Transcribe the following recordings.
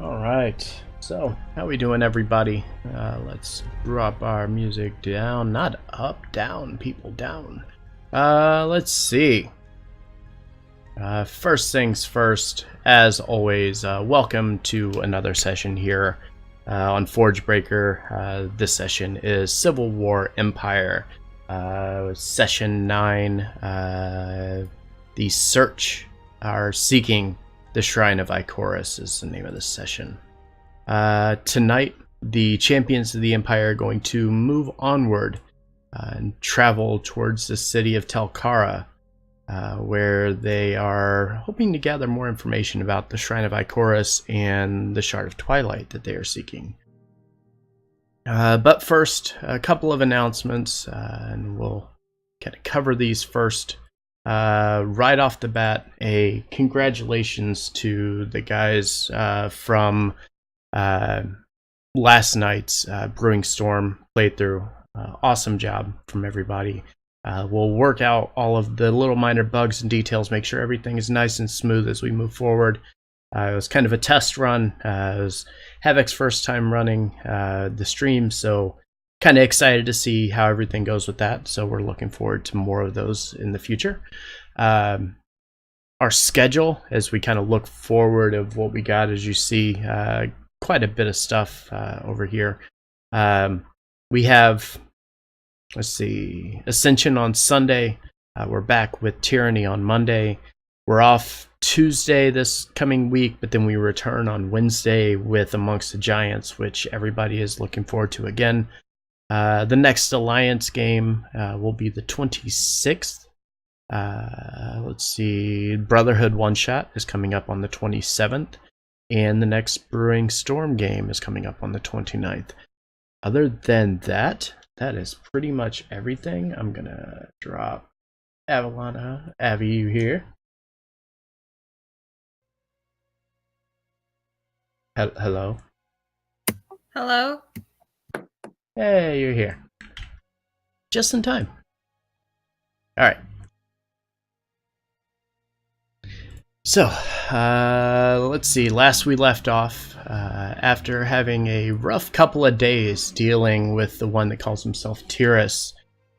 All right. So, how we doing, everybody? Let's drop our music down. Not up, down, people, down. Let's see. First things first, as always, welcome to another session here on Forgebreaker. This session is Civil War Empire, Session 9, The Search, or Seeking the Shrine of Ikorys is the name of this session. Tonight, the champions of the Empire are going to move onward and travel towards the city of Telkara, where they are hoping to gather more information about the Shrine of Ikorys and the Shard of Twilight that they are seeking. But first, a couple of announcements, and we'll kind of cover these first. Right off the bat, a congratulations to the guys from last night's Brewing Storm playthrough. Awesome job from everybody. We'll work out all of the little minor bugs and details, make sure everything is nice and smooth as we move forward. It was kind of a test run. It was Havoc's first time running the stream, so kind of excited to see how everything goes with that. So we're looking forward to more of those in the future. Our schedule, as we kind of look forward of what we got, as you see, quite a bit of stuff over here. We have, let's see, Ascension on Sunday. We're back with Tyranny on Monday. We're off Tuesday this coming week, but then we return on Wednesday with Amongst the Giants, which everybody is looking forward to again. The next Alliance game will be the 26th. Let's see, Brotherhood One Shot is coming up on the 27th, and the next Brewing Storm game is coming up on the 29th. Other than that, that is pretty much everything. I'm gonna drop Avalana. Avi, you here? Hello? Hello? Hey, you're here. Just in time. All right. So, let's see. Last we left off, after having a rough couple of days dealing with the one that calls himself Ikorys,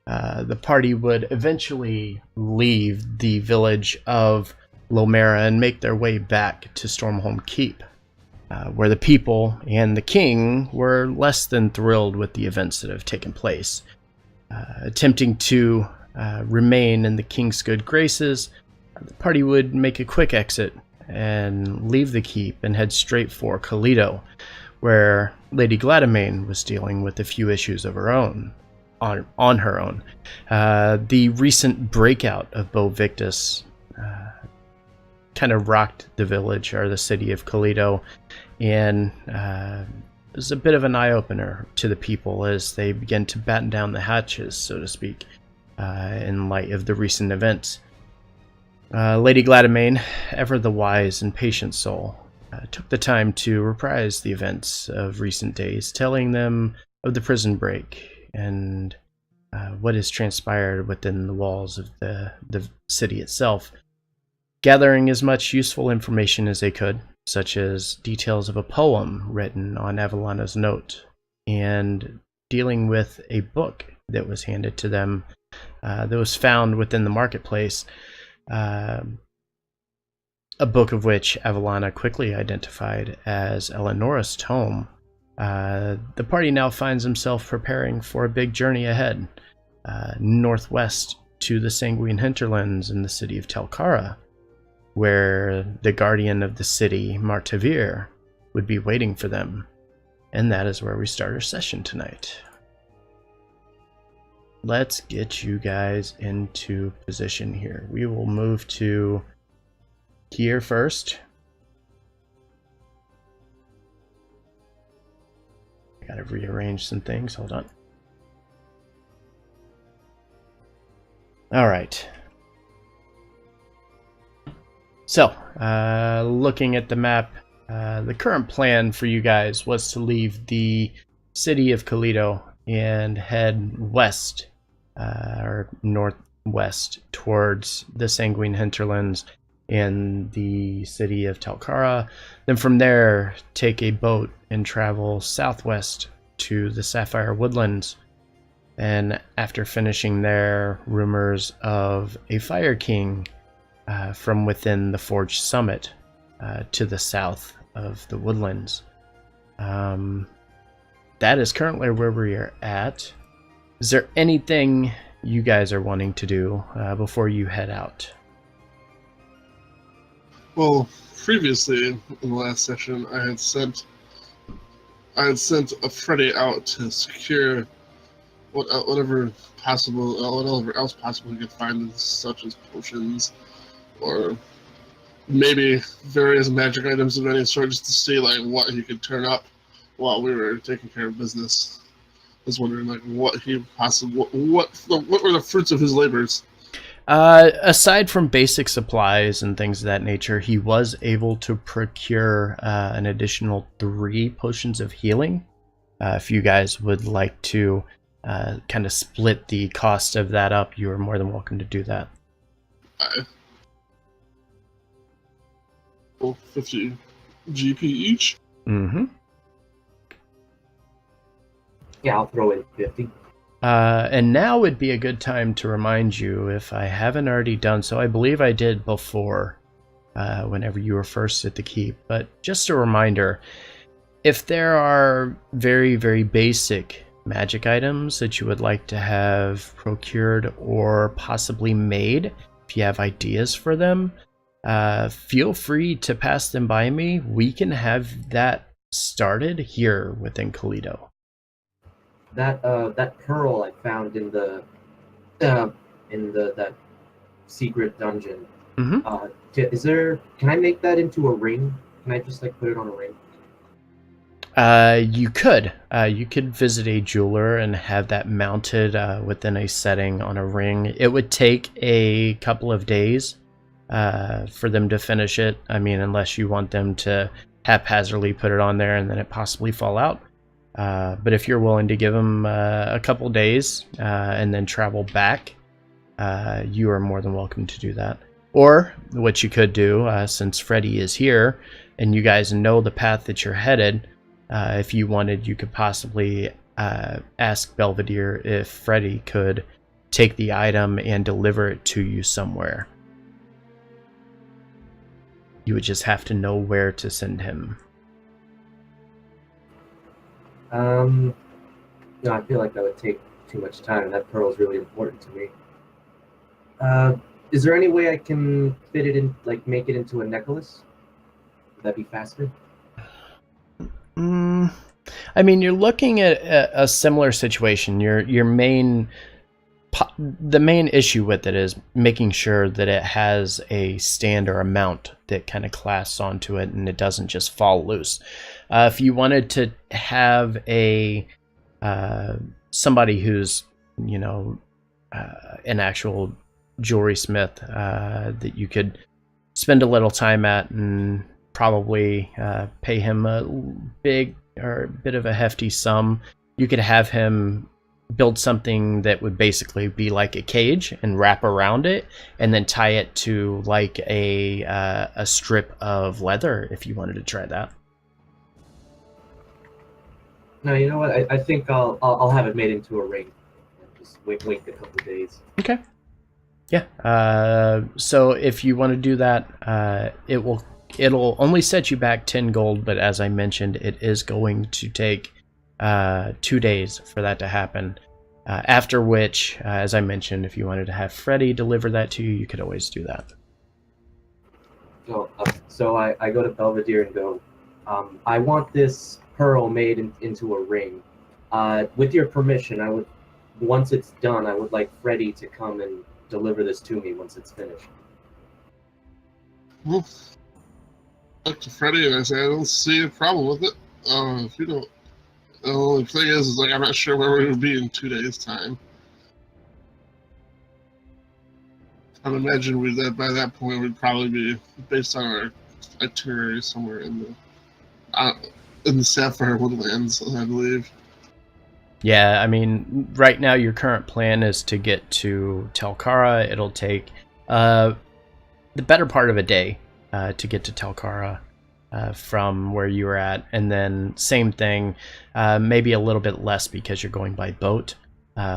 the party would eventually leave the village of Lomera and make their way back to Stormholm Keep, where the people and the king were less than thrilled with the events that have taken place. Attempting to remain in the king's good graces, the party would make a quick exit and leave the keep and head straight for Kalido, where Lady Gladamain was dealing with a few issues of her own, on her own. The recent breakout of Bo Victus kind of rocked the village, or the city of Kalido, and it was a bit of an eye-opener to the people as they began to batten down the hatches, so to speak, in light of the recent events. Lady Gladamain, ever the wise and patient soul, took the time to reprise the events of recent days, telling them of the prison break and what has transpired within the walls of the city itself, gathering as much useful information as they could, such as details of a poem written on Avalana's note, and dealing with a book that was handed to them that was found within the marketplace, a book of which Avalana quickly identified as Eleonora's tome. The party now finds himself preparing for a big journey ahead, northwest to the Sanguine Hinterlands in the city of Telkara, where the guardian of the city, Martavir, would be waiting for them. And that is where we start our session tonight. Let's get you guys into position here. We will move to here first. Gotta rearrange some things, hold on. All right. So, looking at the map, the current plan for you guys was to leave the city of Kalido and head west, or northwest, towards the Sanguine Hinterlands in the city of Telkara. Then from there, take a boat and travel southwest to the Sapphire Woodlands. And after finishing there, rumors of a Fire King from within the Forge Summit to the south of the Woodlands. That is currently where we are at. Is there anything you guys are wanting to do before you head out? Well, previously in the last session, I had sent a Freddy out to secure whatever else possible he could find, such as potions or maybe various magic items of any sort, just to see like what he could turn up while we were taking care of business. I was wondering like what were the fruits of his labors. Aside from basic supplies and things of that nature, he was able to procure an additional 3 potions of healing. If you guys would like to kind of split the cost of that up, you are more than welcome to do that. 50 GP each. Mm-hmm. Yeah, I'll throw in 50. And now would be a good time to remind you, if I haven't already done so. I believe I did before, whenever you were first at the keep. But just a reminder, if there are very, very basic magic items that you would like to have procured or possibly made, if you have ideas for them, feel free to pass them by me. We can have that started here within Kalido. That pearl I found in that secret dungeon. Mm-hmm. Can I make that into a ring? Can I just like put it on a ring? You could. You could visit a jeweler and have that mounted within a setting on a ring. It would take a couple of days for them to finish it. I mean, unless you want them to haphazardly put it on there and then it possibly fall out. But if you're willing to give them a couple days and then travel back, you are more than welcome to do that. Or what you could do, since Freddy is here and you guys know the path that you're headed, if you wanted, you could possibly ask Belvedere if Freddy could take the item and deliver it to you somewhere. You would just have to know where to send him. No, I feel like that would take too much time. That pearl is really important to me. Is there any way I can fit it in, like make it into a necklace? Would that be faster? I mean, you're looking at a similar situation. The main issue with it is making sure that it has a stand or a mount that kind of clasps onto it and it doesn't just fall loose. If you wanted to have somebody who's, an actual jewelry smith that you could spend a little time at and probably pay him a bit of a hefty sum, you could have him build something that would basically be like a cage and wrap around it and then tie it to like a strip of leather if you wanted to try that. No, you know what? I think I'll have it made into a ring. Just wait a couple of days. Okay. Yeah. So if you want to do that, it'll only set you back 10 gold, but as I mentioned, it is going to take 2 days for that to happen. After which, as I mentioned, if you wanted to have Freddy deliver that to you, you could always do that. So I go to Belvedere and go, I want this pearl made into a ring. With your permission, once it's done, I would like Freddy to come and deliver this to me once it's finished. Well, up to Freddy, and I say I don't see a problem with it. If you don't, the only thing is like I'm not sure where we would be in 2 days' time. I'd imagine by that point we'd probably be based on our itinerary somewhere in the Sapphire Woodlands, I believe. Yeah, I mean, right now your current plan is to get to Telkara. It'll take the better part of a day to get to Telkara from where you were at, and then same thing, maybe a little bit less because you're going by boat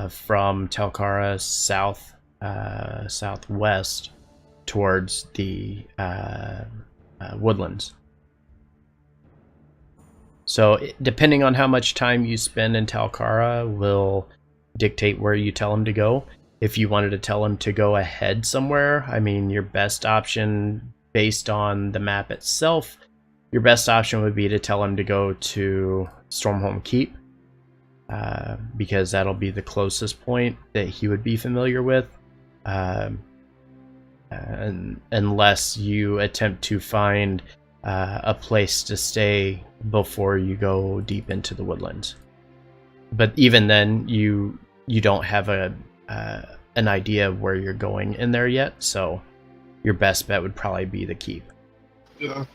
from Telkara southwest towards the woodlands. So depending on how much time you spend in Telkara will dictate where you tell him to go. If you wanted to tell him to go ahead somewhere, I mean, your best option based on the map itself, your best option would be to tell him to go to Stormholm Keep, because that'll be the closest point that he would be familiar with, unless you attempt to find a place to stay before you go deep into the woodlands. But even then, you don't have an idea of where you're going in there yet, so your best bet would probably be the keep. Yeah,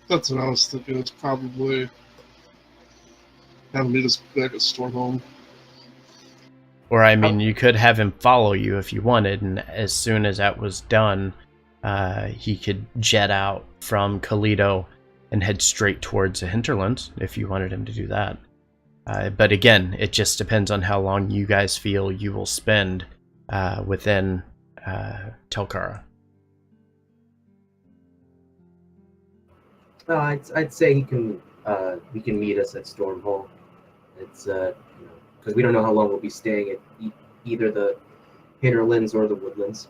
that's what I was thinking. It's probably having me just back at Stormholm. Or, I mean, you could have him follow you if you wanted, and as soon as that was done, he could jet out from Kalido and head straight towards the hinterlands if you wanted him to do that. But again, it just depends on how long you guys feel you will spend within Telkara. I'd say he can meet us at Stormhole. It's because we don't know how long we'll be staying at either the hinterlands or the woodlands.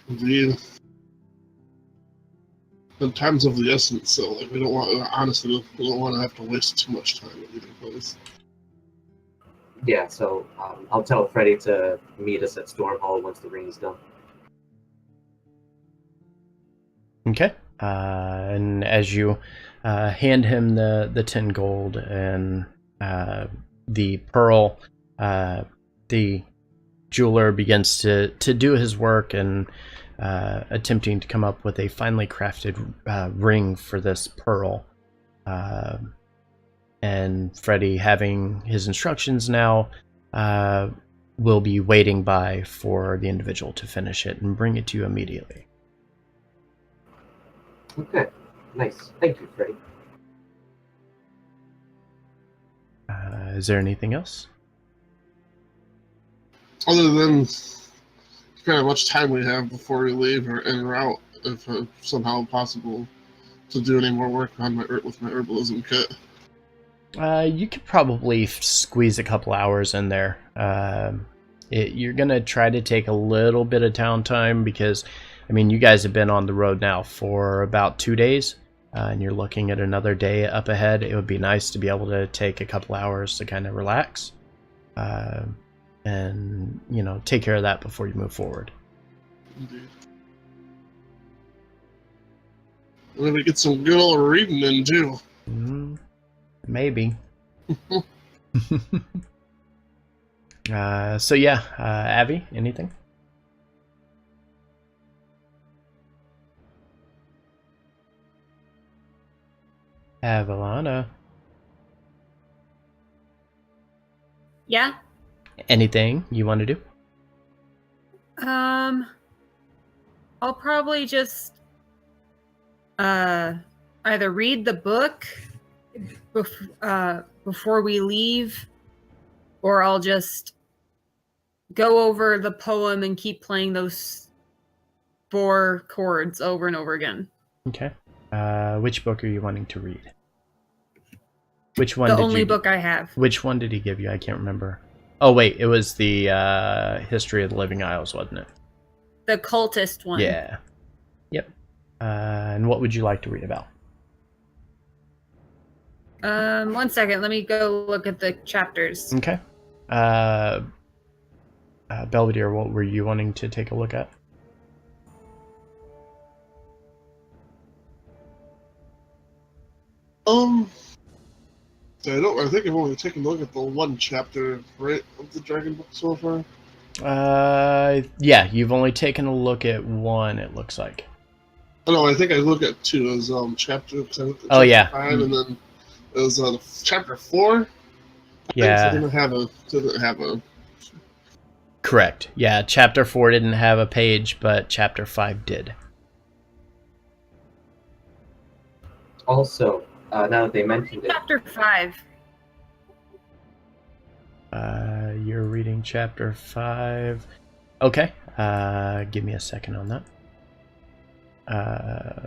Indeed. The time's of the essence, so like we don't want to have to waste too much time at either place. Yeah, so I'll tell Freddy to meet us at Stormhall once the ring's done. Okay. And as you hand him the 10 gold and the pearl, the jeweler begins to do his work and attempting to come up with a finely crafted ring for this pearl. And Freddy, having his instructions now, will be waiting by for the individual to finish it and bring it to you immediately. Okay, nice. Thank you, Freddy. Is there anything else? Other than kind of much time we have before we leave or en route, if somehow possible, to do any more work on with my herbalism kit. You could probably squeeze a couple hours in there. You're going to try to take a little bit of downtime because, I mean, you guys have been on the road now for about 2 days, and you're looking at another day up ahead. It would be nice to be able to take a couple hours to kind of relax and, you know, take care of that before you move forward. Indeed. Maybe get some good old reading in, too. Maybe. So yeah, Avi, anything? Avalana. Yeah. Anything you want to do? I'll probably just either read the book before we leave, or I'll just go over the poem and keep playing those 4 chords over and over again. Okay. Which book are you wanting to read? Which one? The only book I have. Which one did he give you? I can't remember. Oh wait, it was the History of the Living Isles, wasn't it? The cultist one. Yeah. Yep. And what would you like to read about? 1 second. Let me go look at the chapters. Okay. Belvedere, what were you wanting to take a look at? I think I've only taken a look at the 1 chapter, right, of the Dragon Book so far. Yeah, you've only taken a look at 1, it looks like. Oh, no, I think I looked at 2 as chapter. Oh, yeah. 5, and then it was chapter 4. Yeah. Didn't have a. Correct. Yeah, chapter 4 didn't have a page, but chapter 5 did. Also, now that they mentioned it, Chapter 5. You're reading chapter 5. Okay. Give me a second on that.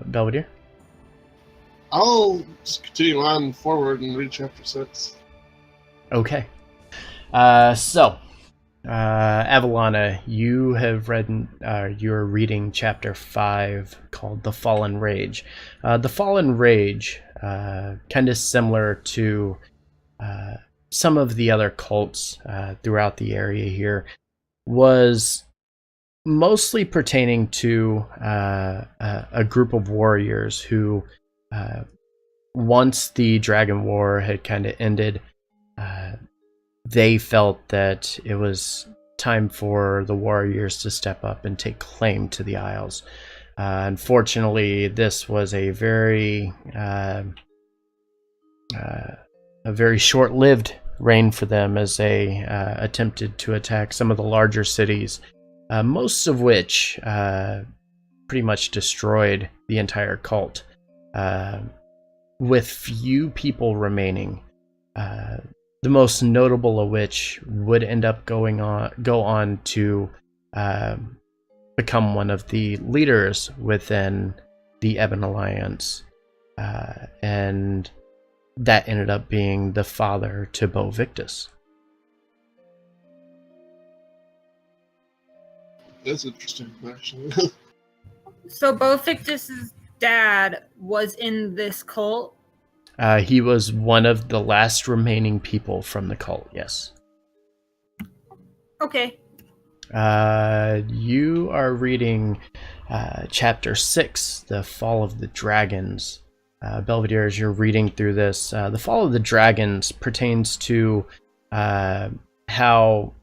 Belvedere? I'll just continue on forward and read chapter 6. Okay. Avalana, you have read, you're reading chapter 5 called The Fallen Rage. The Fallen Rage, kind of similar to some of the other cults throughout the area here, was mostly pertaining to a group of warriors who, once the Dragon War had kind of ended, they felt that it was time for the warriors to step up and take claim to the Isles. Unfortunately, this was a very short-lived reign for them as they attempted to attack some of the larger cities, most of which pretty much destroyed the entire cult, with few people remaining. The most notable of which would end up go on to become one of the leaders within the Ebon Alliance, and that ended up being the father to Bo Victus. That's interesting, actually. So Bo Victus's dad was in this cult? He was one of the last remaining people from the cult, yes. Okay. You are reading chapter 6, The Fall of the Dragons. Belvedere, as you're reading through this, The Fall of the Dragons pertains to how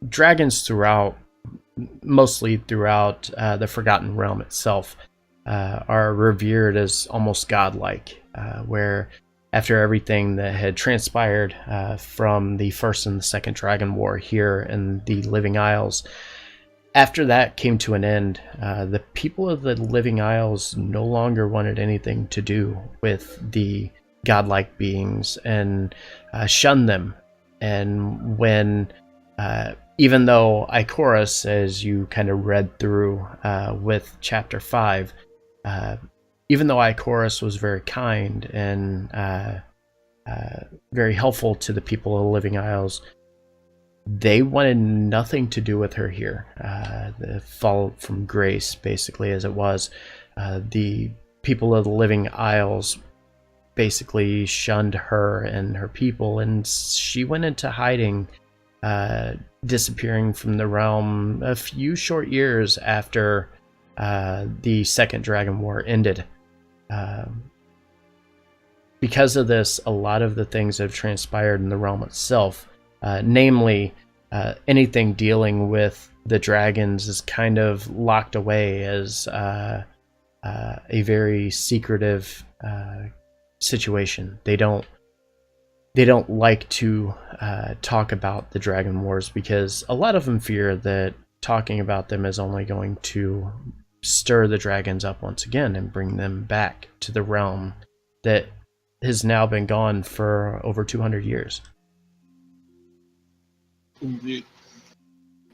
dragons mostly throughout the Forgotten Realm itself, are revered as almost godlike, where after everything that had transpired from the First and the Second Dragon War here in the Living Isles, after that came to an end, the people of the Living Isles no longer wanted anything to do with the godlike beings and shunned them. And when, even though Ikorys, as you kind of read through with chapter 5, even though Ikorys was very kind and very helpful to the people of the Living Isles, they wanted nothing to do with her here. The fall from grace, basically, as it was. The people of the Living Isles basically shunned her and her people, and she went into hiding, disappearing from the realm a few short years after the Second Dragon War ended. Because of this, a lot of the things that have transpired in the realm itself, namely anything dealing with the dragons, is kind of locked away as a very secretive situation. They don't like to talk about the Dragon Wars because a lot of them fear that talking about them is only going to stir the dragons up once again and bring them back to the realm that has now been gone for over 200 years. Indeed.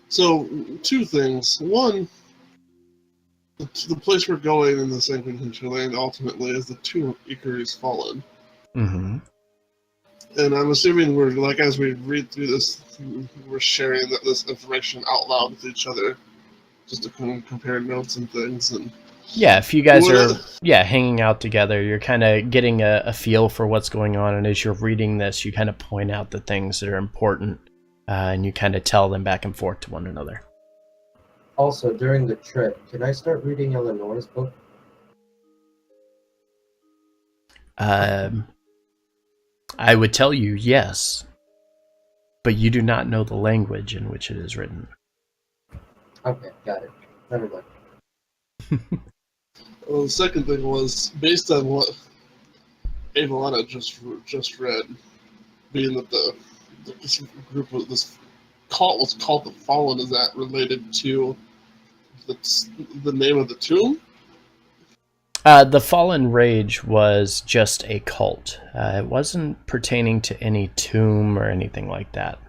So, two things. One, the place we're going in the Sanguine Hinterland ultimately is the tomb of Ikorys Fallen. Mm-hmm. And I'm assuming we're, like, as we read through this, we're sharing this information out loud with each other, just to kind of compare notes and things. And yeah, if you guys are hanging out together, you're kind of getting a feel for what's going on, and as you're reading this, you kind of point out the things that are important, and you kind of tell them back and forth to one another. Also, during the trip, can I start reading Eleanor's book? I would tell you yes, but you do not know the language in which it is written. Okay, got it. Never mind. Well, the second thing was, based on what Avalana just read, being that this group of this cult was called the Fallen, is that related to the name of the tomb? The Fallen Rage was just a cult. It wasn't pertaining to any tomb or anything like that.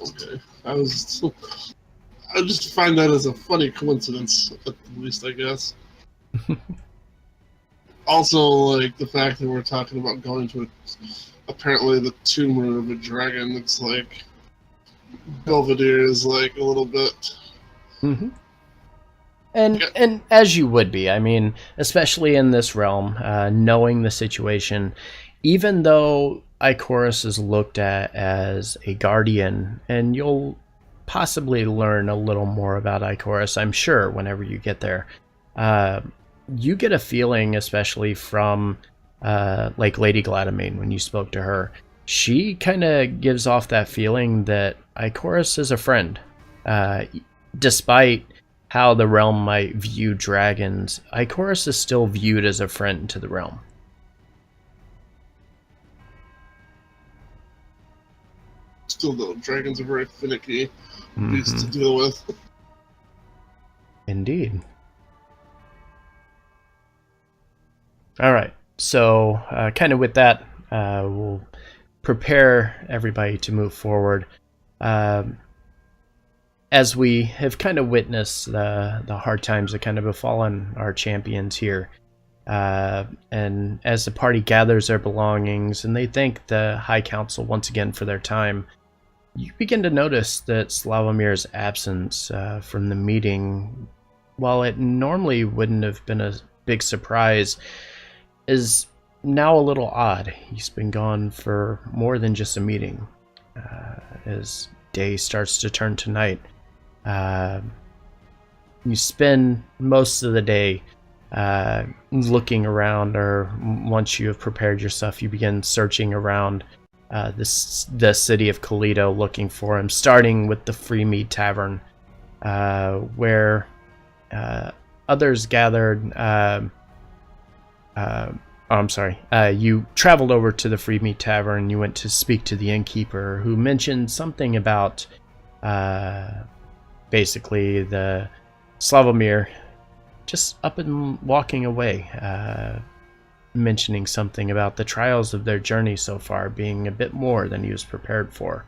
Okay. I just find that as a funny coincidence, at the least, I guess. Also, like, the fact that we're talking about going to apparently the tomb of a dragon, it's like Belvedere is like a little bit. Mm-hmm. And as you would be, I mean, especially in this realm, knowing the situation, even though Ikorys is looked at as a guardian, and you'll possibly learn a little more about Ikorys, I'm sure, whenever you get there. You get a feeling, especially from like Lady Gladamain, when you spoke to her, she kind of gives off that feeling that Ikorys is a friend. Despite how the realm might view dragons, Ikorys is still viewed as a friend to the realm. Still, though, dragons are very finicky beasts to deal with. Indeed. All right, so kind of with that, we'll prepare everybody to move forward. As we have kind of witnessed the hard times that kind of befallen our champions here, and as the party gathers their belongings and they thank the High Council once again for their time, you begin to notice that Slavomir's absence from the meeting, while it normally wouldn't have been a big surprise, is now a little odd. He's been gone for more than just a meeting. As day starts to turn to night, you spend most of the day looking around, or once you have prepared your stuff, you begin searching around the city of Toledo looking for him, starting with the Free Mead Tavern, where others gathered. I'm sorry. You traveled over to the Free Meat Tavern. You went to speak to the innkeeper, who mentioned something about basically the Slavomir just up and walking away, mentioning something about the trials of their journey so far being a bit more than he was prepared for.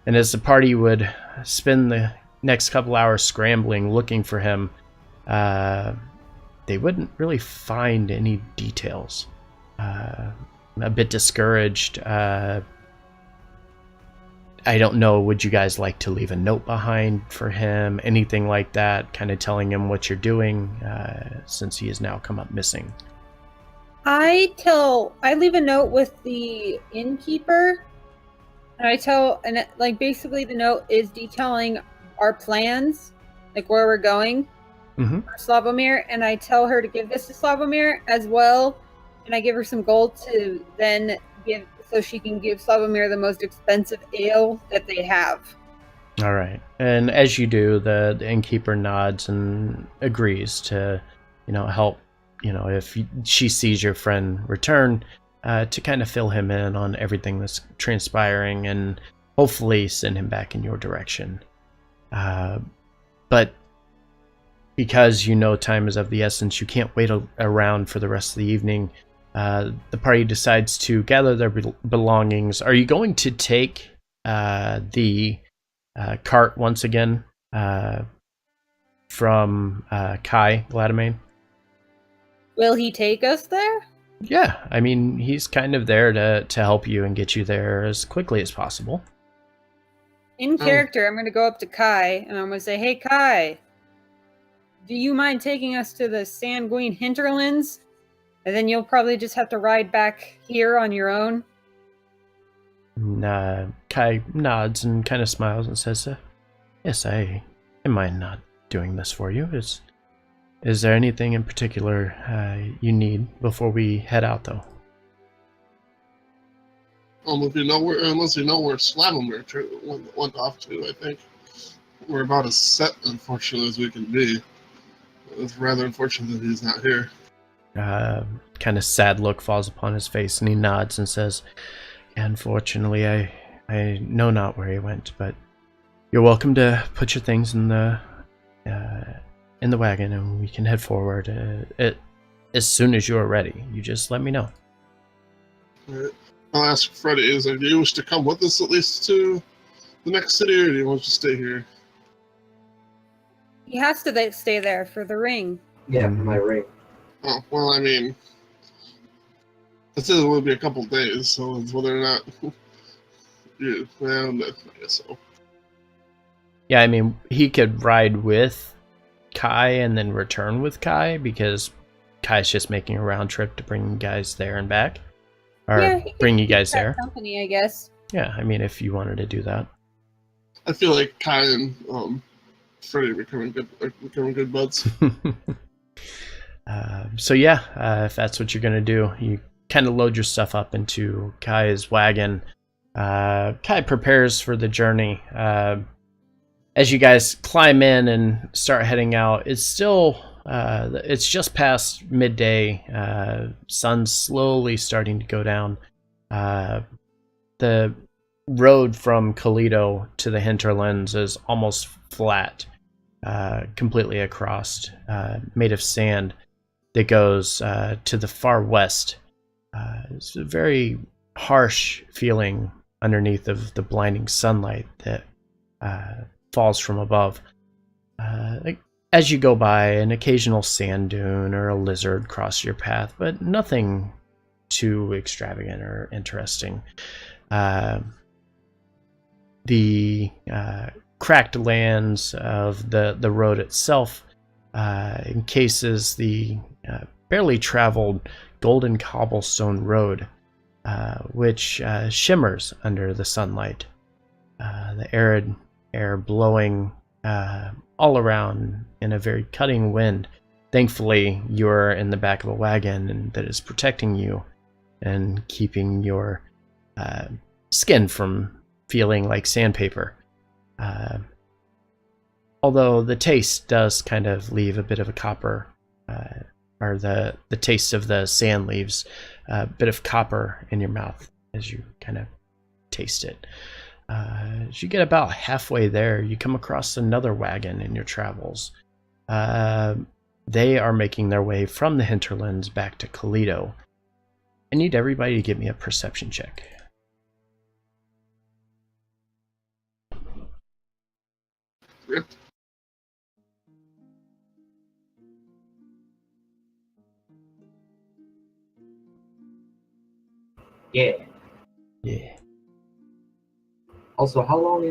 And as the party would spend the next couple hours scrambling, looking for him, they wouldn't really find any details. A bit discouraged. I don't know, would you guys like to leave a note behind for him? Anything like that, kind of telling him what you're doing, since he has now come up missing? I leave a note with the innkeeper, and like basically the note is detailing our plans, like where we're going. Mm-hmm. For Slavomir, and I tell her to give this to Slavomir as well, and I give her some gold to then give, so she can give Slavomir the most expensive ale that they have. All right, and as you do, the innkeeper nods and agrees to, help. If she sees your friend return, to kind of fill him in on everything that's transpiring and hopefully send him back in your direction. But because time is of the essence, you can't wait around for the rest of the evening. The party decides to gather their belongings. Are you going to take the cart once again from Kai Gladamain? Will he take us there? Yeah, I mean, he's kind of there to help you and get you there as quickly as possible. In character, I'm going to go up to Kai, and I'm going to say, "Hey, Kai, do you mind taking us to the Sanguine Hinterlands? And then you'll probably just have to ride back here on your own." Kai nods and kind of smiles and says, "Yes, I mind not doing this for you. Is there anything in particular you need before we head out, though?" Unless you know where Slavomir went off to, I think we're about as set, unfortunately, as we can be. It's rather unfortunate that he's not here. Kind of sad look falls upon his face, and he nods and says, "Unfortunately, I know not where he went, but you're welcome to put your things in the in the wagon and we can head forward as soon as you're ready. You just let me know. Alright. I'll ask Freddy, do you wish to come with us at least to the next city, or do you want to stay here? He has to stay there for the ring. Yeah, for my ring. Oh, well, I mean, it says it will be a couple days, so it's whether or not. Yeah, well, no, I guess so. Yeah, I mean, he could ride with Kai and then return with Kai, because Kai's just making a round trip to bring you guys there and back. Or Yeah, he bring you keep guys that there. company, I guess. Yeah, I mean, if you wanted to do that. I feel like Kai and Freddy are becoming good buds. So yeah, if that's what you're gonna do, you kind of load your stuff up into Kai's wagon. Kai prepares for the journey. As you guys climb in and start heading out, it's still it's just past midday. Sun's slowly starting to go down. The road from Toledo to the hinterlands is almost flat, completely across, made of sand that goes to the far west. It's a very harsh feeling underneath of the blinding sunlight that falls from above. As you go by, an occasional sand dune or a lizard cross your path, but nothing too extravagant or interesting. The cracked lands of the road itself encases the barely traveled golden cobblestone road, which shimmers under the sunlight. The arid air blowing all around in a very cutting wind. Thankfully, you're in the back of a wagon and that is protecting you and keeping your skin from feeling like sandpaper. Although the taste does kind of leave a bit of a copper, or the taste of the sand leaves a bit of copper in your mouth as you kind of taste it. As you get about halfway there, you come across another wagon in your travels. They are making their way from the hinterlands back to Toledo. I need everybody to give me a perception check. Yep. Yeah. Yeah. Also, how long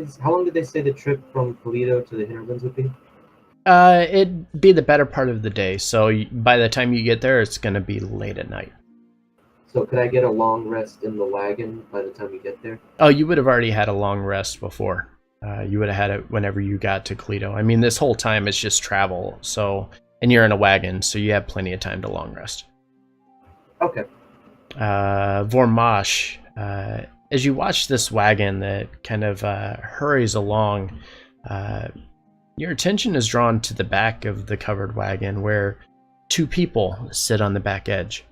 did they say the trip from Toledo to the hinterlands would be? It'd be the better part of the day, so by the time you get there, it's going to be late at night. So could I get a long rest in the wagon by the time we get there? Oh, you would have already had a long rest before. You would have had it whenever you got to Toledo. I mean, this whole time it's just travel, and you're in a wagon, so you have plenty of time to long rest. Okay. Vormash, as you watch this wagon that kind of hurries along, your attention is drawn to the back of the covered wagon where two people sit on the back edge.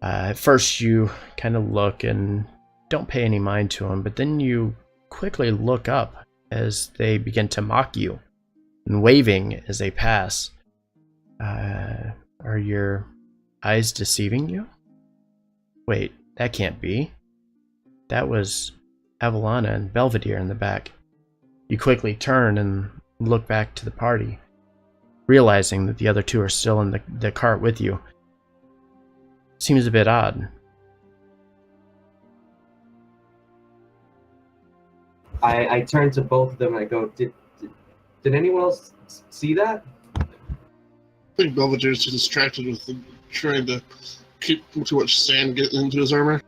At first you kind of look and don't pay any mind to them, but then you quickly look up as they begin to mock you and waving as they pass. Are your eyes deceiving you? Wait, that can't be. That was Avalana and Belvedere in the back. You quickly turn and look back to the party, realizing that the other two are still in the cart with you. Seems a bit odd. I turn to both of them and I go, did anyone else see that? I think Belvedere's too distracted with trying to keep too much sand getting into his armor.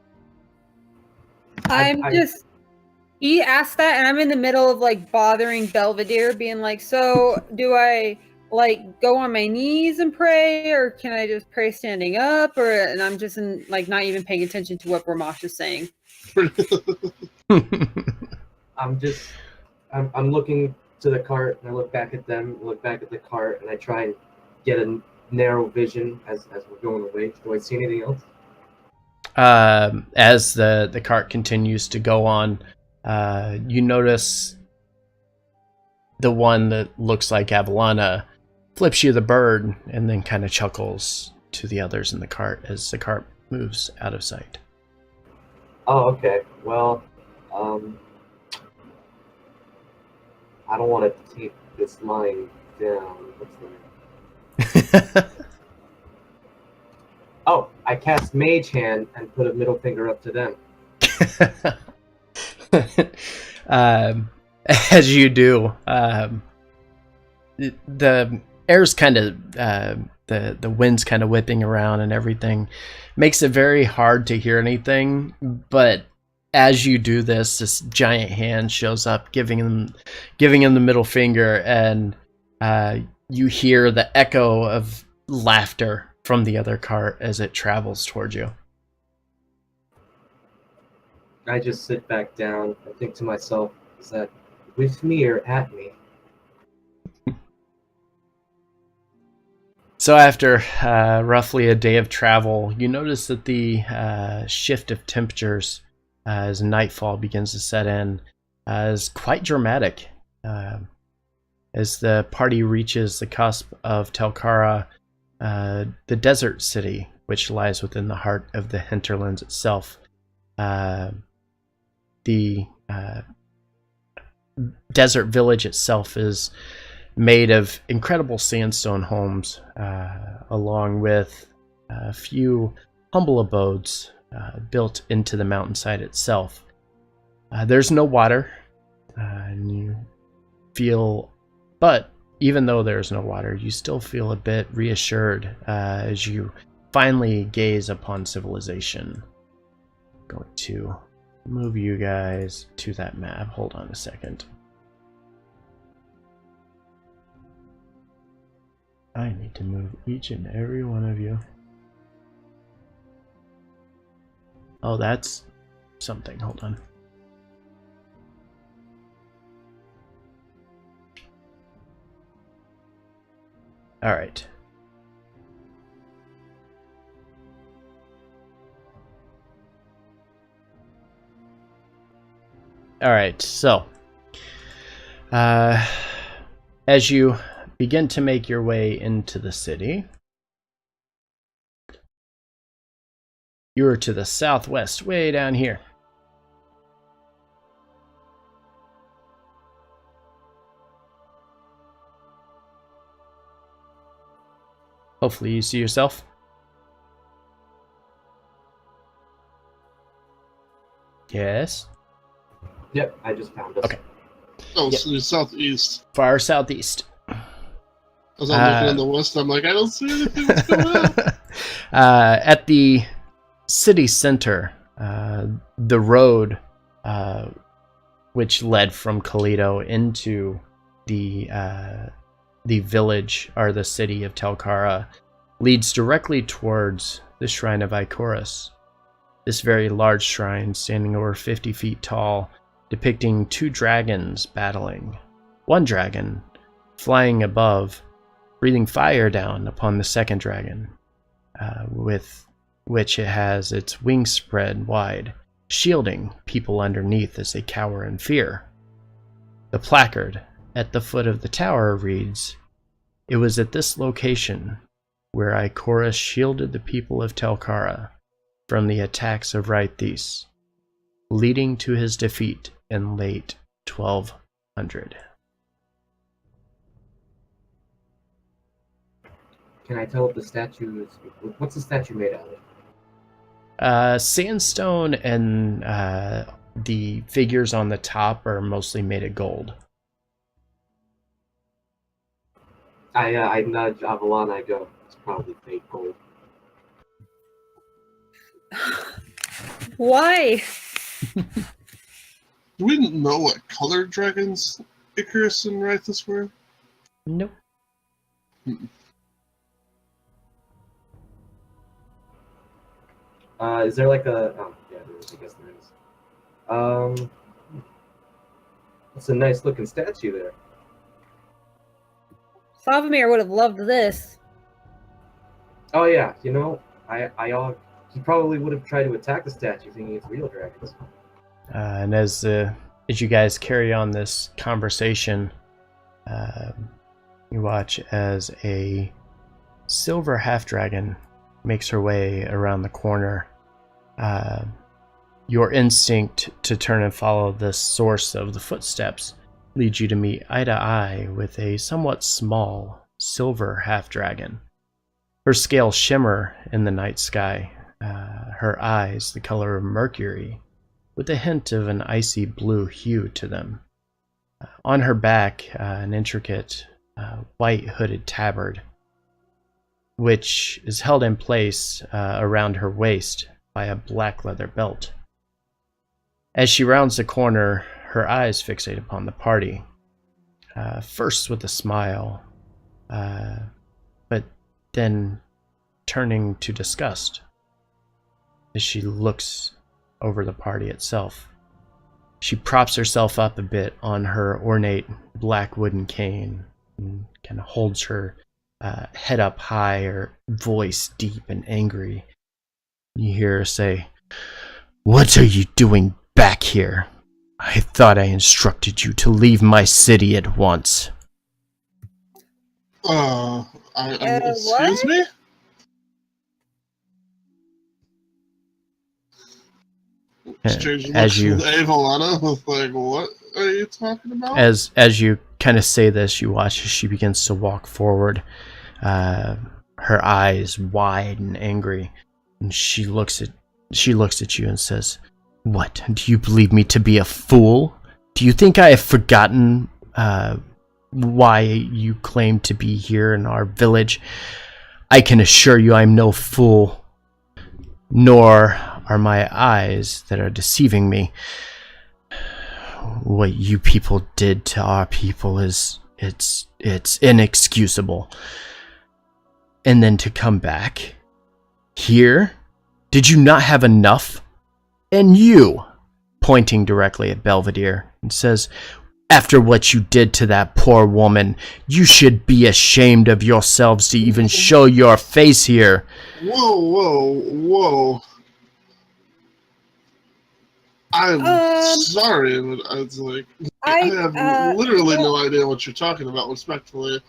He asked that, and I'm in the middle of like bothering Belvedere, being like, so do I like go on my knees and pray, or can I just pray standing up? And I'm just like not even paying attention to what Bramash is saying. I'm looking to the cart and I look back at them, look back at the cart, and I try and get a narrow vision as we're going away. Do I see anything else? As the cart continues to go on, you notice the one that looks like Avalana flips you the bird and then kind of chuckles to the others in the cart as the cart moves out of sight. Oh, okay. Well, I don't want to take this line down. What's the name? Oh, I cast Mage Hand and put a middle finger up to them. As you do, the air's kind of the wind's kind of whipping around and everything makes it very hard to hear anything. But as you do this, this giant hand shows up, giving him the middle finger, and you hear the echo of laughter from the other cart as it travels towards you. I just sit back down and think to myself, is that with me or at me? So after roughly a day of travel, you notice that the shift of temperatures as nightfall begins to set in is quite dramatic. As the party reaches the cusp of Telkara, the desert city, which lies within the heart of the hinterlands itself, the desert village itself is made of incredible sandstone homes, along with a few humble abodes built into the mountainside itself. There's no water, and you feel, but even though there's no water, you still feel a bit reassured as you finally gaze upon civilization. Going to move you guys to that map. Hold on a second. I need to move each and every one of you. Oh, that's something. Hold on. All right. All right, so as you begin to make your way into the city, you are to the southwest, way down here. Hopefully you see yourself. Yes. Yep, I just found us. Okay. Oh, Yep. so you're southeast. Far southeast. As I'm looking in the west, I'm like, I don't see anything. What's going on? At the city center, the road which led from Kalido into the village or the city of Telkara leads directly towards the shrine of Ikorys. This very large shrine, standing over 50 feet tall, depicting two dragons battling. One dragon flying above, breathing fire down upon the second dragon, with which it has its wings spread wide, shielding people underneath as they cower in fear. The placard at the foot of the tower reads, "It was at this location where Ikorys shielded the people of Telkara from the attacks of Rythes, leading to his defeat in late 1200. Can I tell what the statue is? What's the statue made out of? Sandstone and the figures on the top are mostly made of gold. I nudge Avalon. I go, it's probably fake gold. Why? Do we know what color dragons Ikorys and Rythus were? Nope. Is there like a? Oh, yeah, there is. I guess there is. That's a nice looking statue there. Slavomir would have loved this. Oh yeah, you know, he probably would have tried to attack the statue thinking it's real dragons. And as you guys carry on this conversation, You watch as a silver half-dragon makes her way around the corner. Your instinct to turn and follow the source of the footsteps leads you to meet eye to eye with a somewhat small silver half-dragon. Her scales shimmer in the night sky, her eyes the color of mercury, with a hint of an icy blue hue to them. On her back, an intricate white hooded tabard, which is held in place around her waist by a black leather belt. As she rounds the corner, her eyes fixate upon the party, first with a smile, but then turning to disgust as she looks over the party itself. She props herself up a bit on her ornate black wooden cane and kind of holds her head up high, her voice deep and angry. You hear her say, "What are you doing back here? I thought I instructed you to leave my city at once." Excuse me? Strange As you Avalana was like, what are you talking about? as you kind of say this, you watch as she begins to walk forward, her eyes wide and angry, and she looks at you and says, "What, do you believe me to be a fool? Do you think I have forgotten why you claim to be here in our village? I can assure you I am no fool, nor are my eyes that are deceiving me. What you people did to our people it's inexcusable. And then to come back here? Did you not have enough? And you," pointing directly at Belvedere, and says, "After what you did to that poor woman, you should be ashamed of yourselves to even show your face here." Whoa. I'm sorry, but it's like, I have literally no idea what you're talking about, respectfully.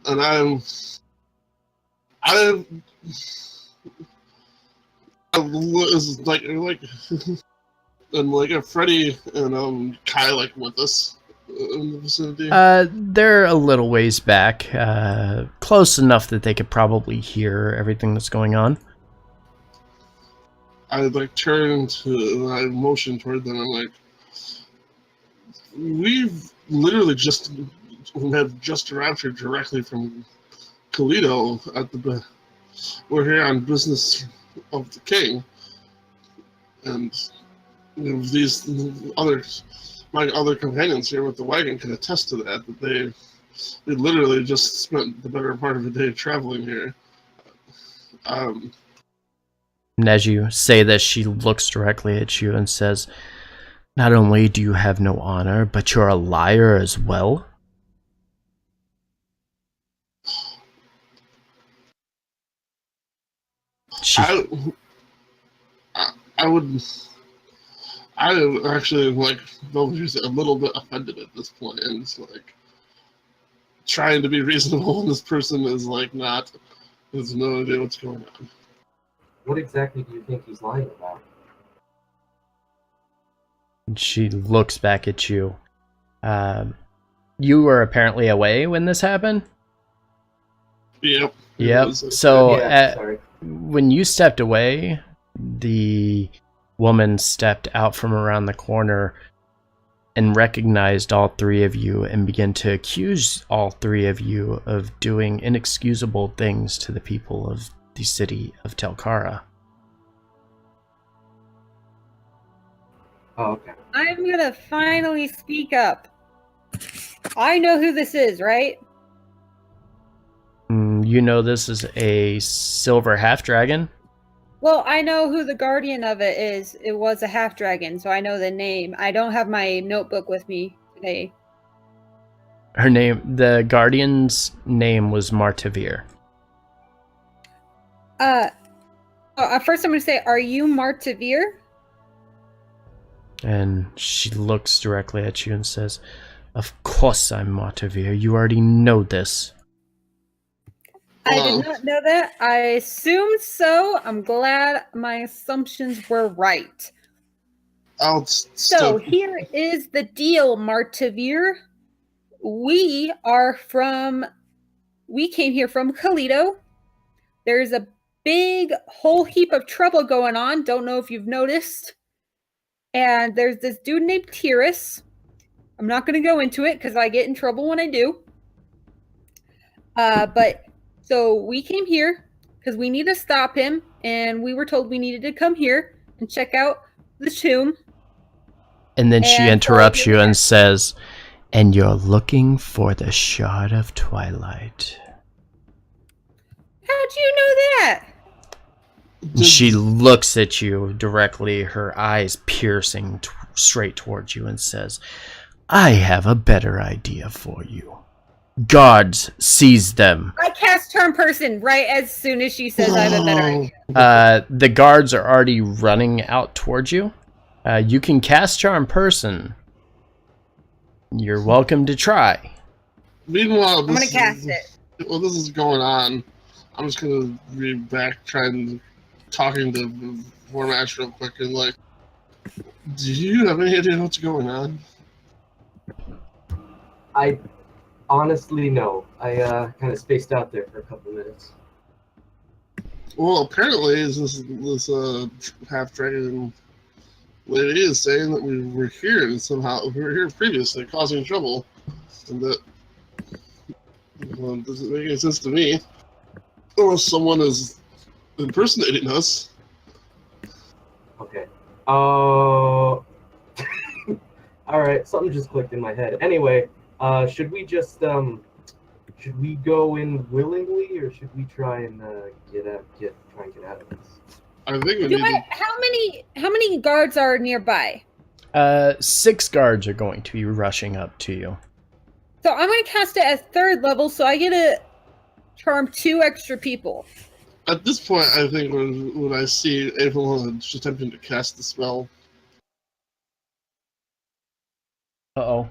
And I'm like, and like, are Freddy and Kai like with us in the vicinity? They're a little ways back, close enough that they could probably hear everything that's going on. I like turn to, and I motion toward them. I'm like, we've literally just arrived here directly from Toledo we're here on business of the king, and these my other companions here with the wagon can attest to that they literally just spent the better part of the day traveling here. And as you say this, she looks directly at you and says, "Not only do you have no honor, but you're a liar as well." I would actually like Belvedere's a little bit offended at this point, and it's like trying to be reasonable, and this person is like there's no idea what's going on. What exactly do you think he's lying about? And she looks back at you. You were apparently away when this happened? Yep. So sorry. When you stepped away, the woman stepped out from around the corner and recognized all three of you and began to accuse all three of you of doing inexcusable things to the people of the city of Telkara. Oh, okay. I'm gonna finally speak up. I know who this is, right? You know this is a silver half-dragon? Well, I know who the guardian of it is. It was a half-dragon, so I know the name. I don't have my notebook with me today. The guardian's name was Martavir. First I'm gonna say, are you Martavir? And she looks directly at you and says, Of course I'm Martavir. You already know this. I did not know that. I assumed so. I'm glad my assumptions were right. So here is the deal, Martavir. We came here from Kalito. There's a big whole heap of trouble going on. Don't know if you've noticed. And there's this dude named Ikorys. I'm not going to go into it because I get in trouble when I do. But so we came here because we need to stop him, and we were told we needed to come here and check out the tomb. And then she interrupts you and says, "And you're looking for the Shard of Twilight." How'd you know that? She looks at you directly, her eyes piercing straight towards you, and says, "I have a better idea for you. Guards, seize them." I cast Charm Person right as soon as she says I have a better idea. The guards are already running out towards you. You can cast Charm Person. You're welcome to try. Meanwhile, I'm going to cast it. While this is going on, I'm just going to be back talking to the Formash real quick and like, do you have any idea what's going on? I honestly no. I kind of spaced out there for a couple minutes. Well, apparently, this half dragon lady is saying that we were here and somehow we were here previously, causing trouble, and that doesn't make any sense to me. Unless someone is impersonating us. Okay. Oh. Alright, something just clicked in my head. Anyway, should we just, should we go in willingly, or should we try and get out of this? I think we need to... How many guards are nearby? 6 guards are going to be rushing up to you. So I'm going to cast it at 3rd level, so I get to charm 2 extra people. At this point, I think when I see Avalon attempting to cast the spell. Uh-oh.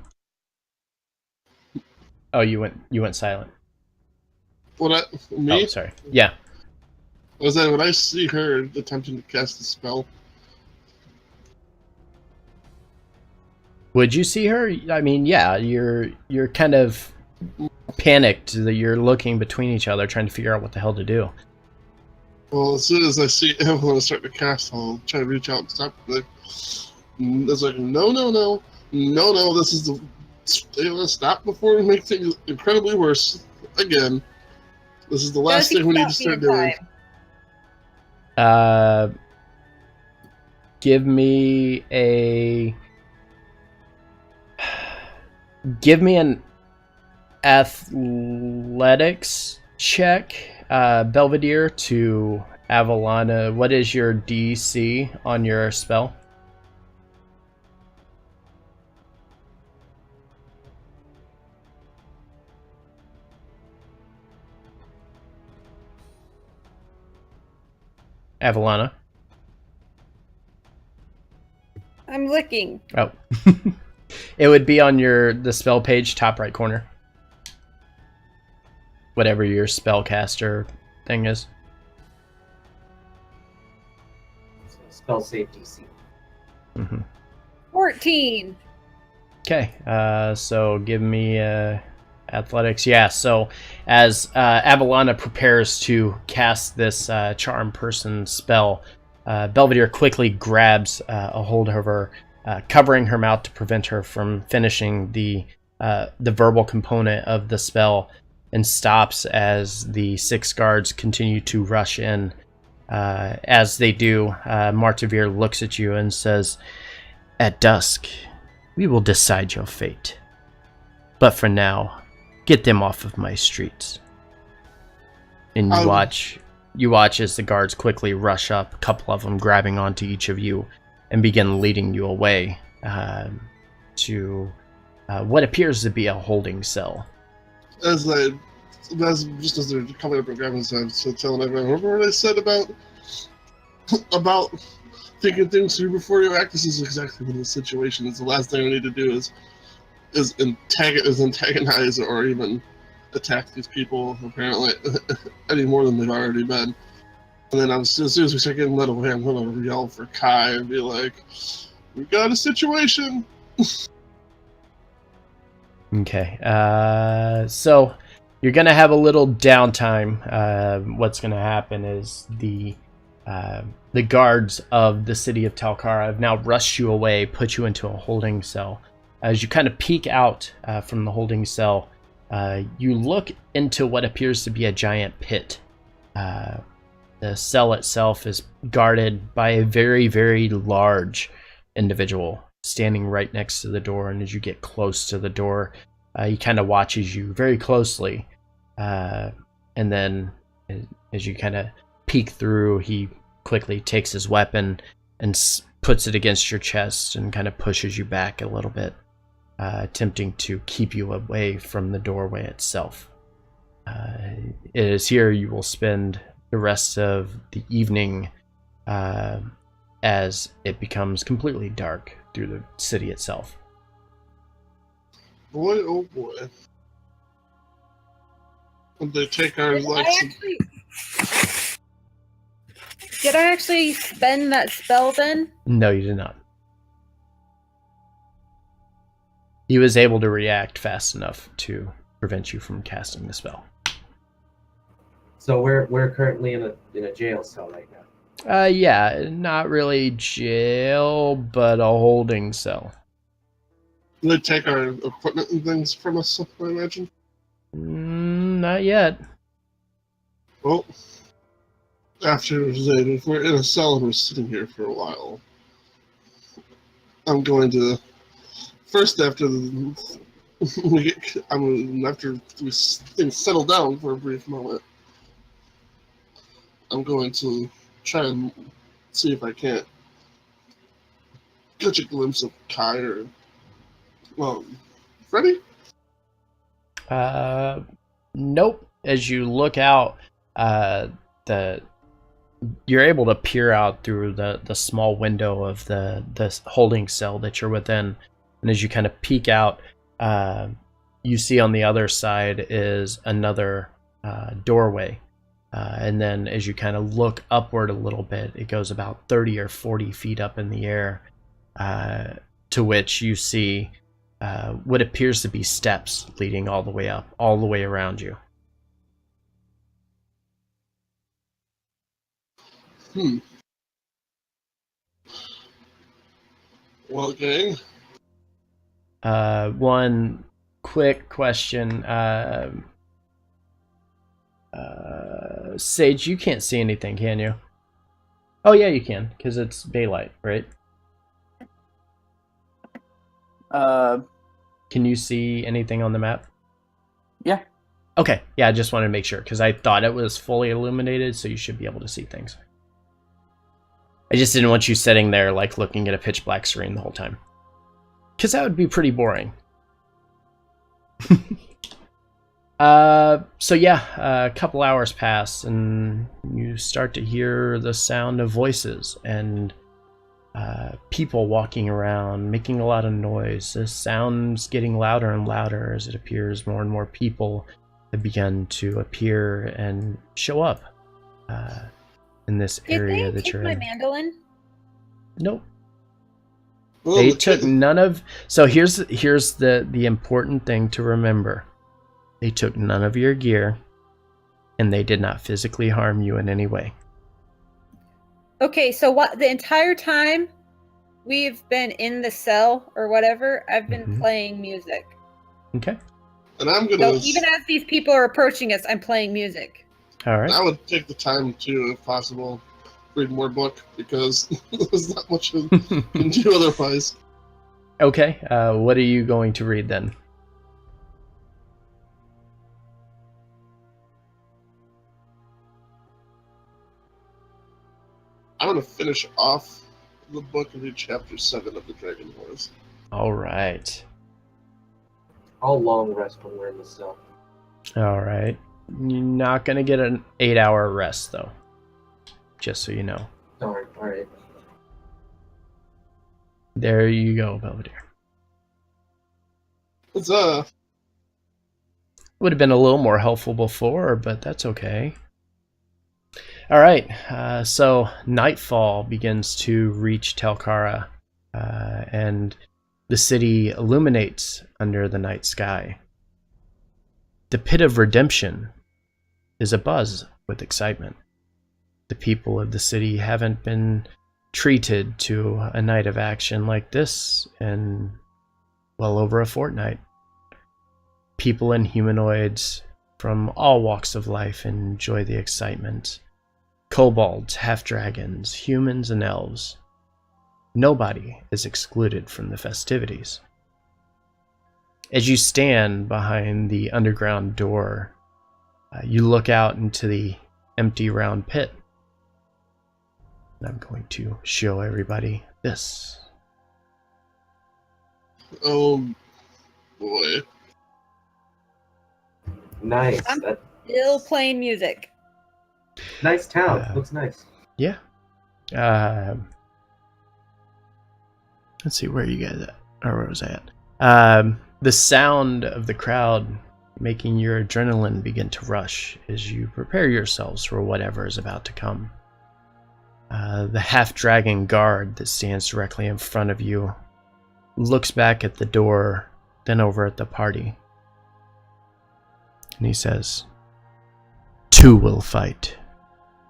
Oh, you went silent. Me? Oh, sorry. Yeah. Was that when I see her attempting to cast the spell? Would you see her? I mean, yeah, you're kind of panicked that you're looking between each other trying to figure out what the hell to do. Well, as soon as I see Evelyn start to cast, I'll try to reach out and stop her. It's like, no, this is the... Stop before we make things incredibly worse. Again. This is the last thing we need to start doing. Give me an athletics check, Belvedere, to Avalana. What is your DC on your spell? Avalana. I'm looking. Oh. It would be on the spell page, top right corner. Whatever your spellcaster thing is. Spell save DC. 14. Okay, so give me athletics. Yeah, so as Avalana prepares to cast this Charm Person spell, Belvedere quickly grabs a hold of her, covering her mouth to prevent her from finishing the verbal component of the spell, and stops as the 6 guards continue to rush in. As they do, Martavir looks at you and says, "At dusk, we will decide your fate. But for now, get them off of my streets." And you watch as the guards quickly rush up, a couple of them grabbing onto each of you, and begin leading you away to what appears to be a holding cell. Just as they're coming up and grabbing stuff, so telling everyone, remember what I said about thinking things through before you act? This is exactly one of the situations. The last thing we need to do is is antagonize or even attack these people apparently any more than they've already been. And then as soon as we start getting led away, I'm going to yell for Kai and be like, "We got a situation." Okay. So you're gonna have a little downtime. What's gonna happen is the guards of the city of Talkara have now rushed you away, put you into a holding cell. As you kind of peek out from the holding cell, you look into what appears to be a giant pit. The cell itself is guarded by a very, very large individual standing right next to the door, and as you get close to the door, he kind of watches you very closely, and then as you kind of peek through, he quickly takes his weapon and puts it against your chest and kind of pushes you back a little bit, attempting to keep you away from the doorway itself. It is here you will spend the rest of the evening as it becomes completely dark through the city itself. Boy, oh boy. Would they take our lights? Did I actually spend that spell then? No, you did not. He was able to react fast enough to prevent you from casting the spell. So we're currently in a jail cell right now. Yeah, not really jail, but a holding cell. Do they take our equipment and things from us, I imagine? Not yet. Well, after Zayd, if we're in a cell and we're sitting here for a while, I'm going to first after things settle down for a brief moment, I'm going to try and see if I can't catch a glimpse of Kai or Freddy? Nope. As you look out, you're able to peer out through the small window of the holding cell that you're within, and as you kind of peek out, you see on the other side is another doorway, and then as you kind of look upward a little bit, it goes about 30 or 40 feet up in the air, to which you see what appears to be steps leading all the way up, all the way around you. Well, gang. One quick question. Sage, you can't see anything, can you? Oh, yeah, you can, because it's daylight, right? Can you see anything on the map? Yeah. Okay, yeah, I just wanted to make sure, because I thought it was fully illuminated, so you should be able to see things. I just didn't want you sitting there, like, looking at a pitch black screen the whole time. Because that would be pretty boring. So yeah, a couple hours pass, and you start to hear the sound of voices, and people walking around, making a lot of noise. The sound's getting louder and louder as it appears more and more people have begun to appear and show up in this area that you're in. Did they take my mandolin? Nope. They took none of... So here's the important thing to remember. They took none of your gear, and they did not physically harm you in any way. Okay, so what the entire time we've been in the cell or whatever, I've been playing music. Okay. And I'm gonna... So even as these people are approaching us, I'm playing music. All right. I would take the time to, if possible, read more book, because there's not much you can do otherwise. Okay, what are you going to read then? I'm going to finish off the book and read chapter 7 of the Dragon Wars. All right. I'll long rest when we're in the cell. All right. You're not going to get an 8-hour rest, though. Just so you know. Darn, alright. There you go, Belvedere. It's Would have been a little more helpful before, but that's okay. All right, so nightfall begins to reach Telkara, and the city illuminates under the night sky. The Pit of Redemption is abuzz with excitement. The people of the city haven't been treated to a night of action like this in well over a fortnight. People and humanoids from all walks of life enjoy the excitement. Kobolds, half-dragons, humans, and elves. Nobody is excluded from the festivities. As you stand behind the underground door, you look out into the empty round pit. And I'm going to show everybody this. oh boy. Nice. I'm- That, Still playing music. nice town. Looks nice. Yeah. Let's see where you guys at, or where was I at? The sound of the crowd making your adrenaline begin to rush as you prepare yourselves for whatever is about to come. The half-dragon guard that stands directly in front of you looks back at the door, then over at the party. And he says, "Two will fight.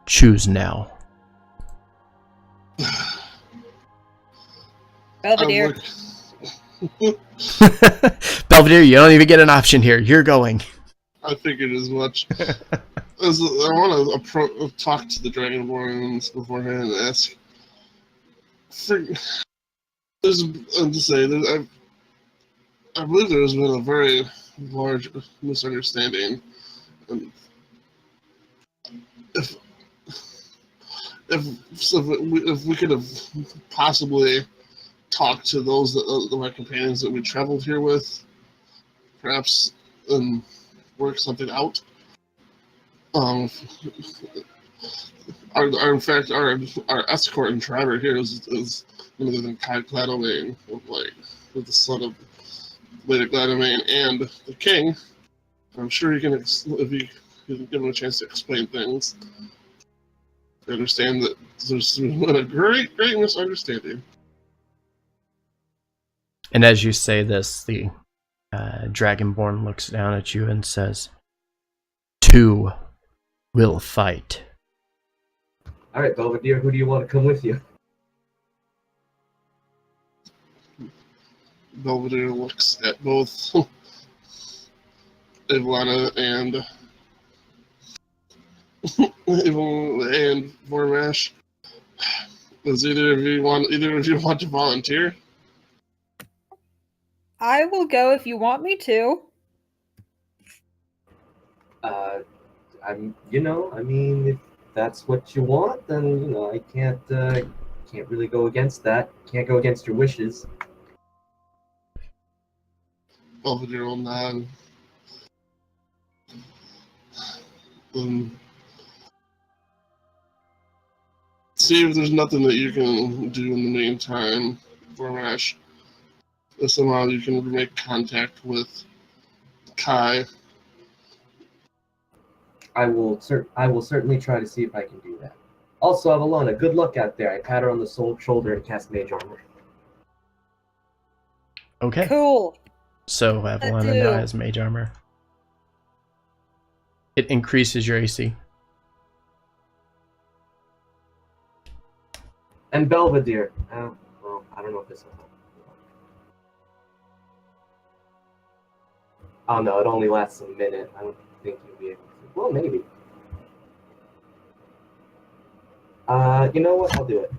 Choose now." Belvedere. Belvedere, you don't even get an option here. You're going. I figured as much. I want to talk to the Dragonborns beforehand and ask. I believe there's been a very large misunderstanding. And if we could have possibly talked to those my companions that we traveled here with, perhaps work something out. Our escort and driver here is none other than Kai Gladomain, with the son of Lady Gladomain and the king. I'm sure he can, if you can give him a chance to explain things. I understand that there's been a great misunderstanding. And as you say this, the Dragonborn looks down at you and says, "Two will fight." All right, Belvedere, who do you want to come with you? Belvedere looks at both Ivlana and Vormash. Does either of you want to volunteer? I will go if you want me to. If that's what you want, then I can't really go against that. Can't go against your wishes. Belvedere will nod. See if there's nothing that you can do in the meantime, Vormash. If somehow you can make contact with Kai. I will certainly try to see if I can do that. Also, Avalona, good luck out there. I pat her on the shoulder and cast Mage Armor. Okay. Cool. So Avalana now has mage armor. It increases your AC. And Belvedere. Well, I don't know if this will help. Oh no, it only lasts a minute. I don't think you'll be able to. Well, maybe. You know what? I'll do it.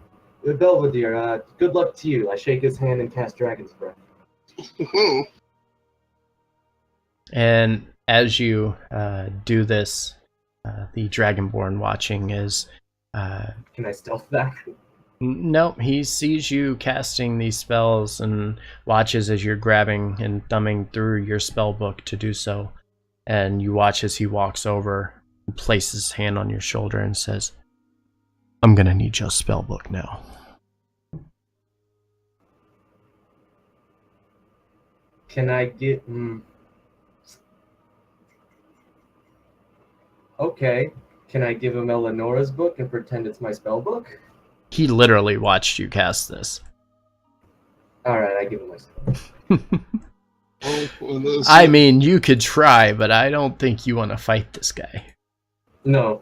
Belvedere, good luck to you. I shake his hand and cast Dragon's Breath. And as you do this, the Dragonborn watching is... Can I stealth that? Nope, he sees you casting these spells and watches as you're grabbing and thumbing through your spell book to do so. And you watch as he walks over and places his hand on your shoulder and says, "I'm gonna need your spell book now." Can I get... Okay. Can I give him Eleonora's book and pretend it's my spell book? He literally watched you cast this. Alright, I give him my spell. I mean, you could try, but I don't think you want to fight this guy. No.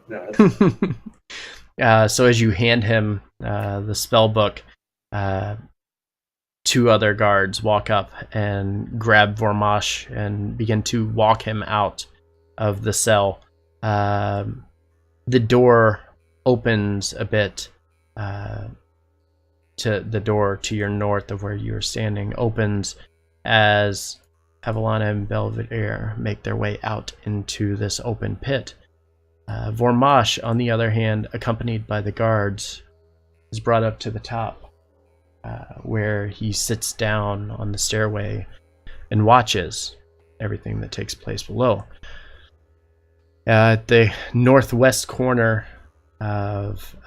So as you hand him the spell book, two other guards walk up and grab Vormash and begin to walk him out of the cell. The door opens a bit. To the door to your north of where you are standing opens as Avalana and Belvedere make their way out into this open pit. Vormash, on the other hand, accompanied by the guards, is brought up to the top, where he sits down on the stairway and watches everything that takes place below. At the northwest corner of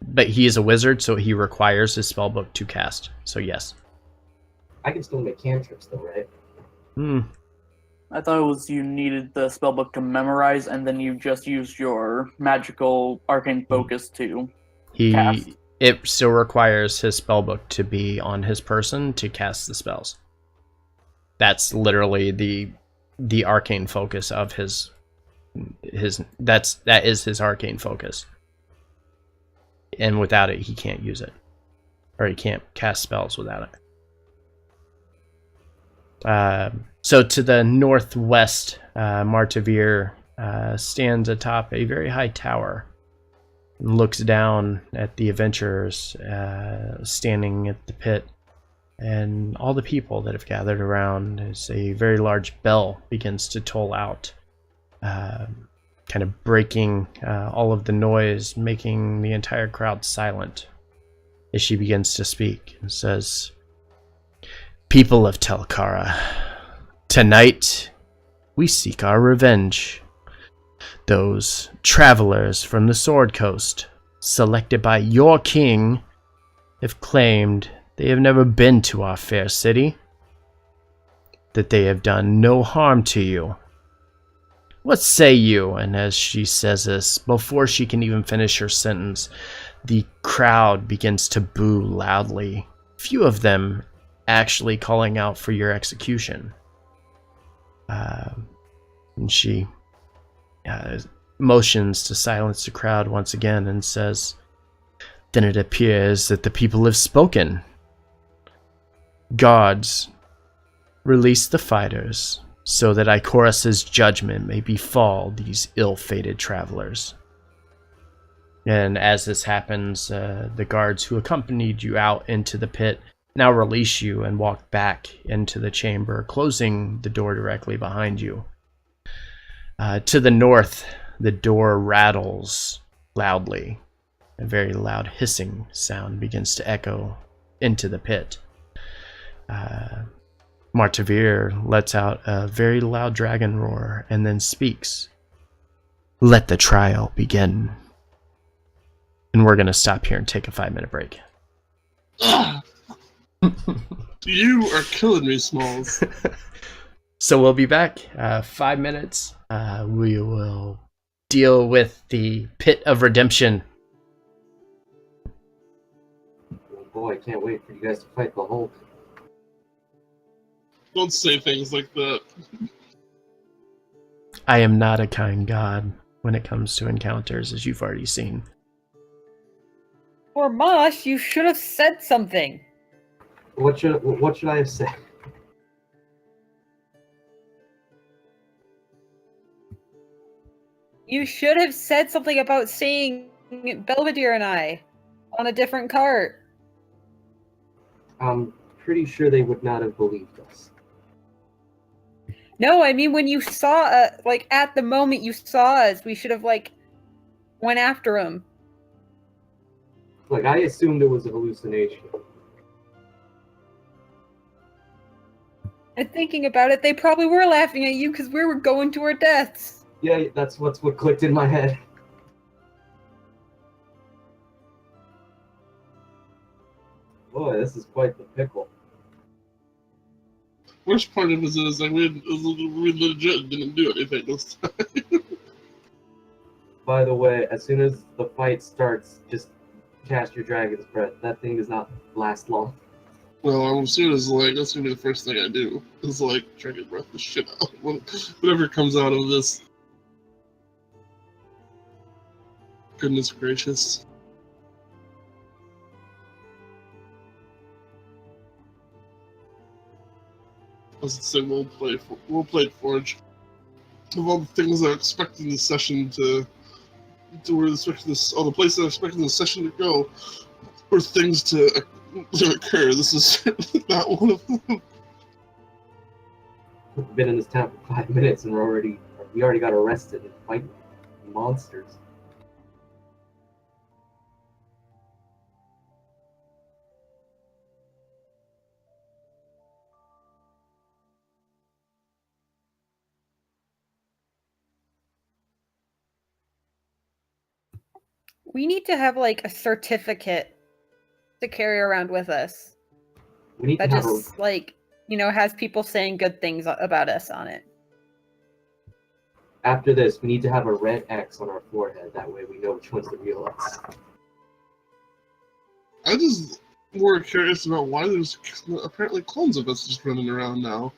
but he is a wizard, so he requires his spellbook to cast. So yes. I can still make cantrips though, right? I thought it was you needed the spellbook to memorize, and then you just used your magical arcane focus to cast. It still requires his spellbook to be on his person to cast the spells. That's literally the arcane focus of his that is his arcane focus. And without it, he can't use it. Or he can't cast spells without it. So to the northwest, Martavir stands atop a very high tower and looks down at the adventurers standing at the pit and all the people that have gathered around as a very large bell begins to toll out. Kind of breaking all of the noise, making the entire crowd silent as she begins to speak and says, "People of Telkara, tonight we seek our revenge. Those travelers from the Sword Coast, selected by your king, have claimed they have never been to our fair city, that they have done no harm to you. What say you?" And as she says this, before she can even finish her sentence, the crowd begins to boo loudly, few of them actually calling out for your execution. And she motions to silence the crowd once again and says, "Then it appears that the people have spoken. Guards, release the fighters, so that Ikorys' judgment may befall these ill-fated travelers." And as this happens, the guards who accompanied you out into the pit now release you and walk back into the chamber, closing the door directly behind you. To the north, the door rattles loudly. A very loud hissing sound begins to echo into the pit. Martavir lets out a very loud dragon roar and then speaks. "Let the trial begin." And we're going to stop here and take a 5-minute break. You are killing me, Smalls. So we'll be back. 5 minutes. We will deal with the Pit of Redemption. Oh boy, I can't wait for you guys to fight the Hulk. Don't say things like that. I am not a kind god when it comes to encounters, as you've already seen. Or Mosh, you should have said something. What should I have said? You should have said something about seeing Belvedere and I on a different cart. I'm pretty sure they would not have believed us. No, I mean when you saw, like at the moment you saw us, we should have went after him. Like, I assumed it was a hallucination. And thinking about it, they probably were laughing at you because we were going to our deaths. Yeah, that's what clicked in my head. Boy, this is quite the pickle. Worst part of it is like we legit didn't do anything this time. By the way, as soon as the fight starts, just cast your Dragon's Breath. That thing does not last long. Well, as soon as like that's gonna be the first thing I do. Is like try to breath the shit out. Whatever comes out of this. Goodness gracious. I was saying we'll play Forge. Of all the things I'm expecting this session to where expecting this, all the places I'm expecting the session to go, or things to occur. This is not one of them. We've been in this town for 5 minutes and we already got arrested and fighting monsters. We need to have like a certificate to carry around with us. We need that to have just like, you know, has people saying good things about us on it. After this, we need to have a red X on our forehead. That way we know which one's the real us. I just more curious about why there's apparently clones of us just running around now.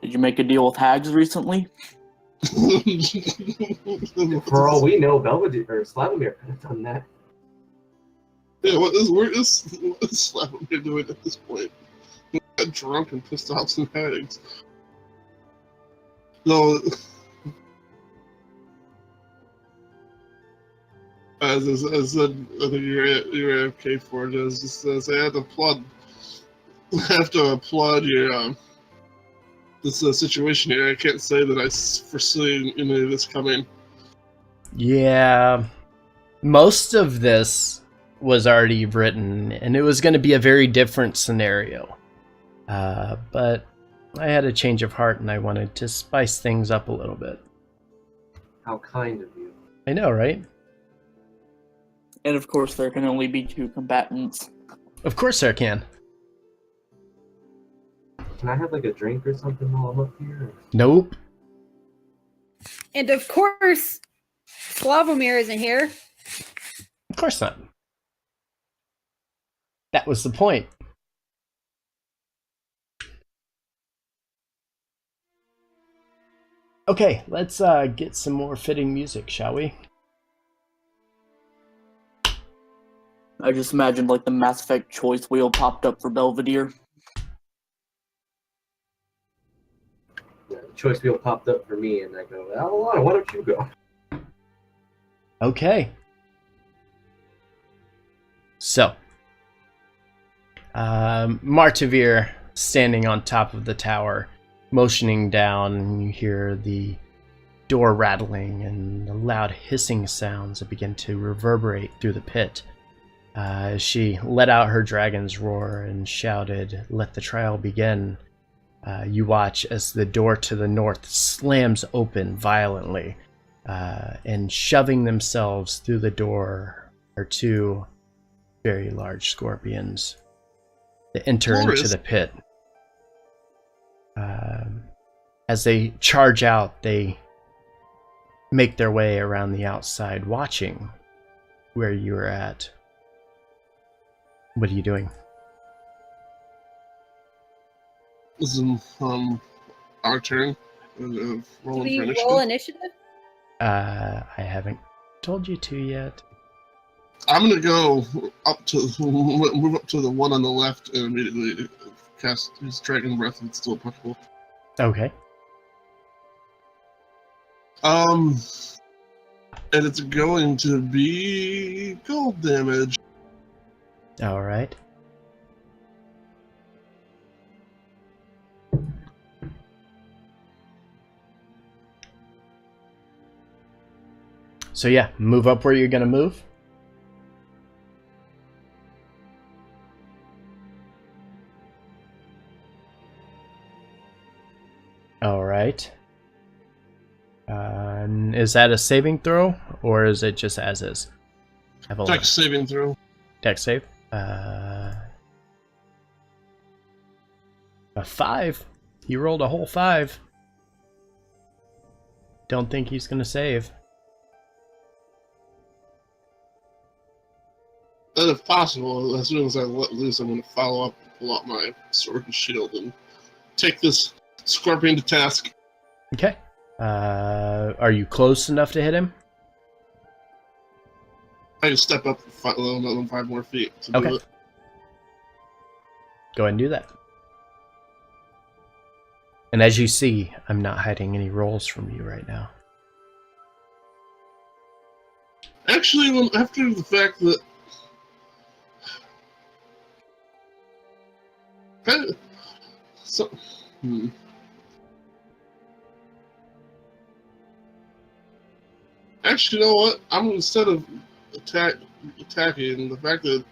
Did you make a deal with hags recently? For all we know, Belvedere or Slavomir could have done that. Yeah, what is Slavomir doing at this point? He got drunk and pissed off some hags. No, as I said, I think you're AFK for it. As just as I have to applaud your this situation here. I can't say that I foresee any of this coming. Yeah, most of this was already written, and it was going to be a very different scenario. But I had a change of heart, and I wanted to spice things up a little bit. How kind of you. I know, right? And of course, there can only be 2 combatants. Of course there can. Can I have like a drink or something while I'm up here? Nope. And of course, Slavomir isn't here. Of course not. That was the point. Okay, let's get some more fitting music, shall we? I just imagined like the Mass Effect choice wheel popped up for Belvedere. Yeah, the choice wheel popped up for me, and I go, Alana, why don't you go? Okay. So, Martivir standing on top of the tower, motioning down, and you hear the door rattling and the loud hissing sounds that begin to reverberate through the pit. She let out her dragon's roar and shouted, "Let the trial begin." You watch as the door to the north slams open violently, and shoving themselves through the door are 2 very large scorpions that enter into the pit. As they charge out, they make their way around the outside, watching where you are at. What are you doing? This is our turn. Do we roll initiative? I haven't told you to yet. I'm gonna go up to move up to the one on the left and immediately cast his Dragon Breath if it's still applicable. Okay. And it's going to be cold damage. All right. So yeah, move up where you're gonna move. All right. Is that a saving throw, or is it just as is? Attack saving throw. Dex save. A 5. He rolled a whole 5. Don't think he's gonna save. And if possible, as soon as I let loose, I'm going to follow up, pull out my sword and shield, and take this scorpion to task. Okay. Are you close enough to hit him? I can step up another 5 more feet to do Okay. it. Go ahead and do that. And as you see, I'm not hiding any rolls from you right now. Actually, after the fact that Actually, you know what? I'm instead of attacking the fact that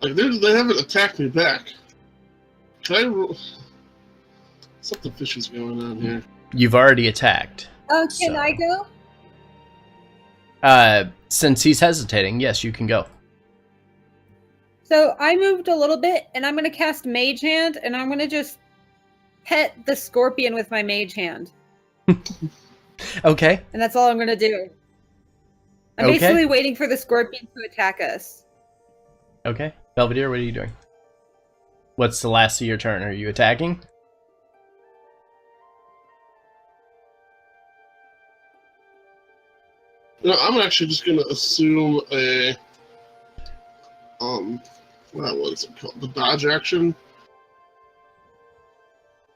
they haven't attacked me back. Can I roll? Something fishy's going on here. You've already attacked. Oh, can I go? Since he's hesitating, yes, you can go. So I moved a little bit, and I'm going to cast Mage Hand, and I'm going to just pet the scorpion with my Mage Hand. Okay. And that's all I'm going to do. I'm basically waiting for the scorpion to attack us. Okay. Belvedere, what are you doing? What's the last of your turn? Are you attacking? No, I'm actually just going to assume a what is it called? The dodge action.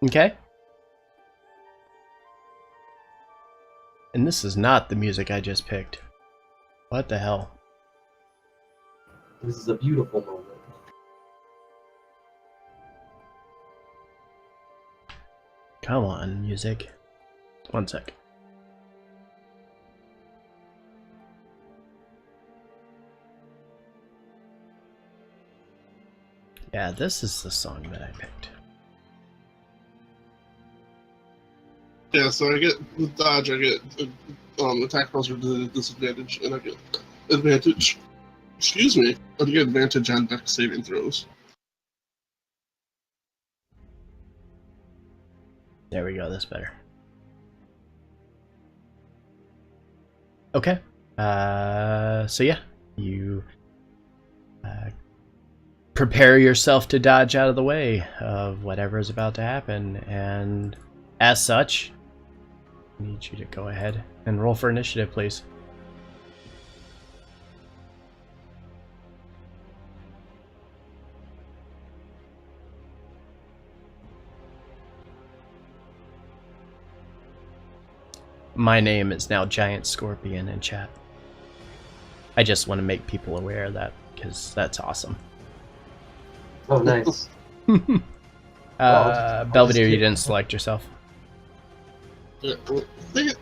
Okay. And this is not the music I just picked. What the hell? This is a beautiful moment. Come on, music. 1 sec. Yeah, this is the song that I picked. Yeah, so I get with dodge, I get attack rolls with disadvantage, and I get advantage. Excuse me, I get advantage on dex saving throws. There we go, that's better. Okay. So yeah, you prepare yourself to dodge out of the way of whatever is about to happen, and as such, I need you to go ahead and roll for initiative, please. My name is now Giant Scorpion in chat. I just want to make people aware of that, because that's awesome. Oh, nice. Belvedere, you didn't select yourself. Yeah, well, dang it.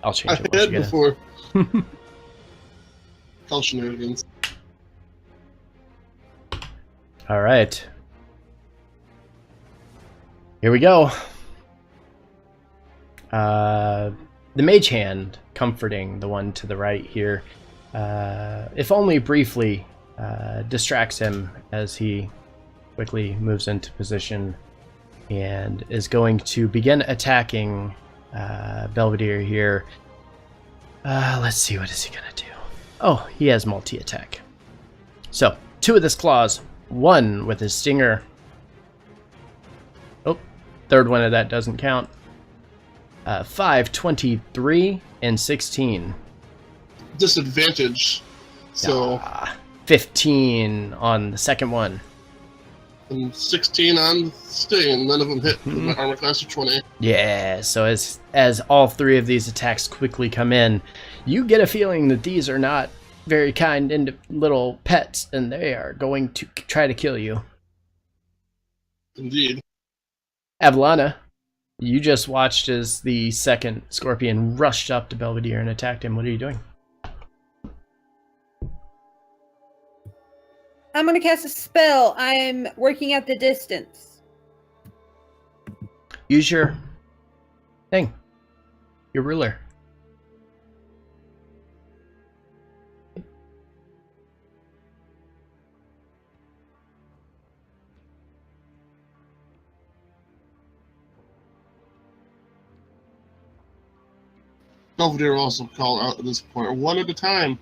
I'll change it I once had you get before. Hell shenanigans. All right. Here we go. The Mage Hand comforting the one to the right here, if only briefly, distracts him as he quickly moves into position and is going to begin attacking Belvedere here. Let's see, what is he gonna do? Oh, he has multi-attack. So, 2 with his claws, 1 with his stinger. Oh, third one of that doesn't count. 5, 23, and 16. Disadvantage. So 15 on the second one. and 16 on sting. None of them hit with my armor class of 20. Yeah, so as all 3 of these attacks quickly come in, you get a feeling that these are not very kind little pets, and they are going to try to kill you. Indeed. Avalana, you just watched as the second scorpion rushed up to Belvedere and attacked him. What are you doing? I'm going to cast a spell. I'm working at the distance. Use your thing. Your ruler. Belvedere will also call out at this point, one at a time.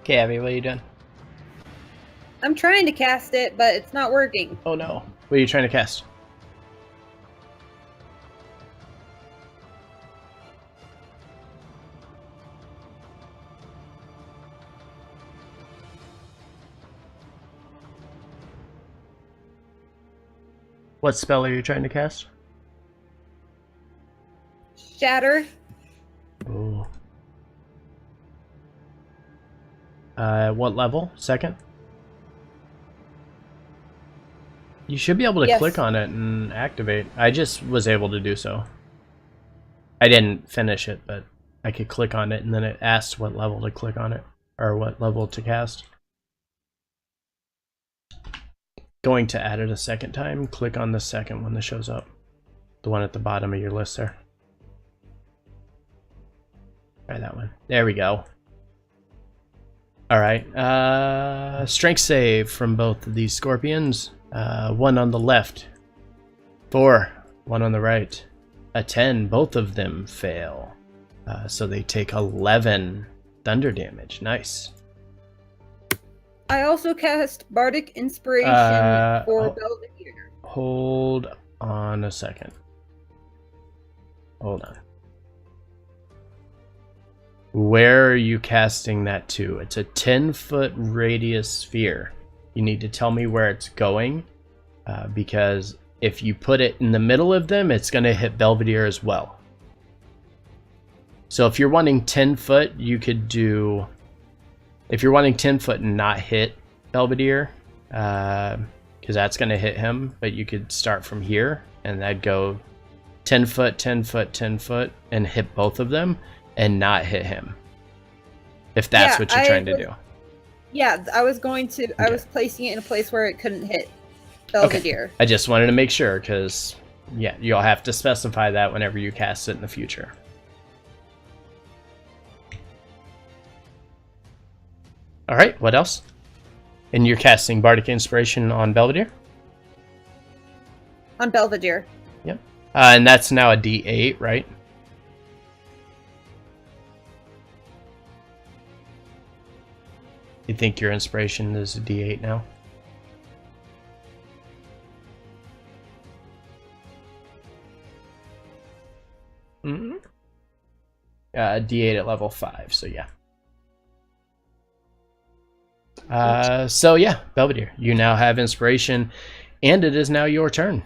Okay, Abby, what are you doing? I'm trying to cast it, but it's not working. Oh no. What are you trying to cast? What spell are you trying to cast? Shatter. Oh. What level? Second? You should be able to Yes. click on it and activate. I just was able to do so. I didn't finish it, but I could click on it and then it asks what level to click on it, or what level to cast. Going to add it a second time, click on the second one that shows up. The one at the bottom of your list there. Try that one. There we go. Alright, strength save from both of these scorpions. 1 on the left. 4. 1 on the right. A 10. Both of them fail. So they take 11 thunder damage. Nice. I also cast Bardic Inspiration for Belvedere. Hold on a second. Hold on. Where are you casting that to? It's a 10-foot radius sphere. You need to tell me where it's going, because if you put it in the middle of them, it's going to hit Belvedere as well. So if you're wanting 10 foot, you could do... If you're wanting 10 foot and not hit Belvedere, because that's going to hit him, but you could start from here, and that'd go 10 foot, 10 foot, 10 foot, and hit both of them, and not hit him. If that's what you're trying to do. Yeah, I was going to... Okay. I was placing it in a place where it couldn't hit Belvedere. Okay. I just wanted to make sure, because, yeah, you'll have to specify that whenever you cast it in the future. Alright, what else? And you're casting Bardic Inspiration on Belvedere? On Belvedere. Yep. And that's now a D8, right? You think your inspiration is a D8 now? Mm-hmm. D8 at level 5, so yeah. So yeah, Belvedere, you now have inspiration, and it is now your turn.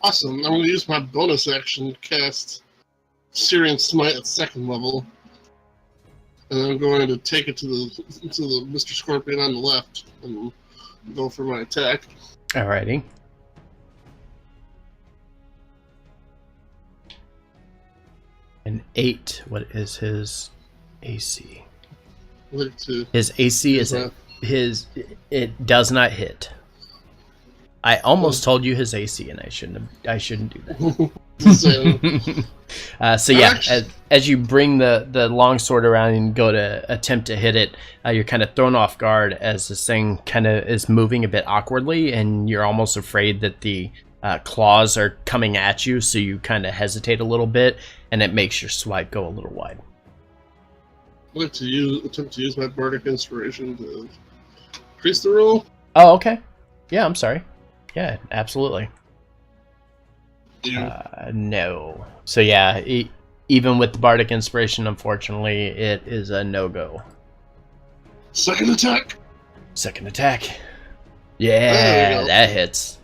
Awesome. I'm going to use my bonus action to cast Syrian Smite at 2nd level. And I'm going to take it to the Mr. Scorpion on the left and go for my attack. Alrighty. An 8. What is his AC? His AC is it does not hit. I almost told you his AC, and I shouldn't do that. So yeah, as you bring the longsword around and go to attempt to hit it, you're kind of thrown off guard as this thing kind of is moving a bit awkwardly, and you're almost afraid that the claws are coming at you, so you kind of hesitate a little bit, and it makes your swipe go a little wide. I'd like to attempt to use my Bardic Inspiration to increase the roll. Oh, okay. Yeah, I'm sorry. Yeah, absolutely. No. So yeah, even with the Bardic Inspiration, unfortunately, it is a no-go. Second attack. Second attack. Yeah, that hits.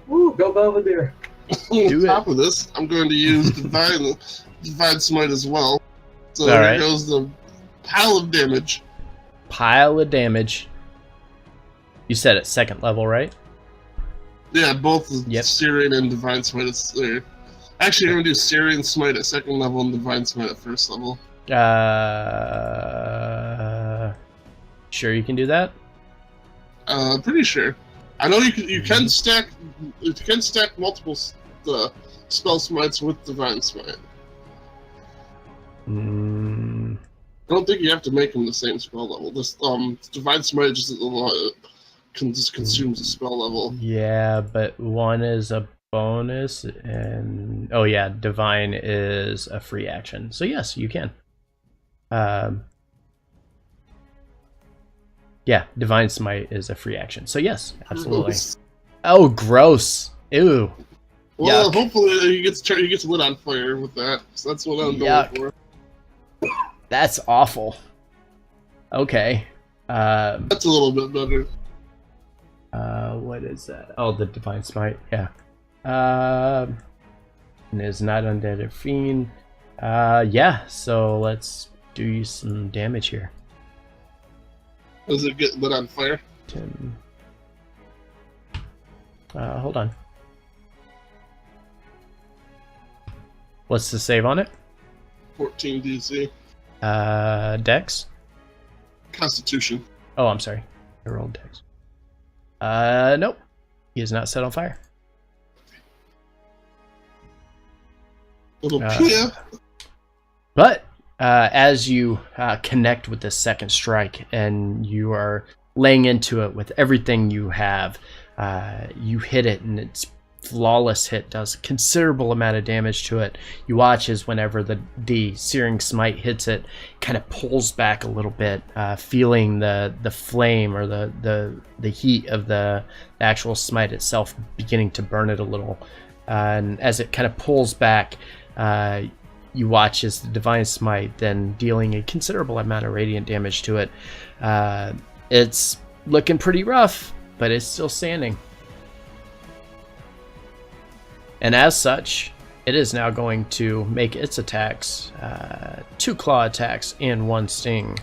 Woo, go Belvedere. On top of this, I'm going to use Divine Smite as well. So All here right. goes the pile of damage. Pile of damage. You said at 2nd level, right? Yeah, both Yep. Syrian and Divine Smite is there. Actually, I'm going to do Syrian Smite at 2nd level and Divine Smite at 1st level. Sure you can do that? Pretty sure. I know you can stack multiple spell smites with divine smite. I don't think you have to make them the same spell level. This divine smite just consumes the spell level. Yeah, but one is a bonus, and oh yeah, divine is a free action. So yes, you can. Yeah, divine smite is a free action. So yes, absolutely. Oh, gross! Ew. Well, Yuck. hopefully he gets lit on fire with that. So that's what I'm going for. That's awful. Okay. That's a little bit better. What is that? Oh, the divine smite. Yeah. And is not undead or fiend. Yeah. So let's do you some damage here. Does it get lit on fire? 10. Hold on. What's the save on it? 14 DC. Dex? Constitution. Oh, I'm sorry. I rolled Dex. Nope. He is not set on fire. Little Pia. But as you connect with the second strike and you are laying into it with everything you have, you hit it, and its flawless hit does a considerable amount of damage to it. You watch as whenever the searing smite hits it, kind of pulls back a little bit, feeling the flame or the heat of the actual smite itself beginning to burn it a little. And as it kind of pulls back, you watch as the divine smite then dealing a considerable amount of radiant damage to it. It's looking pretty rough, but it's still standing. And as such, it is now going to make its attacks 2 claw attacks and 1 sting.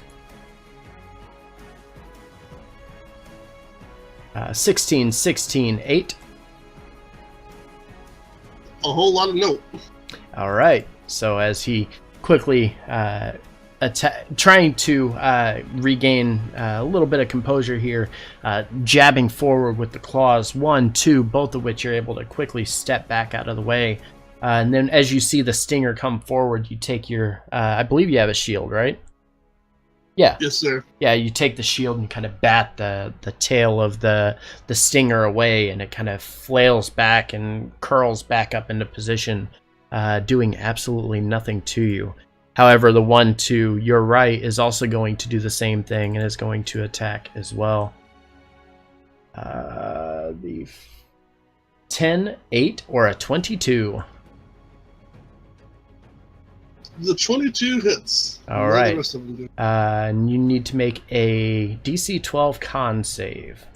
16, 16, 8. A whole lot of note. All right. So as he quickly trying to regain a little bit of composure here, jabbing forward with the claws, 1, 2, both of which you're able to quickly step back out of the way. And then as you see the stinger come forward, you take your, I believe you have a shield, right? Yeah. Yes, sir. Yeah, you take the shield and kind of bat the tail of the stinger away, and it kind of flails back and curls back up into position, doing absolutely nothing to you. However, the one to your right is also going to do the same thing and is going to attack as well. The 10, 8, or a 22. The 22 hits. All right. And you need to make a DC 12 con save.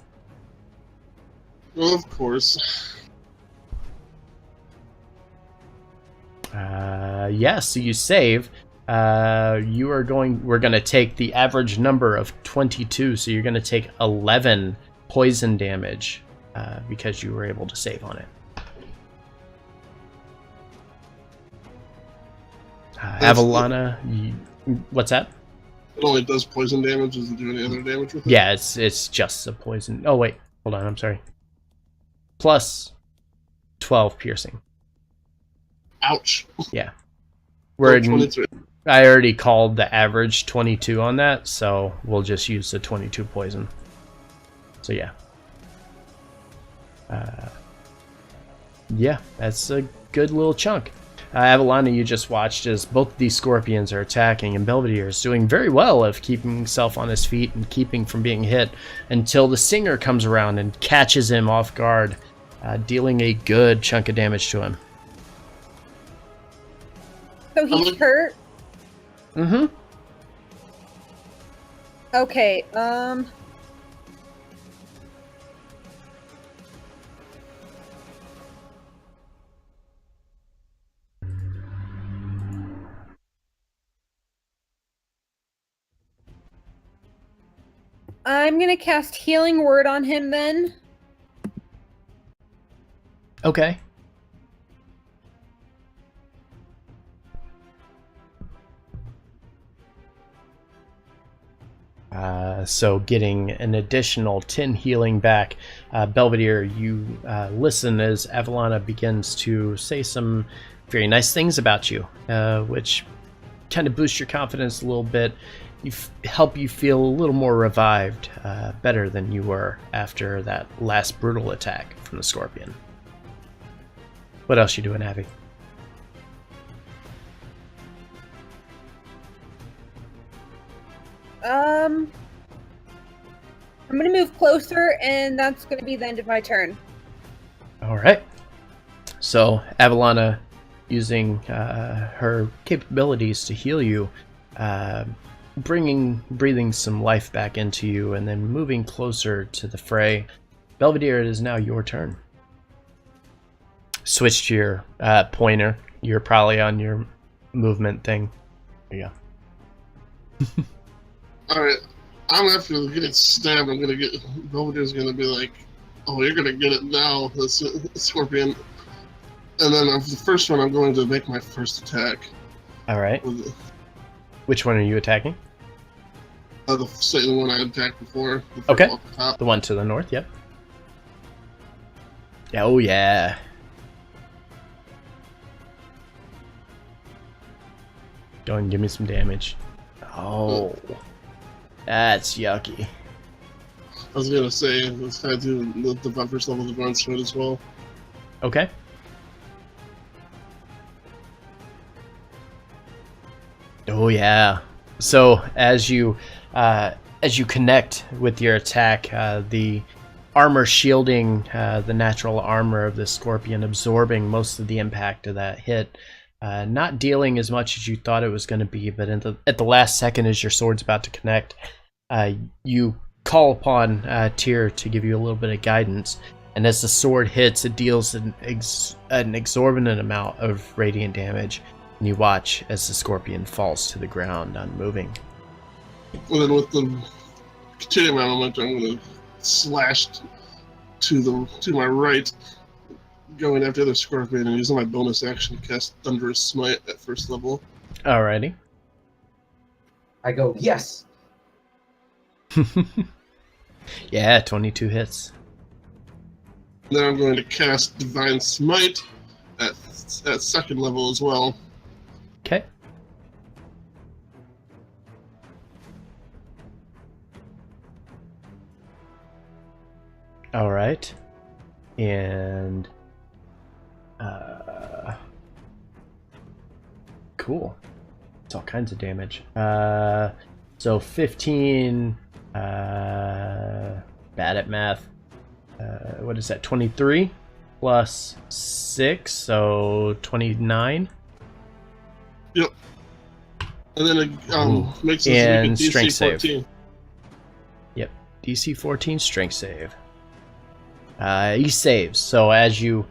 Well, of course. Yes, so you save. We're going to take the average number of 22, so you're going to take 11 poison damage because you were able to save on it. Avalana, what's that? It only does poison damage. Does it do any other damage with it? Yeah, it's just a poison. Oh wait, hold on. I'm sorry. Plus 12 piercing. Ouch. Yeah. I already called the average 22 on that, so we'll just use the 22 poison. So yeah. Yeah, that's a good little chunk. Avalana, you just watched as both these scorpions are attacking, and Belvedere is doing very well of keeping himself on his feet and keeping from being hit until the stinger comes around and catches him off guard, dealing a good chunk of damage to him. So he's hurt? Mm-hmm. Okay, I'm gonna cast Healing Word on him then. Okay. So getting an additional 10 healing back. Belvedere, you listen as Avalana begins to say some very nice things about you, which kind of boosts your confidence a little bit. Help you feel a little more revived, better than you were after that last brutal attack from the Scorpion. What else you doing, Abby? I'm gonna move closer, and that's gonna be the end of my turn. All right. So Avalana, using her capabilities to heal you, breathing some life back into you, and then moving closer to the fray. Belvedere, it is now your turn. Switch to your pointer. You're probably on your movement thing. There you go. Alright, I'm after getting stabbed. I'm gonna get. Belvedere's gonna be like, "Oh, you're gonna get it now, the Scorpion." And then the first one, I'm going to make my first attack. Alright. Which one are you attacking? The same one I attacked before. Okay. The one to the north, yep. Oh, yeah. Go and give me some damage. Oh. That's yucky. I was gonna say, let's try to do the first level of Divine Sword as well. Okay. Oh yeah. So as you connect with your attack, the armor shielding the natural armor of the Scorpion, absorbing most of the impact of that hit, not dealing as much as you thought it was going to be. But at the last second, as your sword's about to connect, you call upon Tyr to give you a little bit of guidance. And as the sword hits, it deals an exorbitant amount of radiant damage. And you watch as the Scorpion falls to the ground, unmoving. And then with the continuing my momentum, I'm going to slash to my right, going after the Scorpion, and using my bonus action to cast Thunderous Smite at first level. Alrighty. I go, yes! Yeah, 22 hits. Then I'm going to cast Divine Smite at second level as well. Okay. All right. And cool. It's all kinds of damage. So 15 bad at math. What is that? 23 plus 6, so 29. Yep. And then it makes it and so strength DC 14. save. Yep, DC 14 strength save. He saves. So as you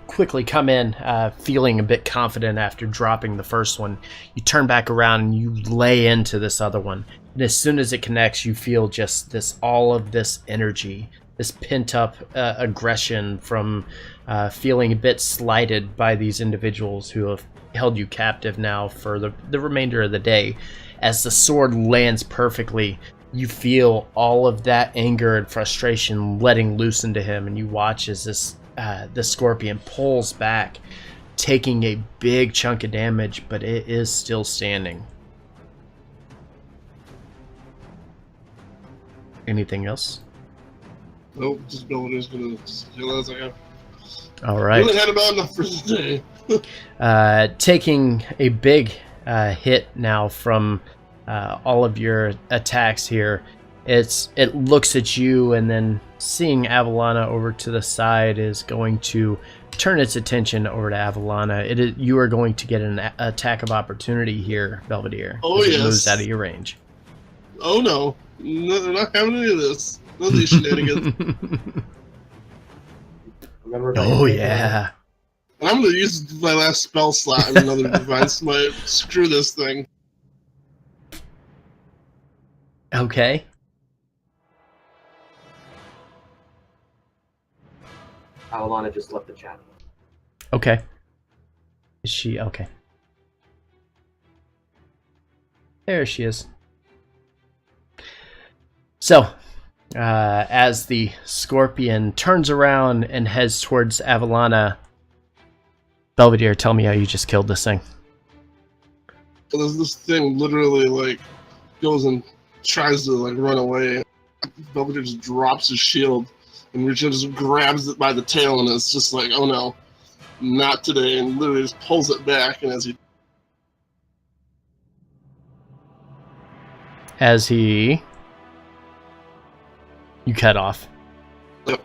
quickly come in, feeling a bit confident after dropping the first one, you turn back around and you lay into this other one. And as soon as it connects, you feel just all of this energy, this pent-up aggression from feeling a bit slighted by these individuals who have held you captive now for the remainder of the day. As the sword lands perfectly, you feel all of that anger and frustration letting loose into him, and you watch as the Scorpion pulls back, taking a big chunk of damage, but it is still standing. Anything else? Nope, just Belvedere's gonna heal as I have. All right. Really had about enough for today. Taking a big hit now from all of your attacks here. It looks at you, and then seeing Avalana over to the side is going to turn its attention over to Avalana. You are going to get an attack of opportunity here, Belvedere. Oh yes. It moves out of your range. Oh no, they're not having any of this. None of these shenanigans. Oh yeah. And I'm going to use my last spell slot and another Divine Smite. Screw this thing. Okay. Avalana just left the chat. Okay. Is she okay? There she is. So, as the scorpion turns around and heads towards Avalana, Belvedere, tell me how you just killed this thing. So there's this thing literally like goes and tries to like run away. Belvedere just drops his shield and Richard just grabs it by the tail and it's just like, oh no, not today, and literally just pulls it back. And as he you cut off. Yep.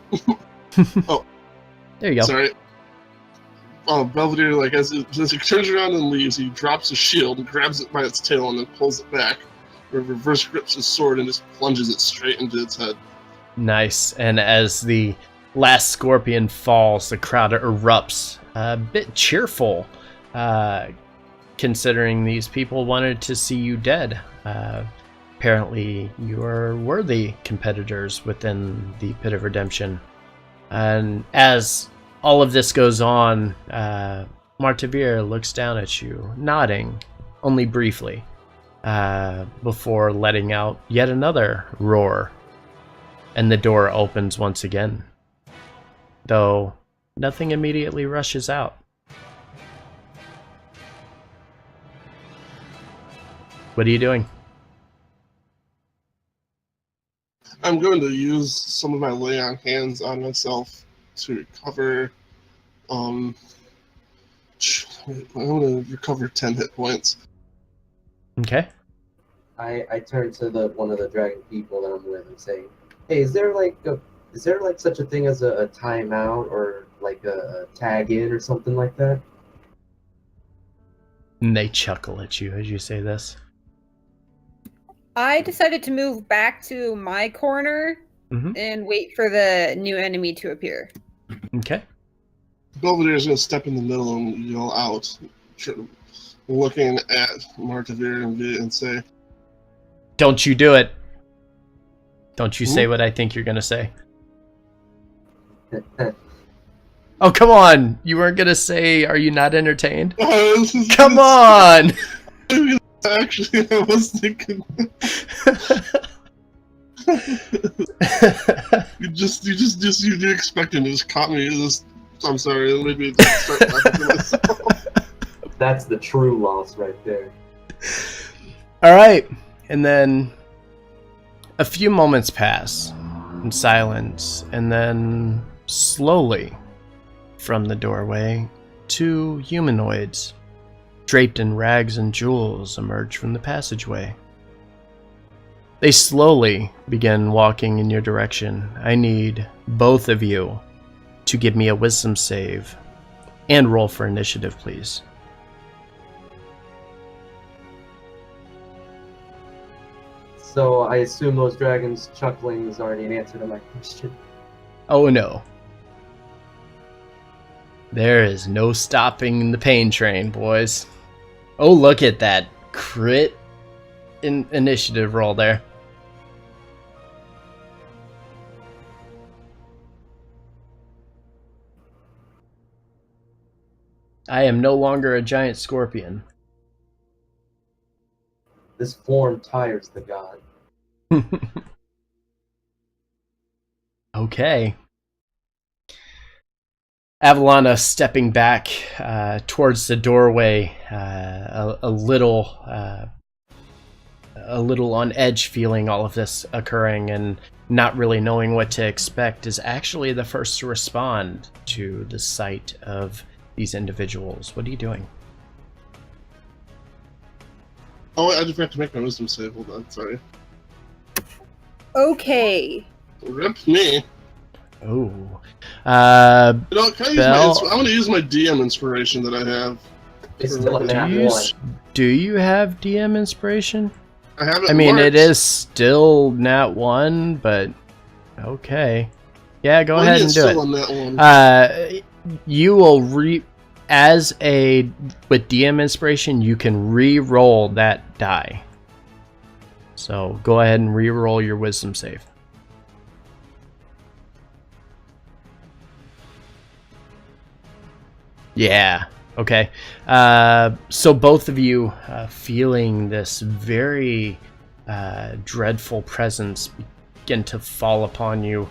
Oh, there you go. Sorry. Belvedere, like as he turns around and leaves, he drops his shield and grabs it by its tail and then pulls it back. Reverse grips his sword and just plunges it straight into its head. Nice. And as the last scorpion falls, the crowd erupts. A bit cheerful, considering these people wanted to see you dead. Apparently, you are worthy competitors within the Pit of Redemption. And as all of this goes on, Martevere looks down at you, nodding, only briefly, before letting out yet another roar. And the door opens once again, though nothing immediately rushes out. What are you doing? I'm going to use some of my lay on hands on myself to recover. I'm going to recover 10 hit points. Okay. I turn to one of the dragon people that I'm with and say, "Hey, is there like such a thing as a timeout or like a tag in or something like that?" And they chuckle at you as you say this. I decided to move back to my corner and wait for the new enemy to appear. Okay. Belvedere is going to step in the middle and yell out, looking at Martevere and say, "Don't you do it. Don't you say what I think you're going to say." Oh, come on. You weren't going to say, "Are you not entertained?" Come on. Actually, I was thinking. you expecting it just caught me. I'm sorry. Maybe start laughing to myself. That's the true loss right there. All right, and then a few moments pass in silence, and then slowly, from the doorway, two humanoids, draped in rags and jewels, emerge from the passageway. They slowly begin walking in your direction. I need both of you to give me a wisdom save and roll for initiative, please. So I assume those dragons chuckling is already an answer to my question. Oh no. There is no stopping the pain train, boys. Oh, look at that crit initiative roll there. I am no longer a giant scorpion. This form tires the god. Okay. Avalana stepping back towards the doorway, a little on edge, feeling all of this occurring and not really knowing what to expect, is actually the first to respond to the sight of these individuals. What are you doing? Oh, I just have to make my wisdom save. Hold on, sorry. Okay. Rip me. Oh. Can I use Bell, I want to use my DM inspiration that I have. It's still a nat one. do you have DM inspiration? I have it. I mean, marked. it is still nat 1, but okay. Yeah, go ahead and do it. On that one. You will with DM inspiration, you can re-roll that die. So go ahead and re-roll your wisdom save. Yeah. Okay. So both of you feeling this very dreadful presence begin to fall upon you.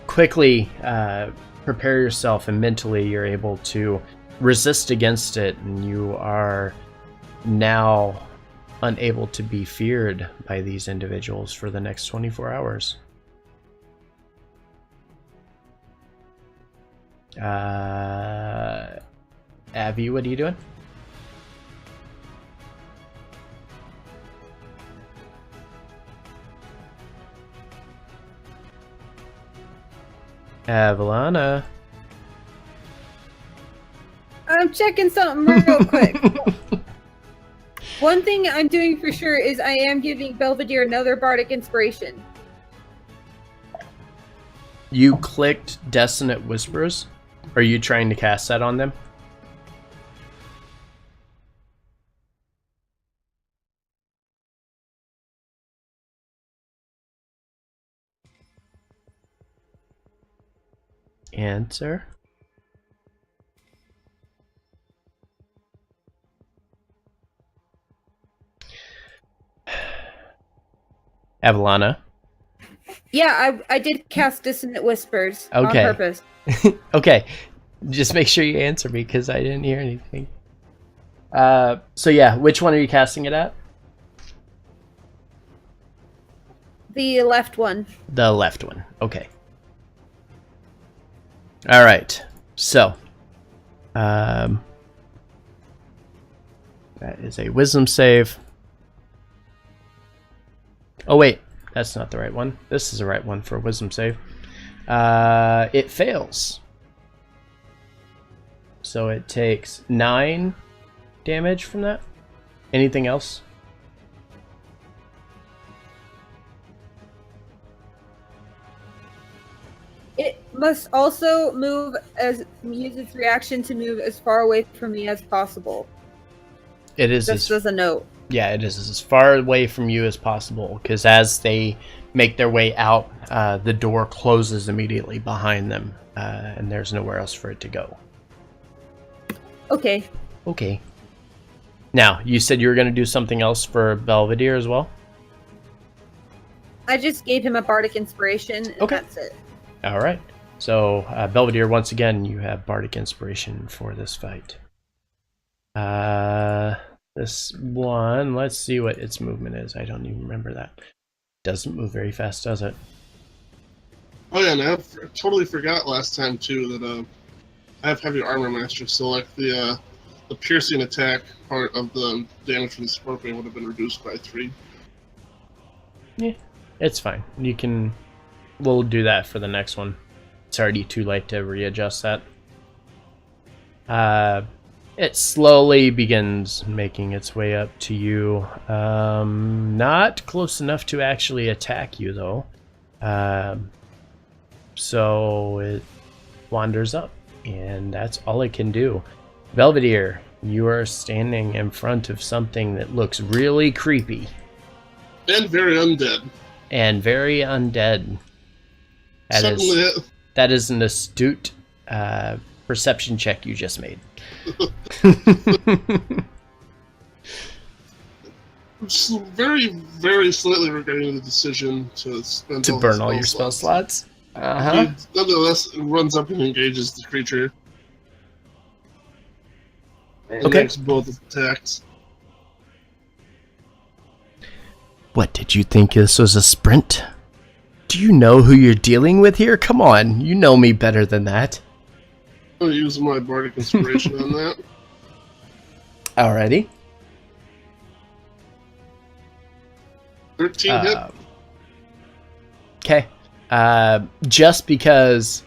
Quickly prepare yourself, and mentally you're able to resist against it, and you are now unable to be feared by these individuals for the next 24 hours. Abby, what are you doing? Avalana. I'm checking something real quick. One thing I'm doing for sure is I am giving Belvedere another bardic inspiration. You clicked Dissonant Whispers. Are you trying to cast that on them? Answer. Avalana. Yeah, I did cast Dissonant Whispers Okay. on purpose. Okay. Just make sure you answer me, because I didn't hear anything. So yeah, which one are you casting it at? The left one. The left one. Okay. All right. So, that is a wisdom save. Oh wait, that's not the right one. This is the right one for a wisdom save. It fails. So it takes 9 damage from that. Anything else? It must also use its reaction to move as far away from me as possible. It is Just as a note. Yeah, it is as far away from you as possible, because as they make their way out, the door closes immediately behind them, and there's nowhere else for it to go. Okay. Okay. Now, you said you were going to do something else for Belvedere as well? I just gave him a bardic inspiration, and Okay. that's it. All right. So, Belvedere, once again, you have bardic inspiration for this fight. This one, let's see what its movement is. I don't even remember that. Doesn't move very fast, does it? Oh yeah, and I totally forgot last time too that I have heavy armor master, so like the piercing attack part of the damage from the scorpion would have been reduced by 3. Yeah, it's fine. You can. We'll do that for the next one. It's already too late to readjust that. It slowly begins making its way up to you. Not close enough to actually attack you, though. So it wanders up, and that's all it can do. Belvedere, you are standing in front of something that looks really creepy. And very undead. And very undead. That is an astute perception check you just made. Just very, very slightly regretting the decision to spend To burn all your spell slots? He, nonetheless, runs up and engages the creature. And Okay. makes both attacks. What, did you think this was a sprint? Do you know who you're dealing with here? Come on, you know me better than that. I'm gonna use my bardic inspiration on that. Alrighty. 13 hit. Okay. Just because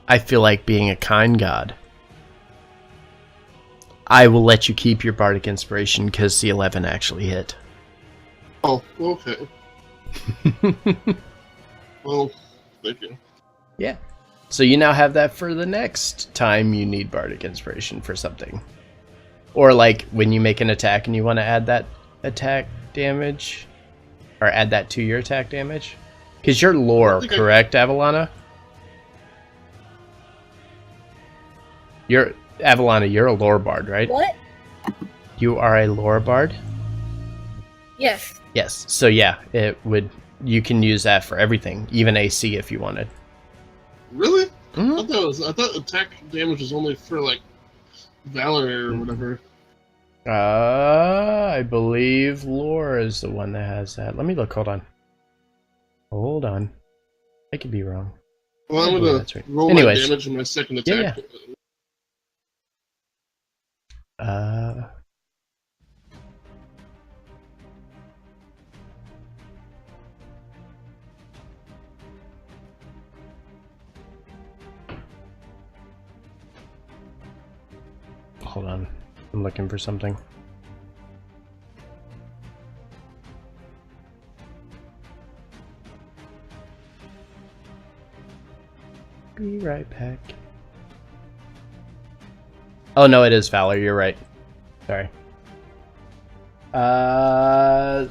I feel like being a kind god, I will let you keep your bardic inspiration because the 11 actually hit. Oh, okay. Well, thank you. Yeah. So you now have that for the next time you need bardic inspiration for something. Or like when you make an attack and you want to add that attack damage. Or add that to your attack damage. Because you're lore, correct, Avalana? Avalana, you're a lore bard, right? What? You are a lore bard? Yes. Yes. So yeah, it would you can use that for everything, even AC if you wanted. Really? Mm-hmm. I thought attack damage was only for like Valor or whatever. I believe Lore is the one that has that. Let me look. Hold on. I could be wrong. Well, I'm gonna roll my damage in my second attack. Yeah. Hold on. I'm looking for something. Be right back. Oh no, it is Valor. You're right. Sorry.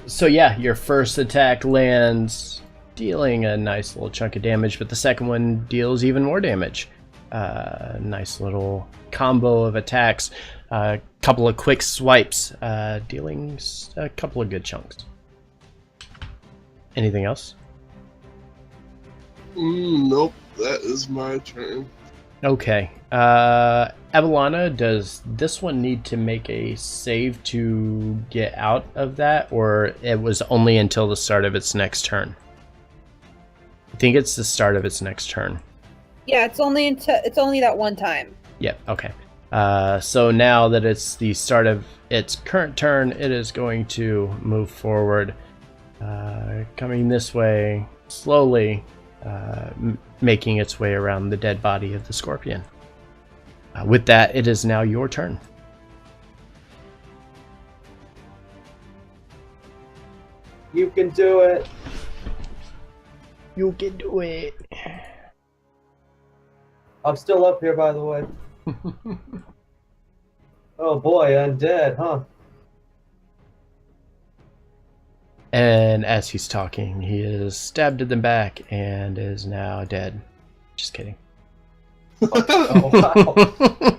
So yeah, your first attack lands, dealing a nice little chunk of damage, but the second one deals even more damage. Nice little combo of attacks. Couple of quick swipes, dealing a couple of good chunks. Anything else? Nope. That is my turn. Okay. Evelana, does this one need to make a save to get out of that, or it was only until the start of its next turn? I think it's the start of its next turn. Yeah, it's only that one time. Yep, okay. So now that it's the start of its current turn, it is going to move forward, coming this way slowly, making its way around the dead body of the scorpion. With that, it is now your turn. You can do it. You can do it. I'm still up here, by the way. Oh boy, undead, huh? And as he's talking, he is stabbed in the back and is now dead. Just kidding. Oh, wow.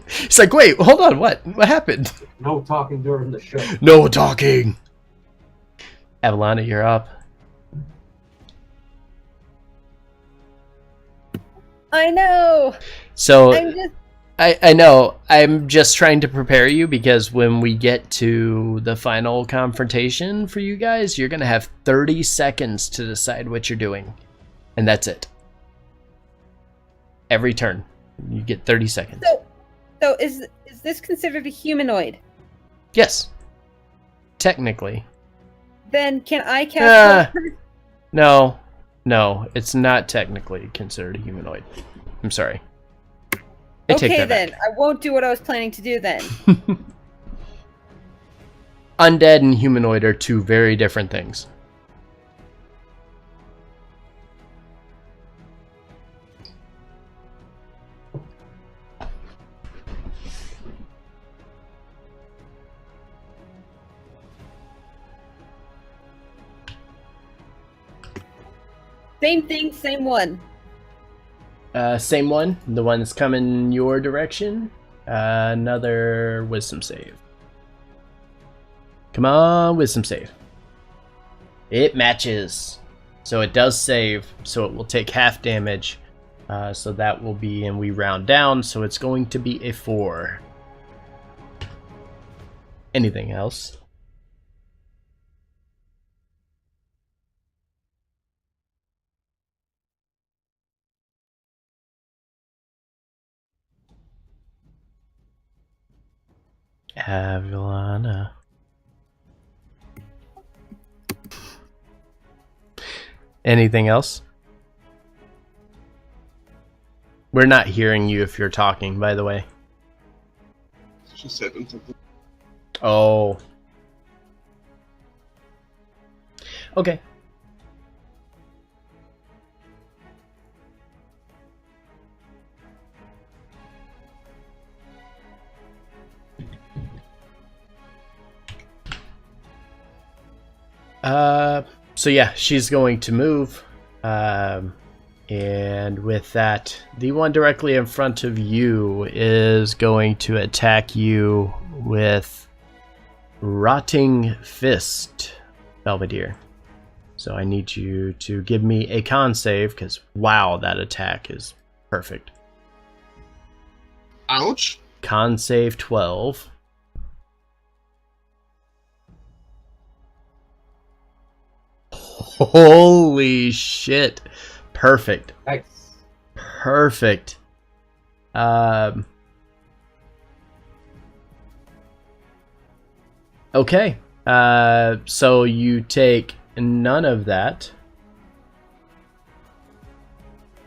He's like, wait, hold on, what? What happened? No talking during the show. No talking. Evelana, you're up. I know. So I know. I'm just trying to prepare you because when we get to the final confrontation for you guys, you're going to have 30 seconds to decide what you're doing. And that's it. Every turn. You get 30 seconds. So is this considered a humanoid? Yes. Technically. Then can I cast... No, it's not technically considered a humanoid. I'm sorry. Okay, then. I won't do what I was planning to do then. Undead and humanoid are two very different things. Same thing, same one. Same one. The one that's coming your direction. Another wisdom save. Come on, wisdom save. It matches. So it does save, so it will take half damage. So that will be, and we round down, so it's going to be a 4. Anything else? Avalana. Anything else? We're not hearing you if you're talking, by the way. She said something. Oh. Okay. So yeah, she's going to move. And with that, the one directly in front of you is going to attack you with Rotting Fist, Belvedere. So I need you to give me a con save, because wow, that attack is perfect. Ouch. Con save 12. Holy shit. Perfect. Nice. Perfect. Okay. So you take none of that.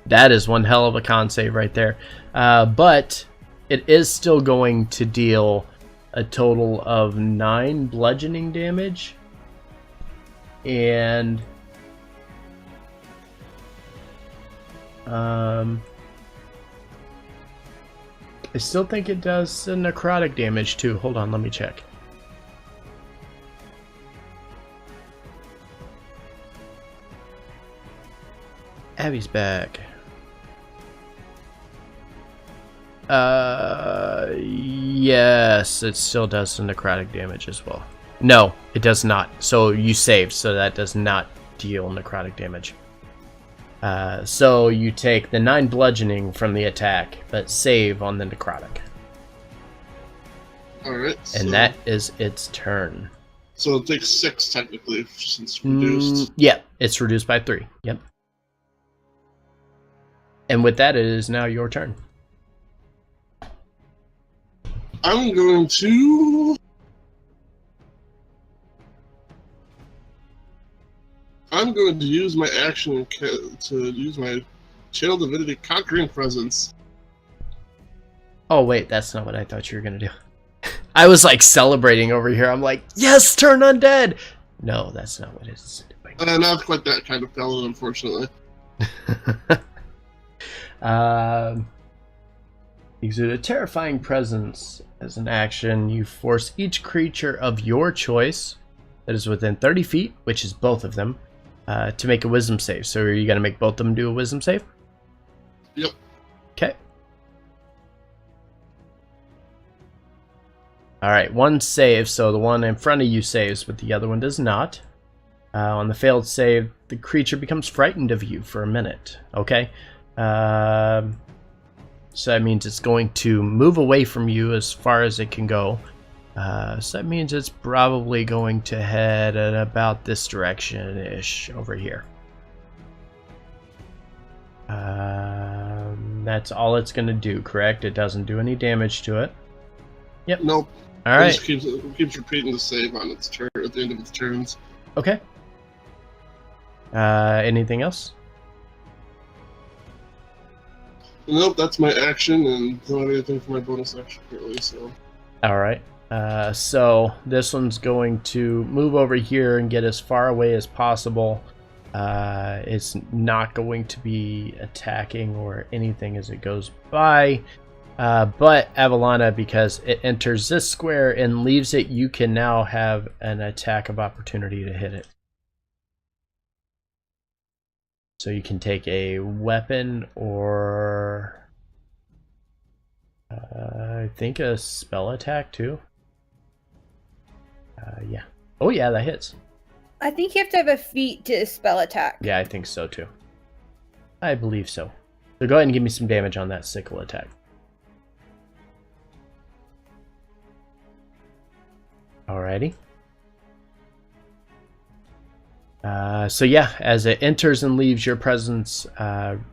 That is one hell of a con save right there. But it is still going to deal a total of 9 bludgeoning damage. And I still think it does necrotic damage too. Hold on, let me check. Abby's back. Yes, it still does some necrotic damage as well. No, it does not. So you saved, so that does not deal necrotic damage. So you take the 9 bludgeoning from the attack, but save on the necrotic. Alright. And that is its turn. So it takes 6 technically, since it's reduced. Yeah, it's reduced by 3. Yep. And with that, it is now your turn. I'm going to use my action to use my Channel Divinity Conquering Presence. Oh, wait, that's not what I thought you were going to do. I was like celebrating over here. I'm like, yes, turn undead. No, that's not what it's doing. Not quite that kind of paladin, unfortunately. Exude a terrifying presence. As an action, you force each creature of your choice that is within 30 feet, which is both of them, to make a wisdom save. So are you going to make both of them do a wisdom save? Yep. Okay. Alright, one save, so the one in front of you saves, but the other one does not. On the failed save, the creature becomes frightened of you for a minute. Okay? So that means it's going to move away from you as far as it can go. So that means it's probably going to head at about this direction-ish over here. That's all it's going to do, correct? It doesn't do any damage to it. Yep. Nope. All right. It just keeps repeating the save on its turn at the end of its turns. Okay. Anything else? Nope, that's my action, and don't have anything for my bonus action currently, so. Alright. So this one's going to move over here and get as far away as possible. It's not going to be attacking or anything as it goes by. But Avalana, because it enters this square and leaves it, you can now have an attack of opportunity to hit it. So you can take a weapon or I think a spell attack too. Yeah. Oh yeah, that hits. I think you have to have a feat to spell attack. Yeah, I think so too. I believe so. So go ahead and give me some damage on that sickle attack. Alrighty. So yeah, as it enters and leaves your presence,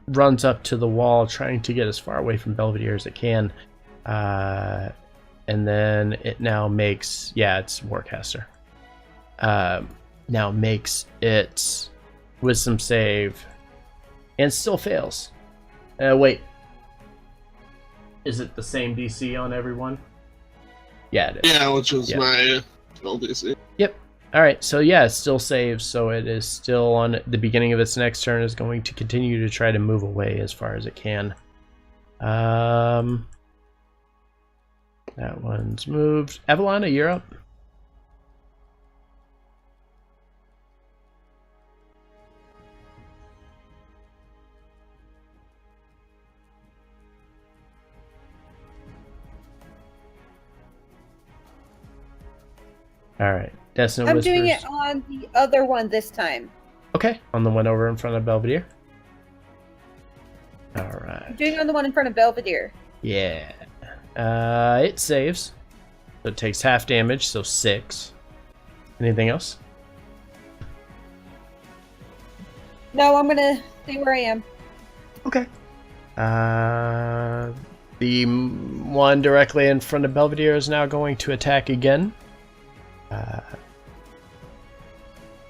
runs up to the wall, trying to get as far away from Belvedere as it can. And then it now makes, yeah, it's Warcaster. Now makes its wisdom save and still fails. Wait. Is it the same DC on everyone? Yeah, it is. Yeah, which was my 12 DC. Yep. Alright, so yeah, it still saves, so it is still on the beginning of its next turn, is going to continue to try to move away as far as it can. That one's moved. Avalana, you're up. Alright. I'm doing it on the other one this time. Okay, on the one over in front of Belvedere. Alright. I'm doing on the one in front of Belvedere. Yeah. It saves. So it takes half damage, so 6. Anything else? No, I'm gonna stay where I am. Okay. The one directly in front of Belvedere is now going to attack again.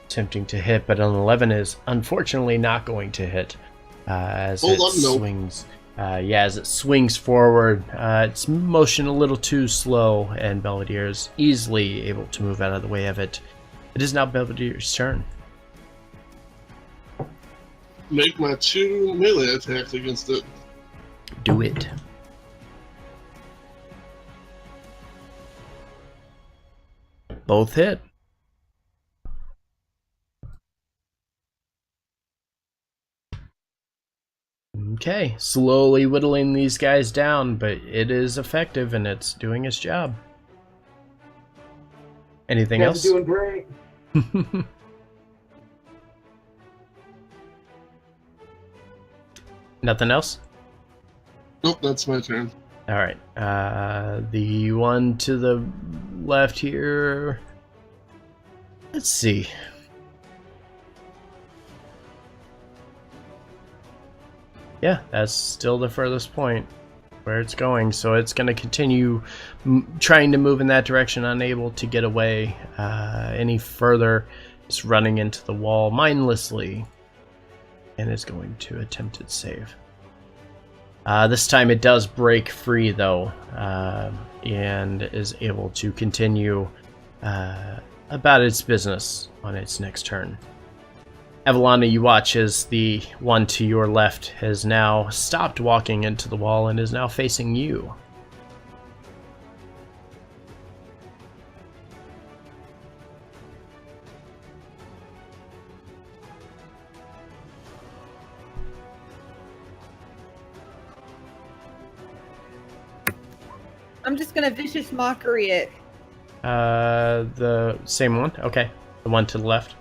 Attempting to hit, but an 11 is unfortunately not going to hit. As it swings. As it swings forward, its motion a little too slow, and Belvedere is easily able to move out of the way of it. It is now Belvedere's turn. Make my 2 melee attacks against it. Do it. Both hit. Okay, slowly whittling these guys down, but it is effective and it's doing its job. Anything else? Doing great. Nothing else? Nope, that's my turn. Alright, the one to the left here. Let's see. Yeah, that's still the furthest point where it's going, so it's going to continue trying to move in that direction, unable to get away any further. It's running into the wall mindlessly, and is going to attempt its save. This time it does break free, though, and is able to continue about its business on its next turn. Avalana, you watch as the one to your left has now stopped walking into the wall and is now facing you. I'm just gonna vicious mockery it. The same one? Okay. The one to the left.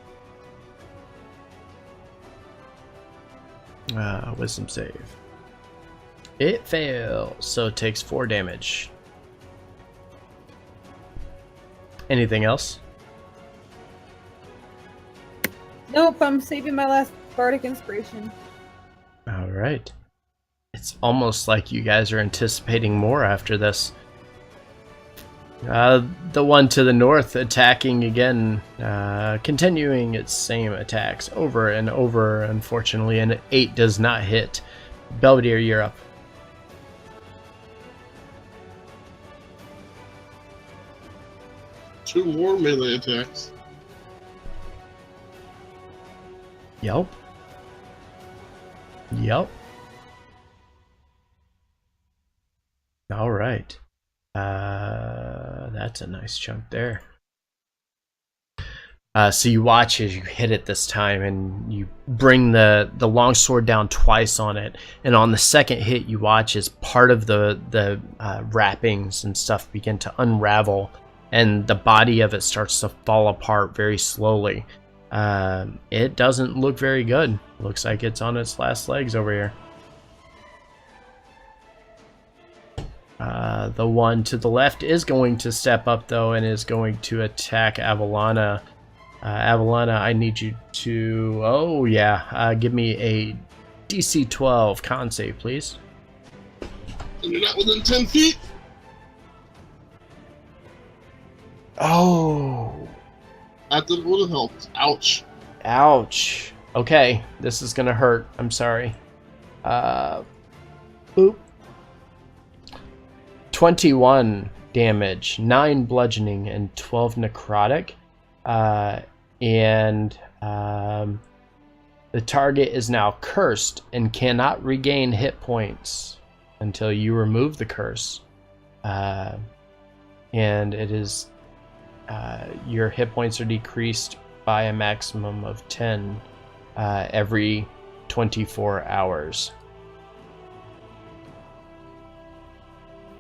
Wisdom save. It fails, so it takes 4 damage. Anything else? Nope, I'm saving my last bardic inspiration. Alright. It's almost like you guys are anticipating more after this. The one to the north attacking again, continuing its same attacks over and over, unfortunately, and 8 does not hit. Belvedere, you're up. Two more melee attacks. Yep. Yep. All right. That's a nice chunk there. So you watch as you hit it this time, and you bring the longsword down twice on it. And on the second hit, you watch as part of the wrappings and stuff begin to unravel, and the body of it starts to fall apart very slowly. It doesn't look very good. Looks like it's on its last legs over here. The one to the left is going to step up, though, and is going to attack Avalana. Avalana, I need you to... Oh, yeah. Give me a DC 12 con save, please. And you're not within 10 feet? Oh. That would have helped. Ouch. Ouch. Okay, this is going to hurt. I'm sorry. Boop. 21 damage, 9 bludgeoning, and 12 necrotic. The target is now cursed and cannot regain hit points until you remove the curse. And it is your hit points are decreased by a maximum of 10 every 24 hours.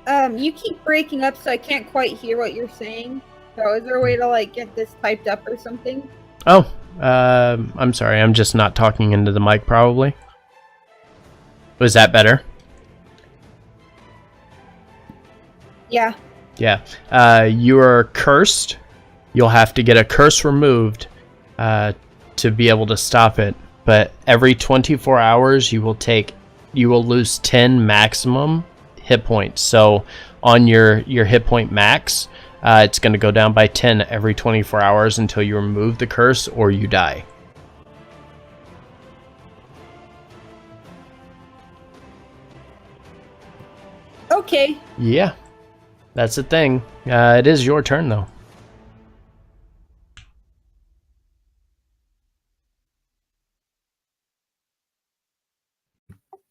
You keep breaking up, so I can't quite hear what you're saying. So is there a way to, like, get this typed up or something? Oh, I'm sorry. I'm just not talking into the mic, probably. Was that better? Yeah. Yeah. You are cursed. You'll have to get a curse removed to be able to stop it. But every 24 hours, you will lose 10 maximum hit points. So on your hit point max, it's going to go down by 10 every 24 hours until you remove the curse or you die. Okay. Yeah, that's the thing. It is your turn, though.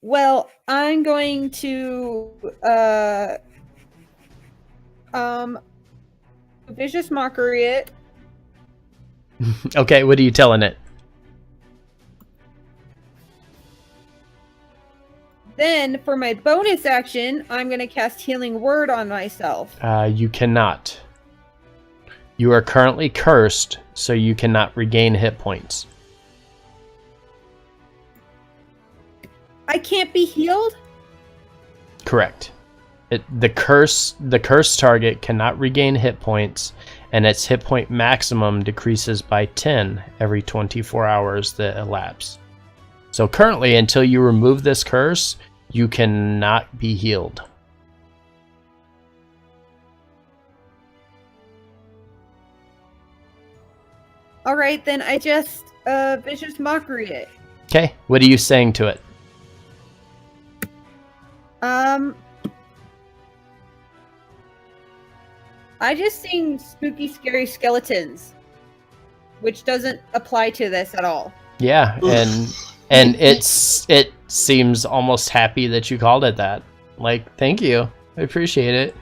Well, I'm going to vicious mockery it. Okay, what are you telling it? Then, for my bonus action, I'm going to cast Healing Word on myself. You cannot. You are currently cursed, so you cannot regain hit points. I can't be healed? Correct. The curse target cannot regain hit points, and its hit point maximum decreases by 10 every 24 hours that elapse. So currently, until you remove this curse, you cannot be healed. All right, then I just vicious mockery it. Okay, what are you saying to it? I just sing spooky, scary skeletons, which doesn't apply to this at all. Yeah, and it seems almost happy that you called it that. Like, thank you, I appreciate it.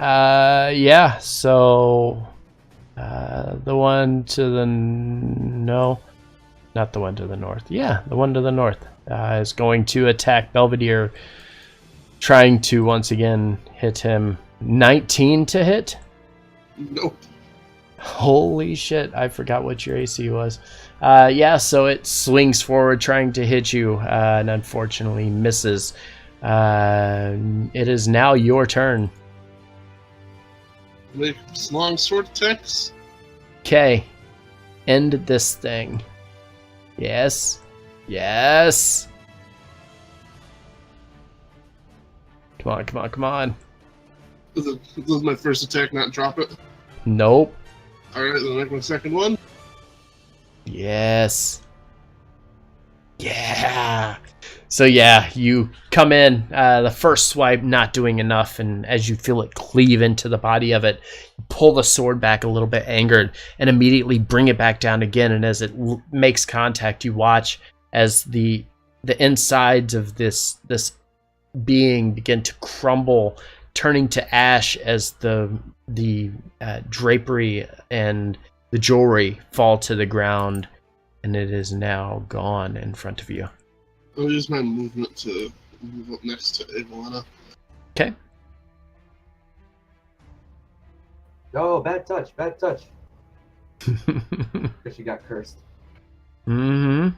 Yeah. So, the one to the no, not the one to the north. Yeah, the one to the north is going to attack Belvedere, trying to once again hit him. 19 to hit. Nope. Holy shit, I forgot what your AC was. Yeah, so it swings forward trying to hit you, and unfortunately misses. It is now your turn. Make long sword attacks. Okay, end this thing. Yes. Yes. Come on, come on, come on. Does my first attack not drop it? Nope. Alright, then I make my second one. Yes. Yeah. So yeah, you come in, the first swipe not doing enough, and as you feel it cleave into the body of it, you pull the sword back a little bit angered, and immediately bring it back down again, and as it makes contact, you watch as the insides of this being begin to crumble, turning to ash as the drapery and the jewelry fall to the ground, and it is now gone in front of you. I'll use my movement to move up next to Evelina. Okay. Oh, bad touch, bad touch. Because she got cursed. Mm-hmm.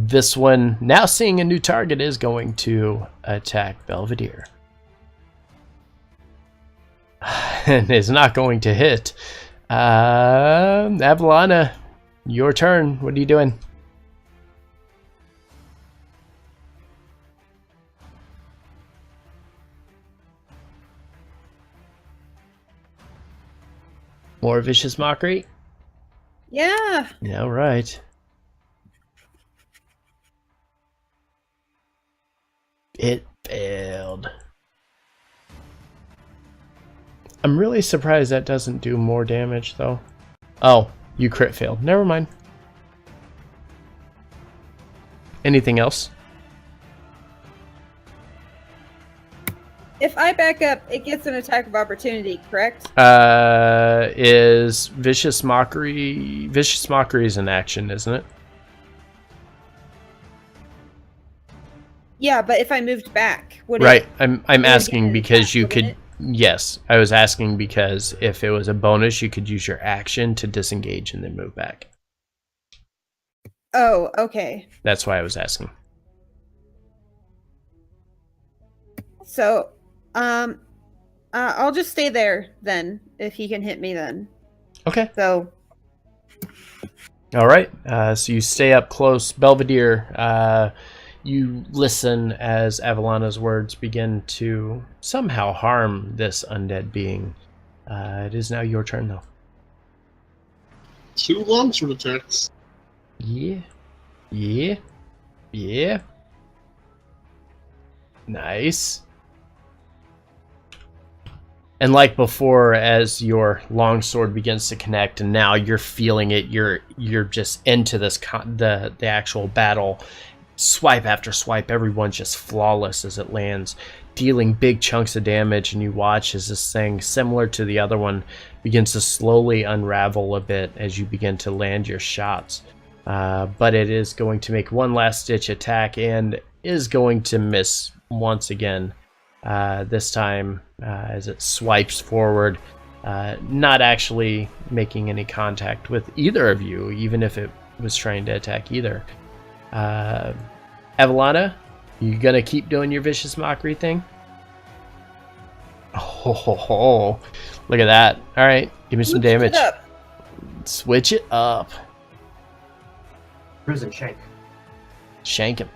This one, now seeing a new target, is going to attack Belvedere. And is not going to hit. Evelina, your turn. What are you doing? More vicious mockery? Yeah. Yeah, all right. It failed. I'm really surprised that doesn't do more damage, though. Oh, you crit failed. Never mind. Anything else? If I back up, it gets an attack of opportunity, correct? Is Vicious Mockery... Vicious Mockery is an action, isn't it? Yeah, but if I moved back, would right. it... I'm asking because you could... Yes, I was asking because if it was a bonus, you could use your action to disengage and then move back. Oh, okay. That's why I was asking. So, I'll just stay there then, if he can hit me then. Okay. So, all right. So you stay up close. Belvedere, you listen as Avalana's words begin to somehow harm this undead being. It is now your turn, though. 2 longsword attacks. Yeah. Nice. And like before, as your longsword begins to connect, and now you're feeling it, you're just into this the actual battle. Swipe after swipe, everyone's just flawless as it lands, dealing big chunks of damage, and you watch as this thing, similar to the other one, begins to slowly unravel a bit as you begin to land your shots. But it is going to make one last-ditch attack and is going to miss once again. This time as it swipes forward, not actually making any contact with either of you, even if it was trying to attack either. Avalana, you gonna keep doing your vicious mockery thing? Oh, look at that. All right, give me some damage. Switch it up. Prison shank. Shank him.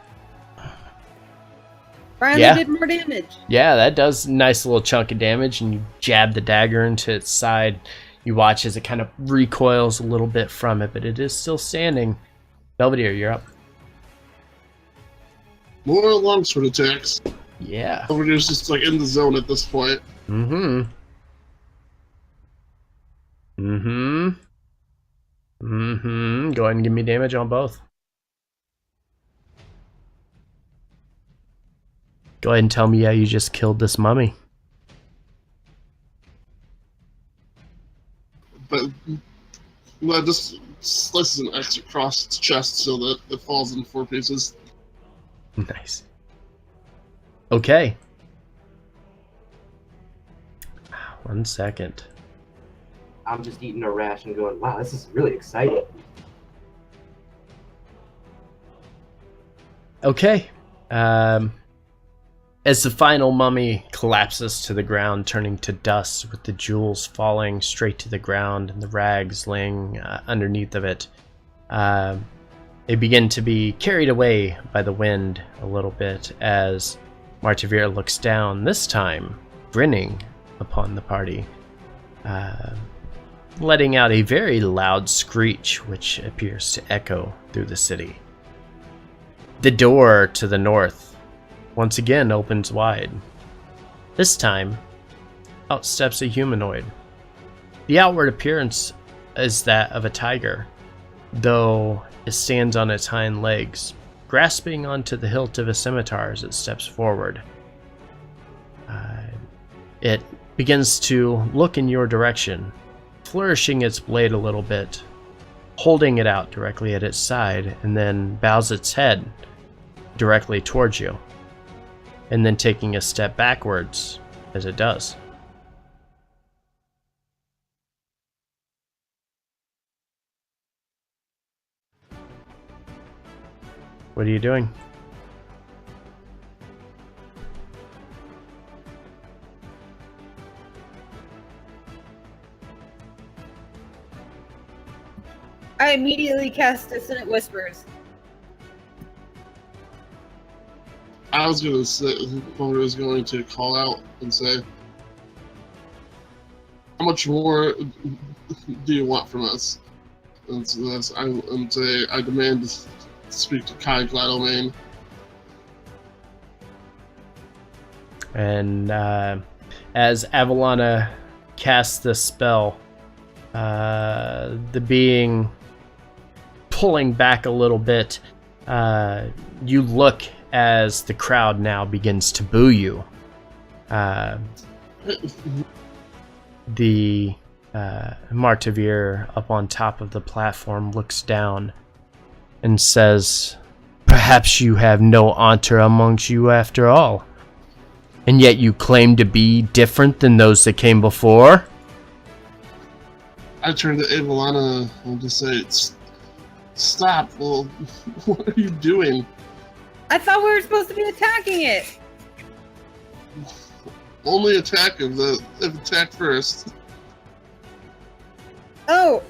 finally did more damage. Yeah, that does a nice little chunk of damage, and you jab the dagger into its side. You watch as it kind of recoils a little bit from it, but it is still standing. Belvedere, you're up. More longsword attacks. Yeah. Belvedere's just like in the zone at this point. Go ahead and give me damage on both. Go ahead and tell me how you just killed this mummy. But just slices an X across its chest so that it falls in 4 pieces. Nice. Okay. 1 second. I'm just eating a rash and going, wow, this is really exciting. Okay. As the final mummy collapses to the ground, turning to dust with the jewels falling straight to the ground and the rags laying underneath of it, they begin to be carried away by the wind a little bit as Martivir looks down, this time grinning upon the party, letting out a very loud screech which appears to echo through the city. The door to the north once again opens wide. This time, out steps a humanoid. The outward appearance is that of a tiger, though it stands on its hind legs, grasping onto the hilt of a scimitar as it steps forward. It begins to look in your direction, flourishing its blade a little bit, holding it out directly at its side, and then bows its head directly towards you, and then taking a step backwards as it does. What are you doing? I immediately cast Dissonant Whispers. I was going to say, Belvedere was going to call out and say, how much more do you want from us? And so I demand to speak to Kai Gladomain. And as Avalana casts this spell, the being pulling back a little bit, you look as the crowd now begins to boo you. The Martivir up on top of the platform looks down and says, "Perhaps you have no honor amongst you after all." And yet you claim to be different than those that came before? I turn to Avalana and just say, stop, well, what are you doing? I thought we were supposed to be attacking it. Only attack if attack first. Oh,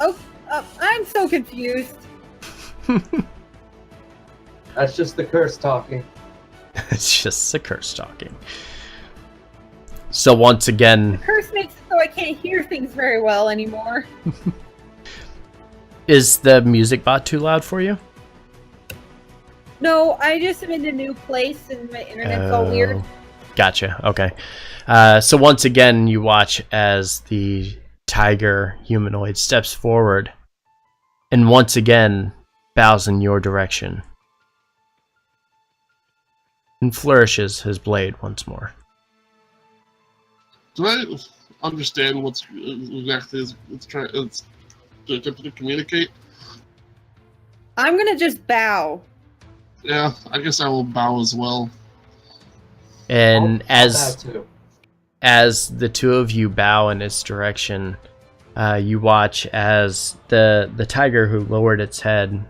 I'm so confused. That's just the curse talking. It's just the curse talking. So once again... The curse makes it so I can't hear things very well anymore. Is the music bot too loud for you? No, I just am in a new place and my internet's all weird. Gotcha, okay. So once again, you watch as the tiger humanoid steps forward and once again bows in your direction and flourishes his blade once more. Do I understand what's exactly it's trying to communicate? I'm gonna just bow. Yeah, I guess I will bow as well. And I'll bow too. as the two of you bow in its direction, you watch as the tiger who lowered its head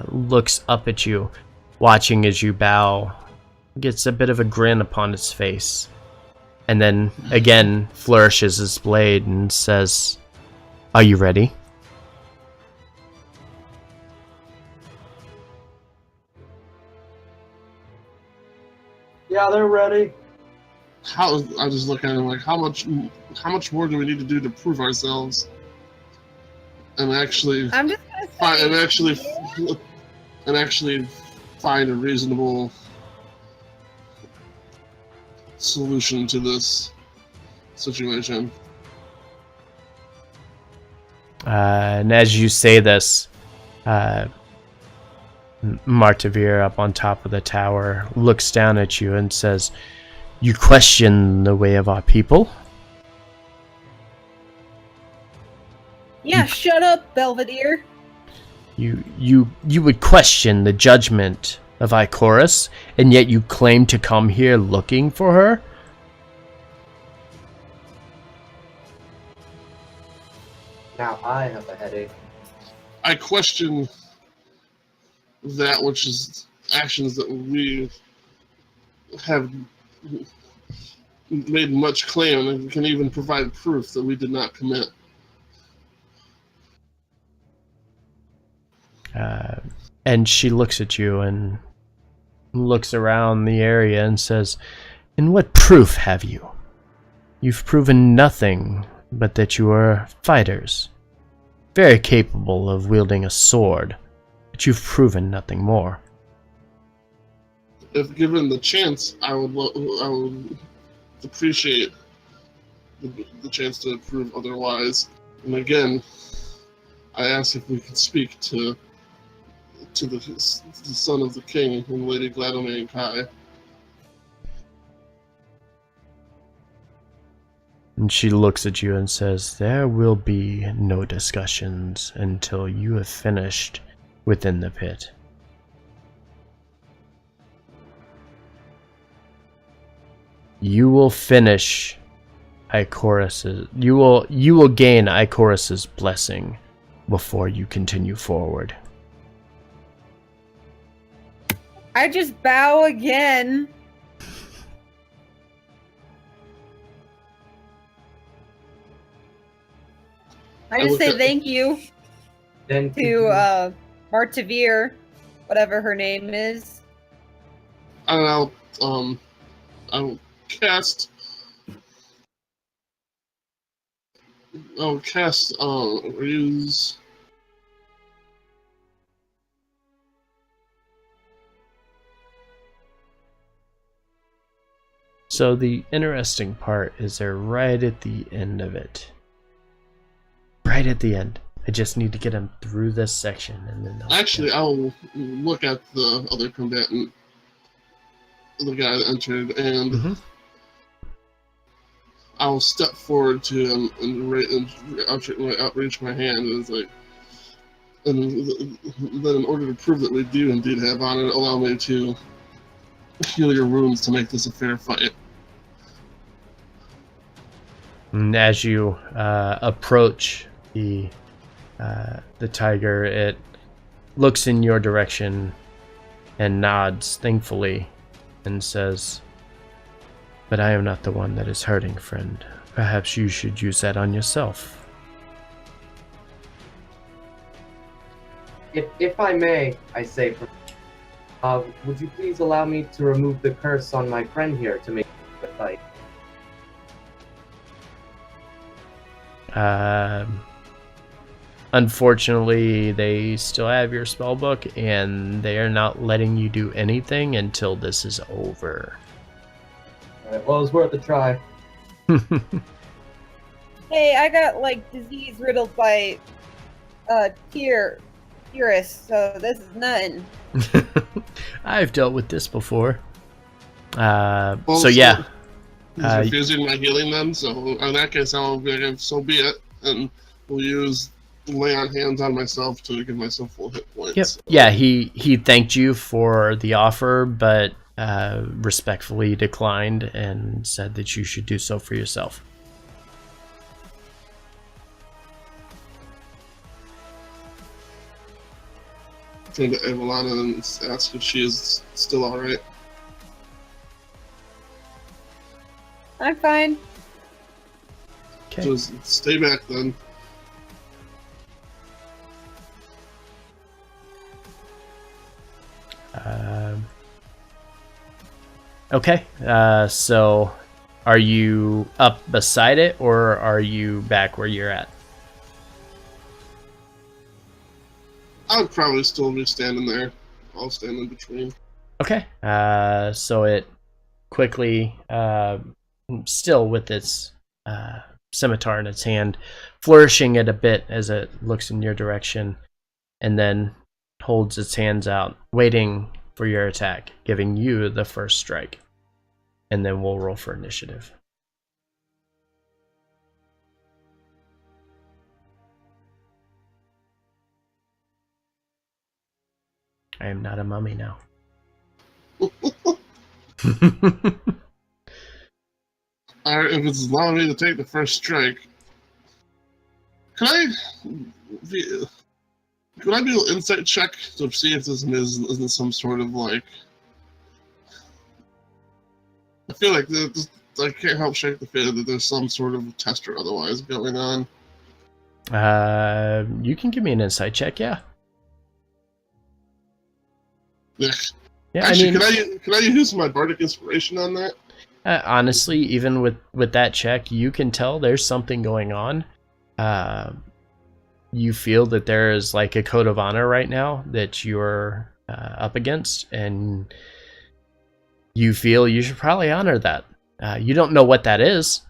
looks up at you, watching as you bow, gets a bit of a grin upon its face, and then again flourishes his blade and says, "Are you ready?" Yeah, they're ready. I just look at him like, how much more do we need to do to prove ourselves? And actually, I'm just gonna say, and actually find a reasonable solution to this situation. And as you say this, Martavir up on top of the tower looks down at you and says, "You question the way of our people?" yeah, shut up, Belvedere. You would question the judgment of Ikorys, and yet you claim to come here looking for her? Now I have a headache. I question that which is actions that we have made much claim and can even provide proof that we did not commit. And she looks at you and looks around the area and says, "And what proof have you? You've proven nothing but that you are fighters, very capable of wielding a sword, but you've proven nothing more." If given the chance, I would appreciate the chance to prove otherwise. And again, I ask if we could speak to the son of the king and Lady Gladome and Kai. And she looks at you and says, "There will be no discussions until you have finished within the pit." You will finish Ikorys's. You will gain Ikorys's blessing before you continue forward. I just bow again. I just say thank you Then to Martavir, whatever her name is. And I'll cast Ruse. So the interesting part is they're right at the end of it. Right at the end. I just need to get them through this section and then Actually, I'll look at the other combatant, the guy that entered, and I'll step forward to him and outreach my hand and like, and then in order to prove that we do indeed have honor, allow me to heal your wounds to make this a fair fight. And as you approach the tiger, it looks in your direction and nods thankfully and says, "But I am not the one that is hurting, friend. Perhaps you should use that on yourself." If I may, I say, would you please allow me to remove the curse on my friend here to make the fight? Unfortunately, they still have your spell book, and they are not letting you do anything until this is over. Alright, well, it was worth a try. Hey, I got like disease riddled by Ikorys, so this is nothing. I've dealt with this before. Well, so yeah. He's refusing my healing then, so in that case I'll be like, so be it, and we'll use lay on hands on myself to give myself full hit points. Yep. So. Yeah, he thanked you for the offer, but respectfully declined and said that you should do so for yourself. Turn to Evelana and ask if she is still alright. I'm fine. Okay. Just stay back then. Okay. So are you up beside it, or are you back where you're at? I would probably still be standing there. I'll stand in between. Okay. So it quickly, still with its scimitar in its hand, flourishing it a bit as it looks in your direction, and then holds its hands out, waiting for your attack, giving you the first strike. And then we'll roll for initiative. I am not a mummy now. Alright, if it's allowing me to take the first strike, could I do an insight check to see if this isn't some sort of like... I feel like I can't help shake the feeling that there's some sort of test or otherwise going on. You can give me an insight check, yeah. Yeah. Yeah, Actually, I mean, can I use my bardic inspiration on that? honestly, even with that check, you can tell there's something going on. You feel that there is like a code of honor right now that you're up against, and you feel you should probably honor that. You don't know what that is,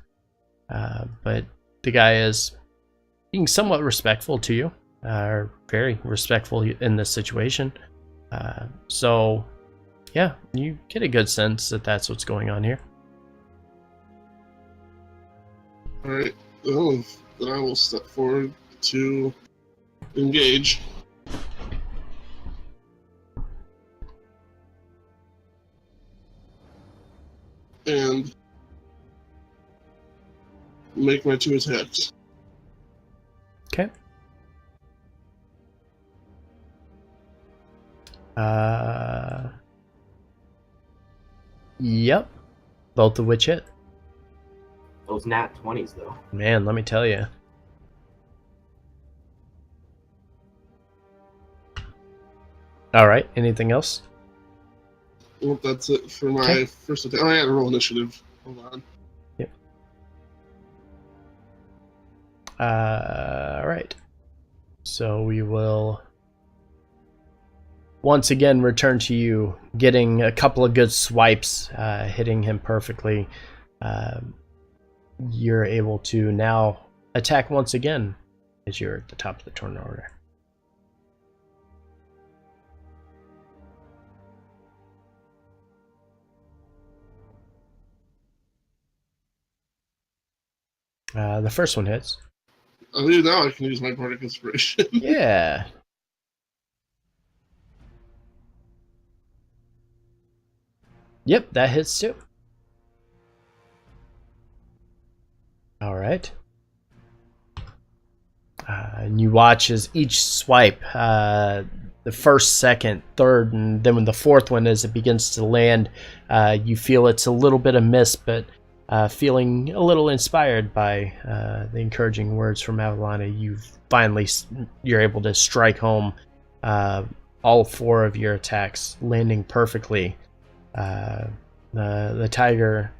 but the guy is being somewhat respectful to you, or very respectful in this situation. So, yeah, you get a good sense that that's what's going on here. Alright, well, then I will step forward to engage. And make my 2 attacks. Okay. Yep. Both of which hit. Those nat 20s, though. Man, let me tell you. All right. Anything else? Well, that's it for my first attack. Oh, I had to roll initiative. Hold on. Yep. All right. So we will once again return to you, getting a couple of good swipes, hitting him perfectly. You're able to now attack once again as you're at the top of the turn order. The first one hits. I believe now I can use my bardic inspiration. Yeah. Yep, that hits too. All right. And you watch as each swipe, the first, second, third, and then when the fourth one, as it begins to land, you feel it's a little bit of miss, but feeling a little inspired by the encouraging words from Avalana, you're able to strike home all 4 of your attacks, landing perfectly. The tiger,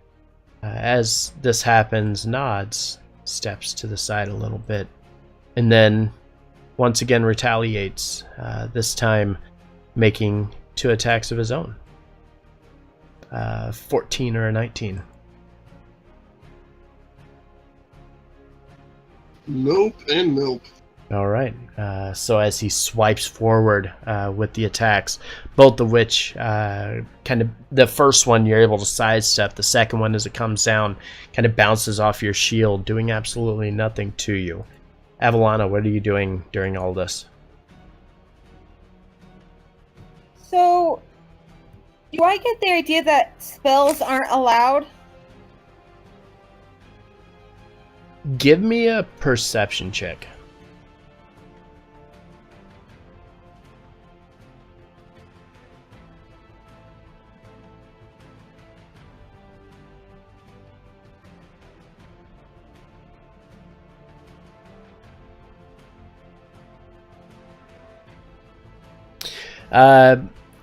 as this happens, nods, steps to the side a little bit, and then once again retaliates, this time making 2 attacks of his own. 14 or a 19. Nope and nope. All right. So as he swipes forward with the attacks, both of which kind of, the first one you're able to sidestep, the second one as it comes down kind of bounces off your shield, doing absolutely nothing to you. Avalana, what are you doing during all this? So, do I get the idea that spells aren't allowed? Give me a perception check.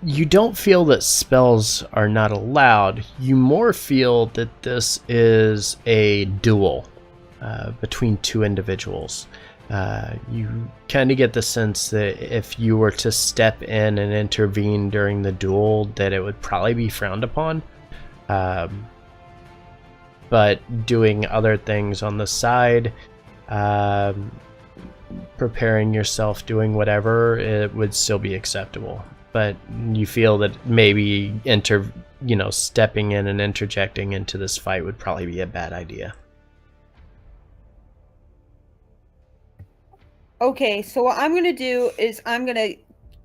You don't feel that spells are not allowed. You more feel that this is a duel between 2 individuals. You kind of get the sense that if you were to step in and intervene during the duel, that it would probably be frowned upon. But doing other things on the side, preparing yourself, doing whatever, it would still be acceptable. But you feel that maybe stepping in and interjecting into this fight would probably be a bad idea. Okay, so what I'm going to do is I'm going to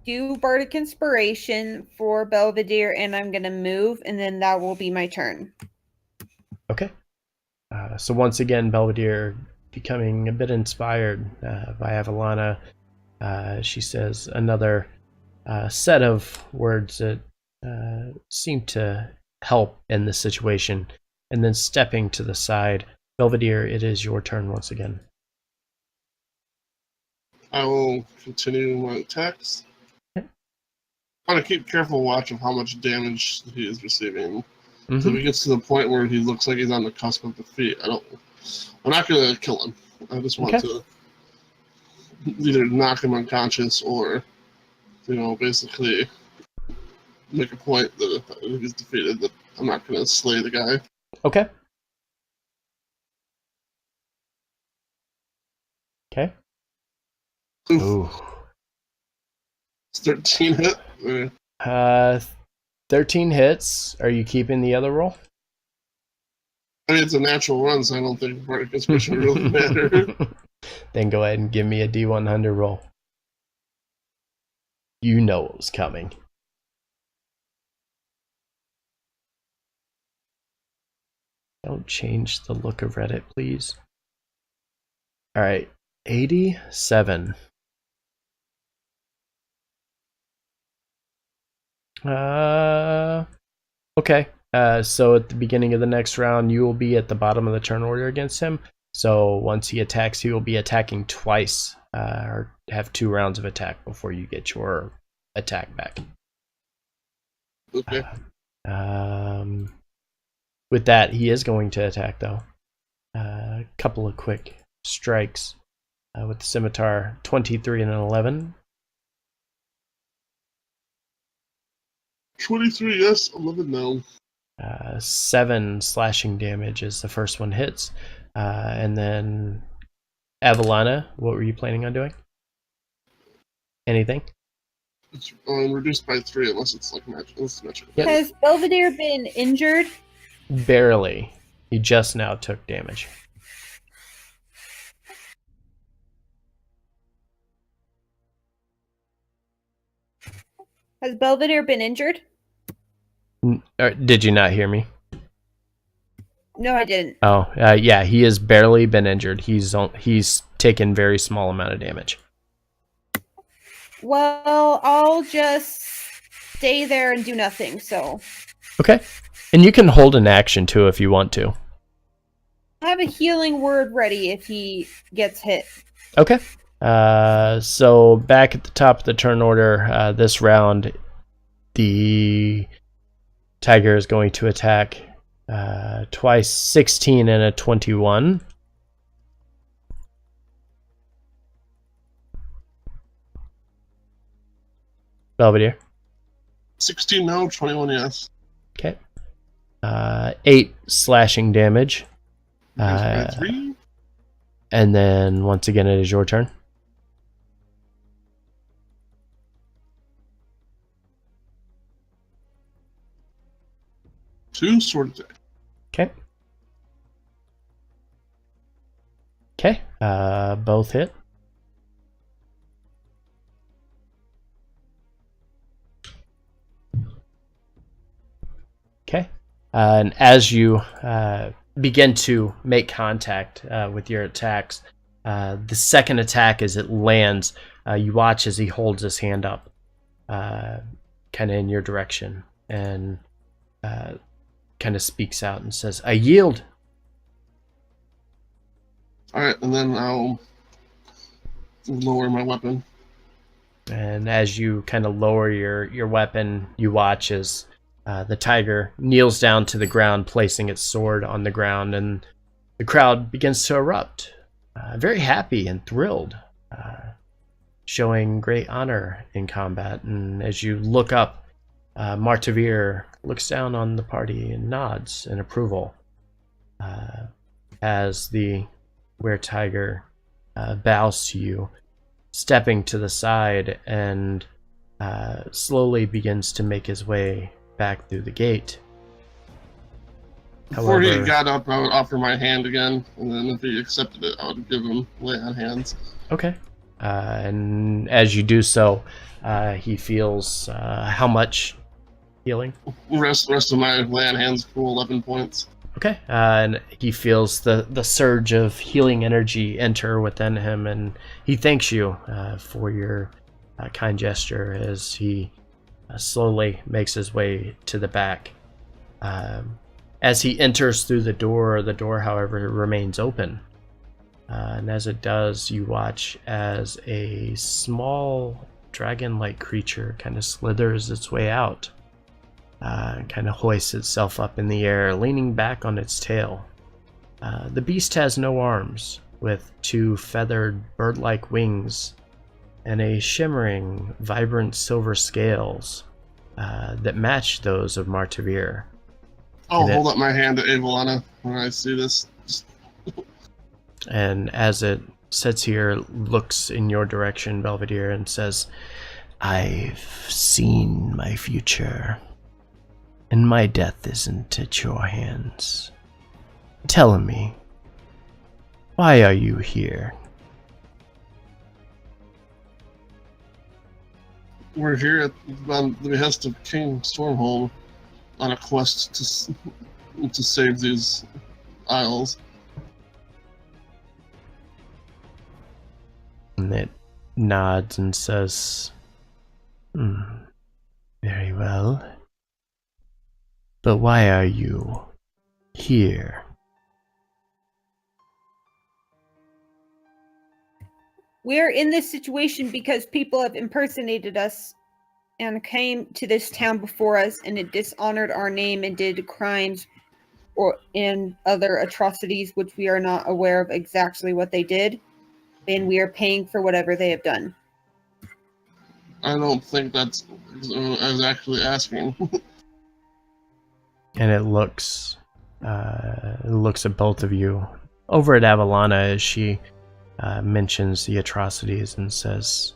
do Bardic Inspiration for Belvedere, and I'm going to move, and then that will be my turn. Okay. So once again, Belvedere becoming a bit inspired by Avalana. She says another set of words that seem to help in this situation, and then stepping to the side. Belvedere, it is your turn once again. I will continue my attacks. Okay. I want to keep careful watch of how much damage he is receiving. Mm-hmm. So if he gets to the point where he looks like he's on the cusp of defeat, I'm not going to kill him. I just want to either knock him unconscious or, basically make a point that if he's defeated, that I'm not going to slay the guy. Okay. Okay. Ooh. 13 hit? 13 hits. Are you keeping the other roll? I mean, it's a natural run, so I don't think Bardic Inspiration really matter. Then go ahead and give me a D100 roll. You know what was coming. Don't change the look of Reddit, please. Alright, 87. Okay. So at the beginning of the next round, you will be at the bottom of the turn order against him. So once he attacks, he will be attacking twice, or have 2 rounds of attack before you get your attack back. Okay. With that, he is going to attack, though. A couple of quick strikes with the scimitar. 23 and an 11. 23, yes. 11, no. 7 slashing damage as the first one hits. And then Avalana, what were you planning on doing? Anything? It's reduced by 3 unless it's like magic. Yep. Has Belvedere been injured? Barely. He just now took damage. Has Belvedere been injured? Did you not hear me? No, I didn't. Oh, yeah, he has barely been injured. He's taken very small amount of damage. Well, I'll just stay there and do nothing, so... Okay. And you can hold an action, too, if you want to. I have a healing word ready if he gets hit. Okay. So back at the top of the turn order, this round, the tiger is going to attack twice, 16 and a 21. Belvedere. 16 no, 21 yes. Okay. 8 slashing damage. By 3. And then once again, it is your turn. Two sword attack. Okay. Okay. Both hit. Okay. And as you begin to make contact with your attacks, the second attack, as it lands, you watch as he holds his hand up, kind of in your direction, and kind of speaks out and says, "I yield." Alright, and then I'll lower my weapon. And as you kind of lower your weapon, you watch as the tiger kneels down to the ground, placing its sword on the ground, and the crowd begins to erupt, very happy and thrilled, showing great honor in combat. And as you look up, Martavir looks down on the party and nods in approval as the were-tiger bows to you, stepping to the side, and slowly begins to make his way back through the gate. Before he got up, I would offer my hand again, and then if he accepted it, I would give him lay on hands. Okay. And as you do so, he feels how much healing? Rest of my lay on hands, cool 11 points. Okay. And he feels the surge of healing energy enter within him, and he thanks you for your kind gesture as he slowly makes his way to the back. As he enters through the door, however, remains open. And as it does, you watch as a small dragon-like creature kind of slithers its way out, kind of hoists itself up in the air, leaning back on its tail. The beast has no arms, with 2 feathered bird-like wings and a shimmering, vibrant silver scales that match those of Martavir. I'll hold up my hand to Avalana when I see this. And as it sits here, looks in your direction, Belvedere, and says, "I've seen my future, and my death isn't at your hands. Tell me, why are you here?" We're here on the behest of King Stormhold on a quest to save these isles. And it nods and says, "Very well. But why are you here?" We're in this situation because people have impersonated us and came to this town before us, and it dishonored our name and did crimes and other atrocities which we are not aware of exactly what they did, and we are paying for whatever they have done. I don't think that's what I was actually asking. And it looks at both of you over at Avalana as she mentions the atrocities and says,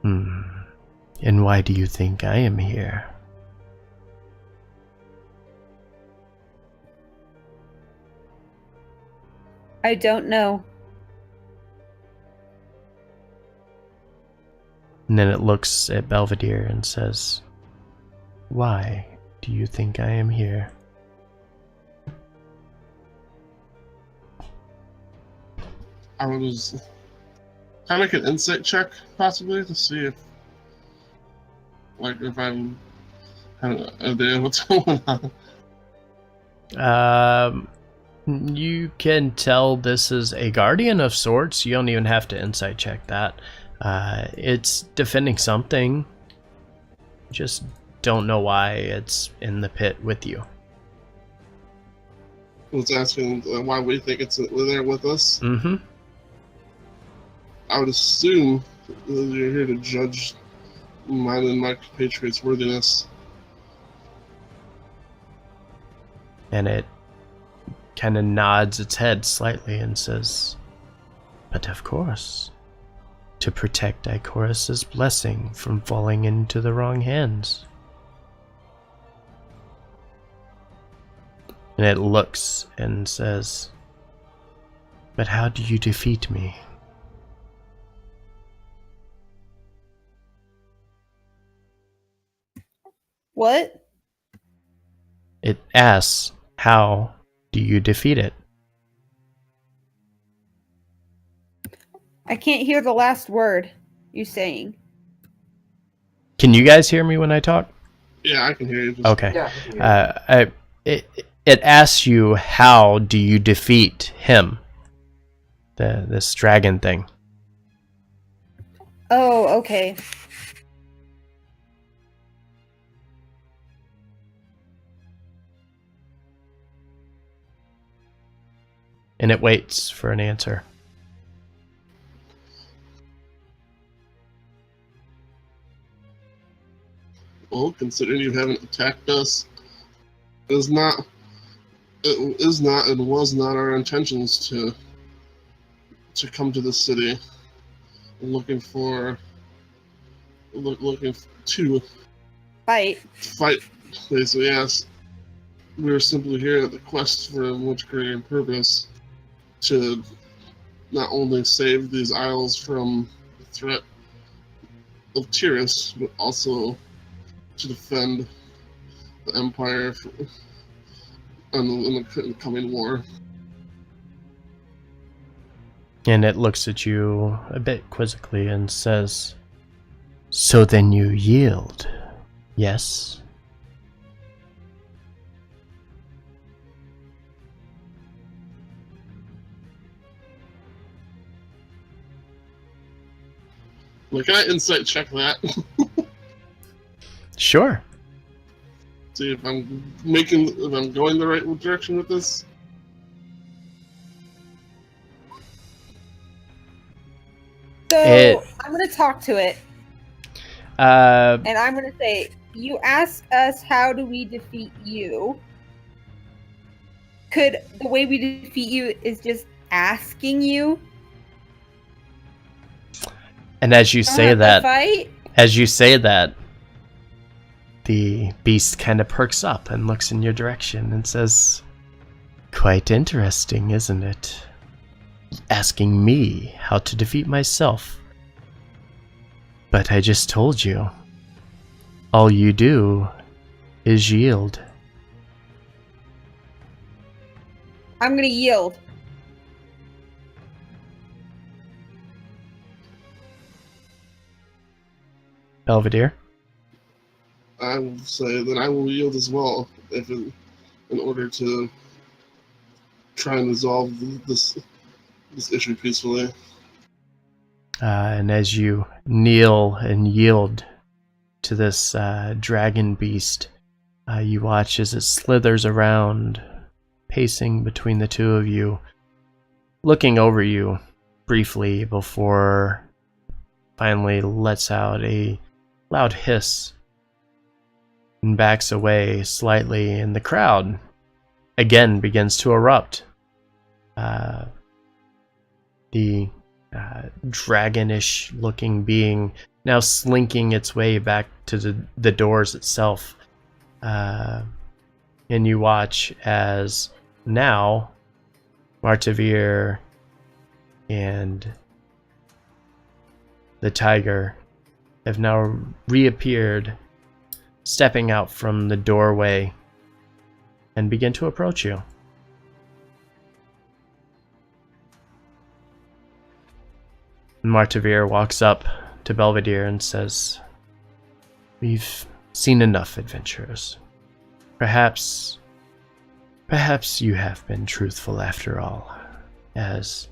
"And why do you think I am here?" I don't know. And then it looks at Belvedere and says, "Why do you think I am here?" I was. Can I make an insight check, possibly, to see if I'm having an idea what's going on? You can tell this is a guardian of sorts. You don't even have to insight check that. It's defending something. Just don't know why it's in the pit with you. Was asking why we think it's there with us. Mm-hmm. I would assume that you're here to judge mine and my compatriots' worthiness. And it kind of nods its head slightly and says, "But of course, to protect Ikorys' blessing from falling into the wrong hands." And it looks and says, "But how do you defeat me?" What? It asks, how do you defeat it? I can't hear the last word you saying. Can you guys hear me when I talk? Yeah, I can hear you. Okay. Yeah, I can hear you. It asks you, how do you defeat him? This dragon thing. Oh, okay. And it waits for an answer. Well, considering you haven't attacked us, it is not and was not our intentions to come to the city looking to Fight. basically. Yes, we were simply here at the quest for a much greater purpose, to not only save these isles from the threat of Ikorys, but also to defend the Empire in the coming war. And it looks at you a bit quizzically and says, "So then you yield, yes?" Like, can I insight check that? Sure. See if I'm going the right direction with this. So I'm gonna talk to it, and I'm gonna say, "You ask us, how do we defeat you? Could the way we defeat you is just asking you?" And as you say that, fight? the beast kind of perks up and looks in your direction and says, "Quite interesting, isn't it? Asking me how to defeat myself. But I just told you, all you do is yield." I'm gonna yield. Belvedere? I will say that I will yield as well, in order to try and resolve this issue peacefully. And as you kneel and yield to this dragon beast, you watch as it slithers around, pacing between the two of you, looking over you briefly before finally lets out a loud hiss and backs away slightly, and the crowd again begins to erupt. The dragonish looking being now slinking its way back to the doors itself. And you watch as now Martavir and the tiger have now reappeared, stepping out from the doorway and begin to approach you. Martavir walks up to Belvedere and says, "We've seen enough adventurers. Perhaps you have been truthful after all, as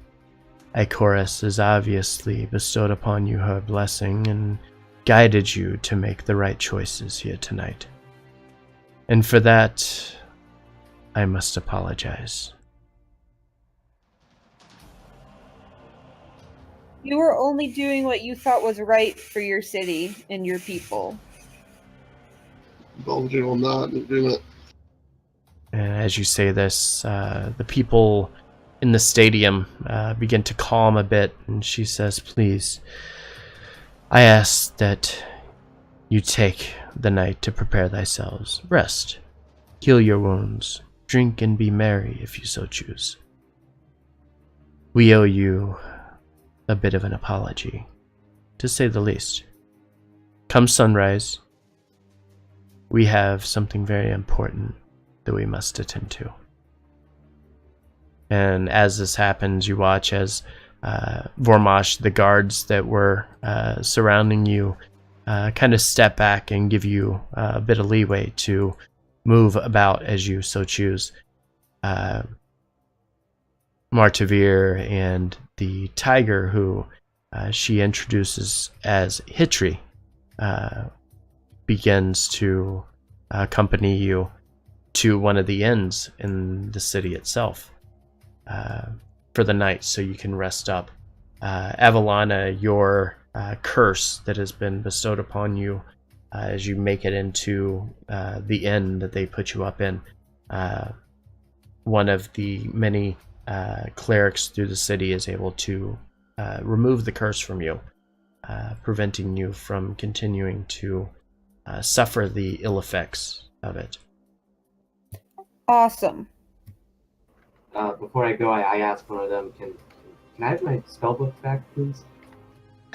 Ikorys has obviously bestowed upon you her blessing and guided you to make the right choices here tonight. And for that, I must apologize." You were only doing what you thought was right for your city and your people. Belgium will not do it. And as you say this, the people in the stadium begin to calm a bit, and she says, "Please, I ask that you take the night to prepare thyselves. Rest, heal your wounds, drink and be merry if you so choose. We owe you a bit of an apology, to say the least. Come sunrise, we have something very important that we must attend to." And as this happens, you watch as Vormash, the guards that were surrounding you, kind of step back and give you a bit of leeway to move about as you so choose. Martavir and the tiger, who she introduces as Hitri, begins to accompany you to one of the inns in the city itself for the night, so you can rest up. Avalana, your curse that has been bestowed upon you as you make it into the inn that they put you up in, one of the many clerics through the city is able to remove the curse from you, preventing you from continuing to suffer the ill effects of it. Awesome. Before I go, I ask one of them, can I have my spellbook back, please?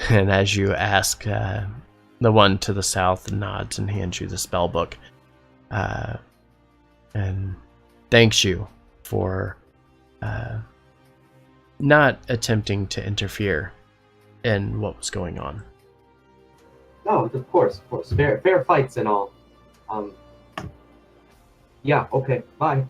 And as you ask, the one to the south nods and hands you the spellbook, and thanks you for not attempting to interfere in what was going on. No, of course. Fair fights and all. Yeah, okay, bye.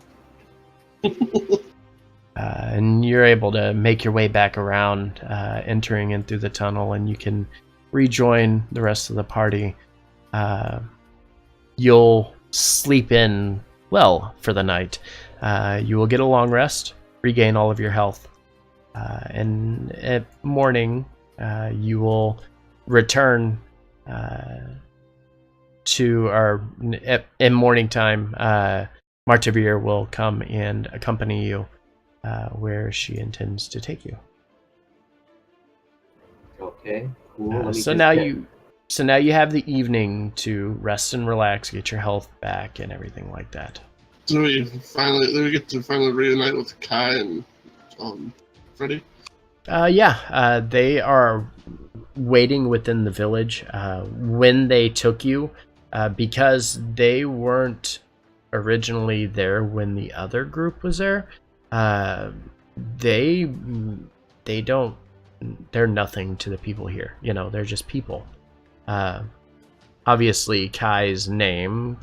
And you're able to make your way back around, entering in through the tunnel, and you can rejoin the rest of the party. You'll sleep in well for the night. You will get a long rest, regain all of your health, and at morning you will return in morning time. Martavir will come and accompany you where she intends to take you. Okay, cool. So now you have the evening to rest and relax, get your health back, and everything like that. Do we get to finally reunite with Kai and Freddy? Yeah, they are waiting within the village. When they took you, because they weren't originally there when the other group was there, they're nothing to the people here. You know, they're just people. Obviously, Kai's name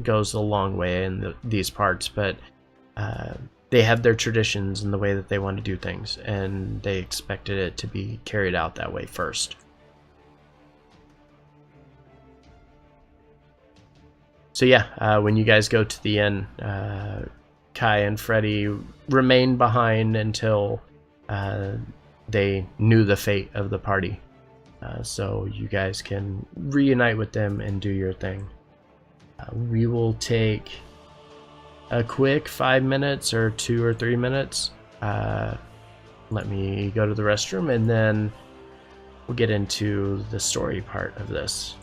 goes a long way in these parts, but they have their traditions and the way that they want to do things, and they expected it to be carried out that way first. So yeah, when you guys go to the inn, Kai and Freddy remain behind until they knew the fate of the party. So you guys can reunite with them and do your thing. We will take a quick 5 minutes or 2 or 3 minutes. Let me go to the restroom, and then we'll get into the story part of this.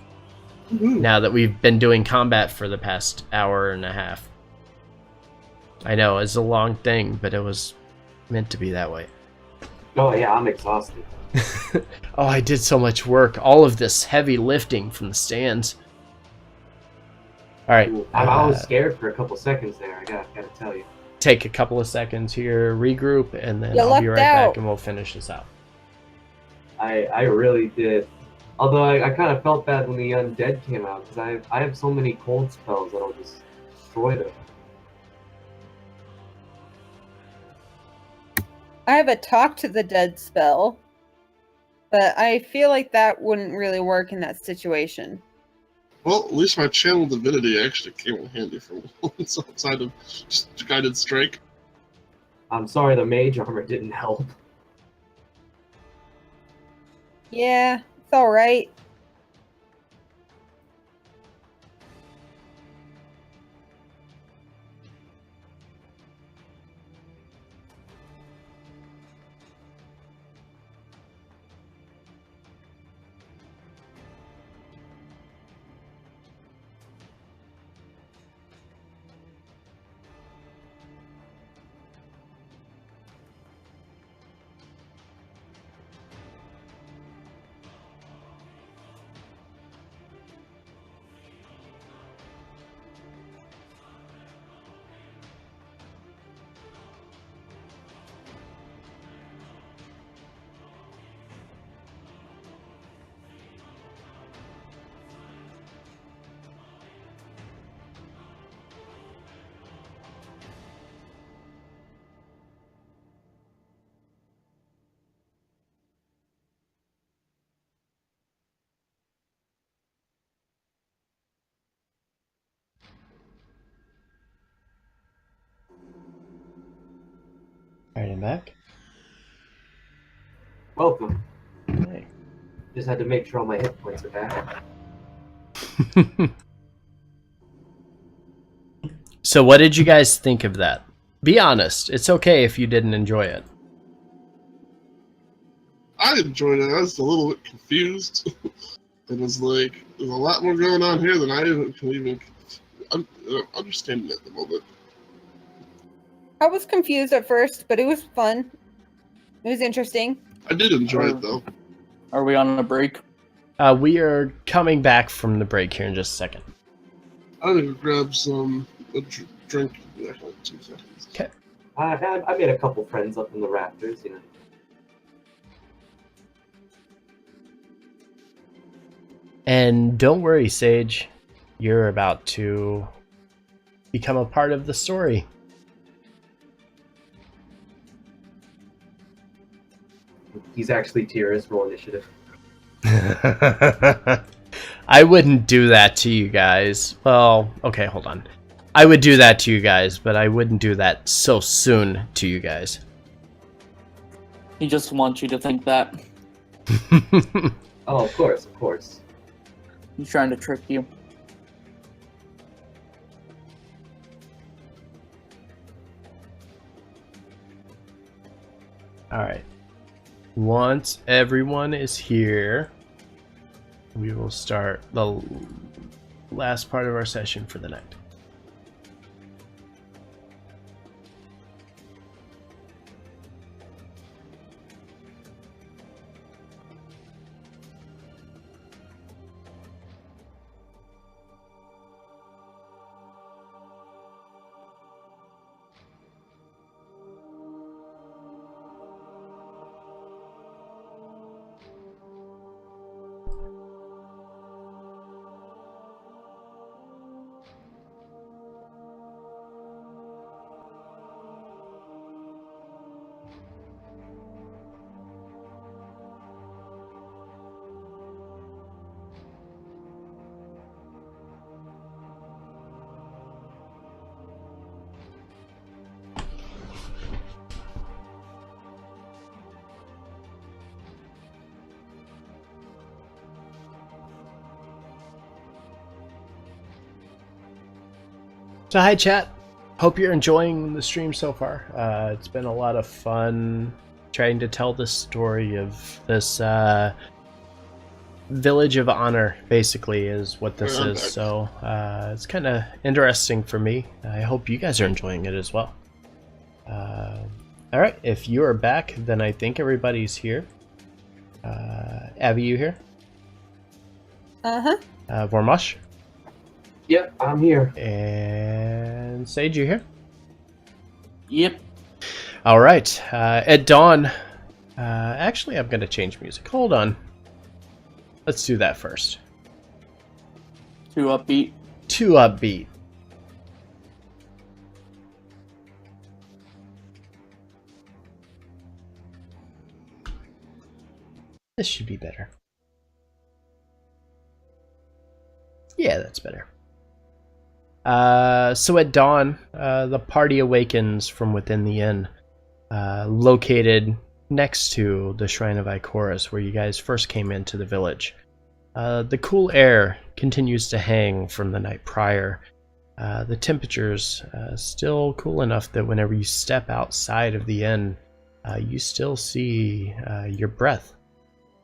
Mm-hmm. Now that we've been doing combat for the past hour and a half. I know, it's a long thing, but it was meant to be that way. Oh yeah, I'm exhausted. Oh, I did so much work. All of this heavy lifting from the stands. All right. I was scared for a couple seconds there, I gotta tell you. Take a couple of seconds here, regroup, and then I'll be right back and we'll finish this out. I really did. Although I kind of felt bad when the undead came out, because I have so many cold spells that'll just destroy them. I have a talk to the dead spell, but I feel like that wouldn't really work in that situation. Well, at least my channel divinity actually came in handy for once outside of just guided strike. I'm sorry the mage armor didn't help. Yeah, it's alright. Alright, I'm back. Welcome. Hey. Just had to make sure all my hit points are back. So what did you guys think of that? Be honest. It's okay if you didn't enjoy it. I enjoyed it. I was a little bit confused. It was like, there's a lot more going on here than I can even understand at the moment. I was confused at first, but it was fun. It was interesting. I did enjoy it, though. Are we on a break? We are coming back from the break here in just a second. I'm gonna grab some drink. Yeah, like 2 seconds. Okay. I made a couple friends up in the rafters, you know. And don't worry, Sage. You're about to become a part of the story. He's actually Tyrus, roll initiative. I wouldn't do that to you guys. Well, okay, hold on. I would do that to you guys, but I wouldn't do that so soon to you guys. He just wants you to think that. Oh, of course, of course. He's trying to trick you. Alright. Once everyone is here, we will start the last part of our session for the night. So hi chat, hope you're enjoying the stream so far. It's been a lot of fun trying to tell the story of this Village of Honor, basically, is what this is. So it's kind of interesting for me. I hope you guys are enjoying it as well. Alright, if you are back, then I think everybody's here. Abby, you here? Uh-huh. Vormosh? Yep, I'm here. And Sage, you here? Yep. All right. At dawn, Actually, I'm going to change music. Hold on. Let's do that first. Too upbeat. Too upbeat. This should be better. Yeah, that's better. So at dawn, the party awakens from within the inn, located next to the Shrine of Ikorys, where you guys first came into the village. The cool air continues to hang from the night prior. The temperature's still cool enough that whenever you step outside of the inn, you still see your breath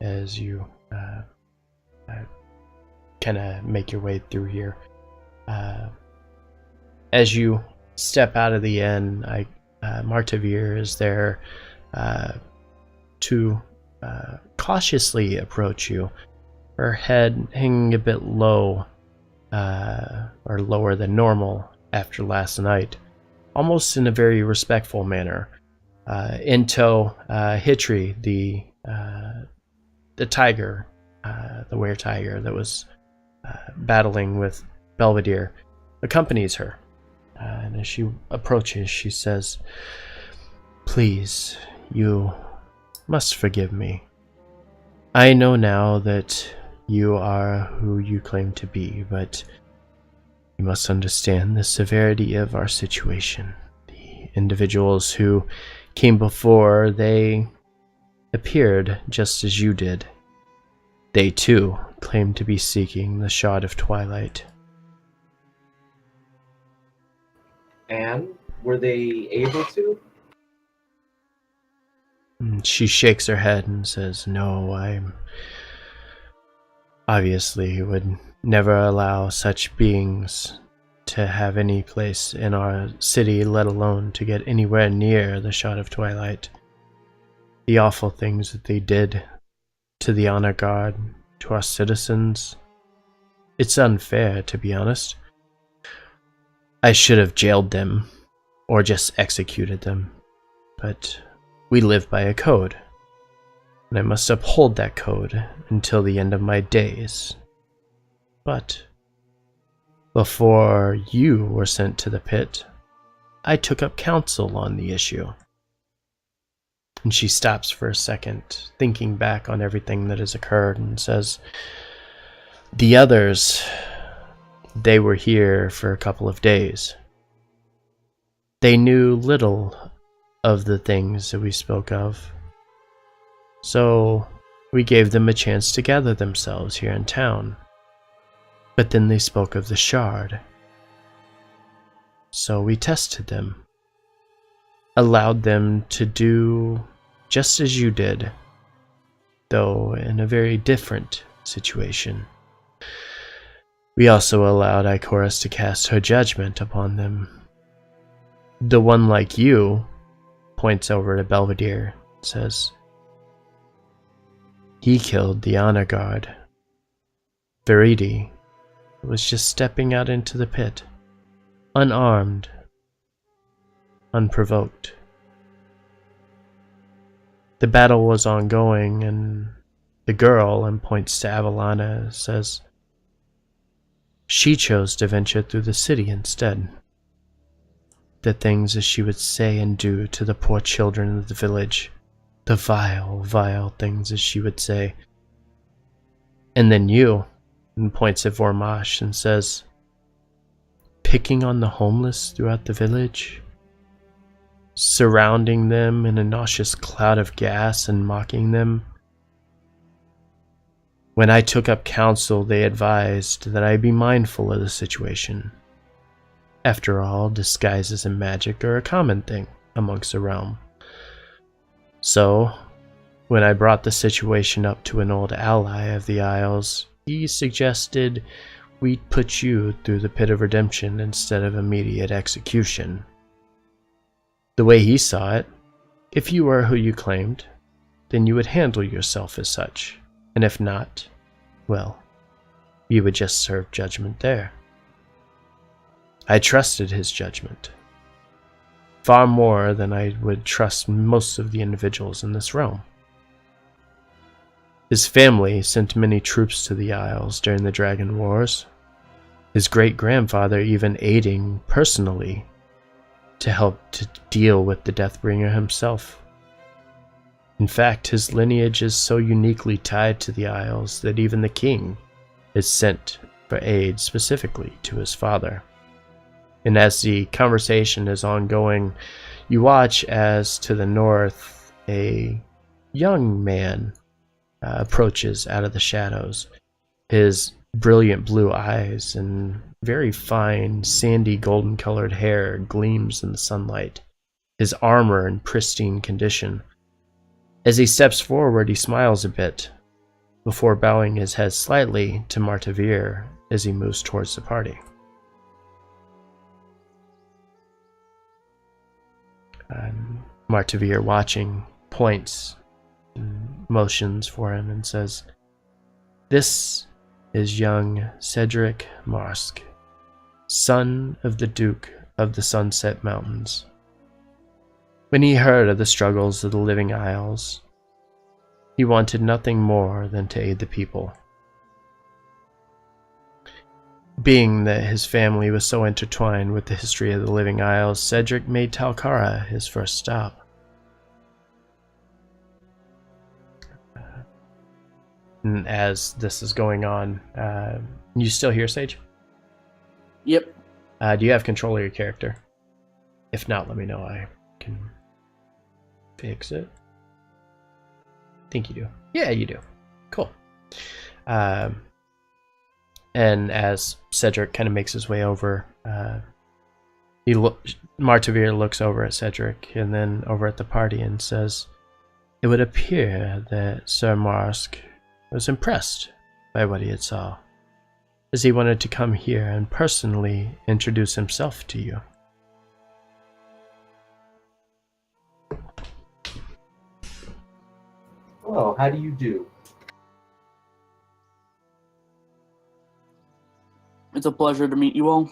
as you kind of make your way through here. As you step out of the inn, Martavir is there to cautiously approach you, her head hanging a bit low, or lower than normal after last night, almost in a very respectful manner. In tow, Hitri, the tiger, the were-tiger that was battling with Belvedere, accompanies her. And as she approaches, she says, "Please, you must forgive me. I know now that you are who you claim to be, but you must understand the severity of our situation. The individuals who came before, they appeared just as you did. They too claimed to be seeking the Shard of Twilight." And were they able to? She shakes her head and says, "No, I obviously would never allow such beings to have any place in our city, let alone to get anywhere near the Shard of Twilight. The awful things that they did to the honor guard, to our citizens, it's unfair, to be honest. I should have jailed them, or just executed them, but we live by a code, and I must uphold that code until the end of my days. But before you were sent to the pit, I took up counsel on the issue." And she stops for a second, thinking back on everything that has occurred, and says, "The others, they were here for a couple of days. They knew little of the things that we spoke of, so we gave them a chance to gather themselves here in town. But then they spoke of the shard. So we tested them, allowed them to do just as you did, though in a very different situation. We also allowed Ikorys to cast her judgment upon them. The one like you," points over to Belvedere, says, "he killed the honor guard. Veridi was just stepping out into the pit, unarmed, unprovoked. The battle was ongoing, and the girl," and points to Avalana, says, "she chose to venture through the city instead. The things that she would say and do to the poor children of the village, the vile, vile things that she would say. And then you," and points at Vormash and says, "picking on the homeless throughout the village, surrounding them in a nauseous cloud of gas and mocking them. When I took up counsel, they advised that I be mindful of the situation. After all, disguises and magic are a common thing amongst the realm. So, when I brought the situation up to an old ally of the Isles, he suggested we'd put you through the Pit of Redemption instead of immediate execution. The way he saw it, if you were who you claimed, then you would handle yourself as such, and if not, well, you would just serve judgment there. I trusted his judgment, far more than I would trust most of the individuals in this realm. His family sent many troops to the Isles during the Dragon Wars, his great-grandfather even aiding personally to help to deal with the Deathbringer himself. In fact, his lineage is so uniquely tied to the Isles that even the king is sent for aid specifically to his father. And as the conversation is ongoing, you watch as to the north a young man approaches out of the shadows. His brilliant blue eyes and very fine sandy golden colored hair gleams in the sunlight, his armor in pristine condition. As he steps forward, he smiles a bit before bowing his head slightly to Martavir as he moves towards the party. Martavir, watching, points and motions for him and says, "This is young Cedric Marsk, son of the Duke of the Sunset Mountains. When he heard of the struggles of the Living Isles, he wanted nothing more than to aid the people. Being that his family was so intertwined with the history of the Living Isles, Cedric made Talcara his first stop. And as this is going on, you still here, Sage? Yep. Do you have control of your character? If not, let me know. I can fix it. I think you do. Yeah, you do. Cool. And as Cedric kind of makes his way over, Martavir looks over at Cedric and then over at the party and says, "It would appear that Sir Marsk was impressed by what he had saw, as he wanted to come here and personally introduce himself to you." Well, how do you do? It's a pleasure to meet you all.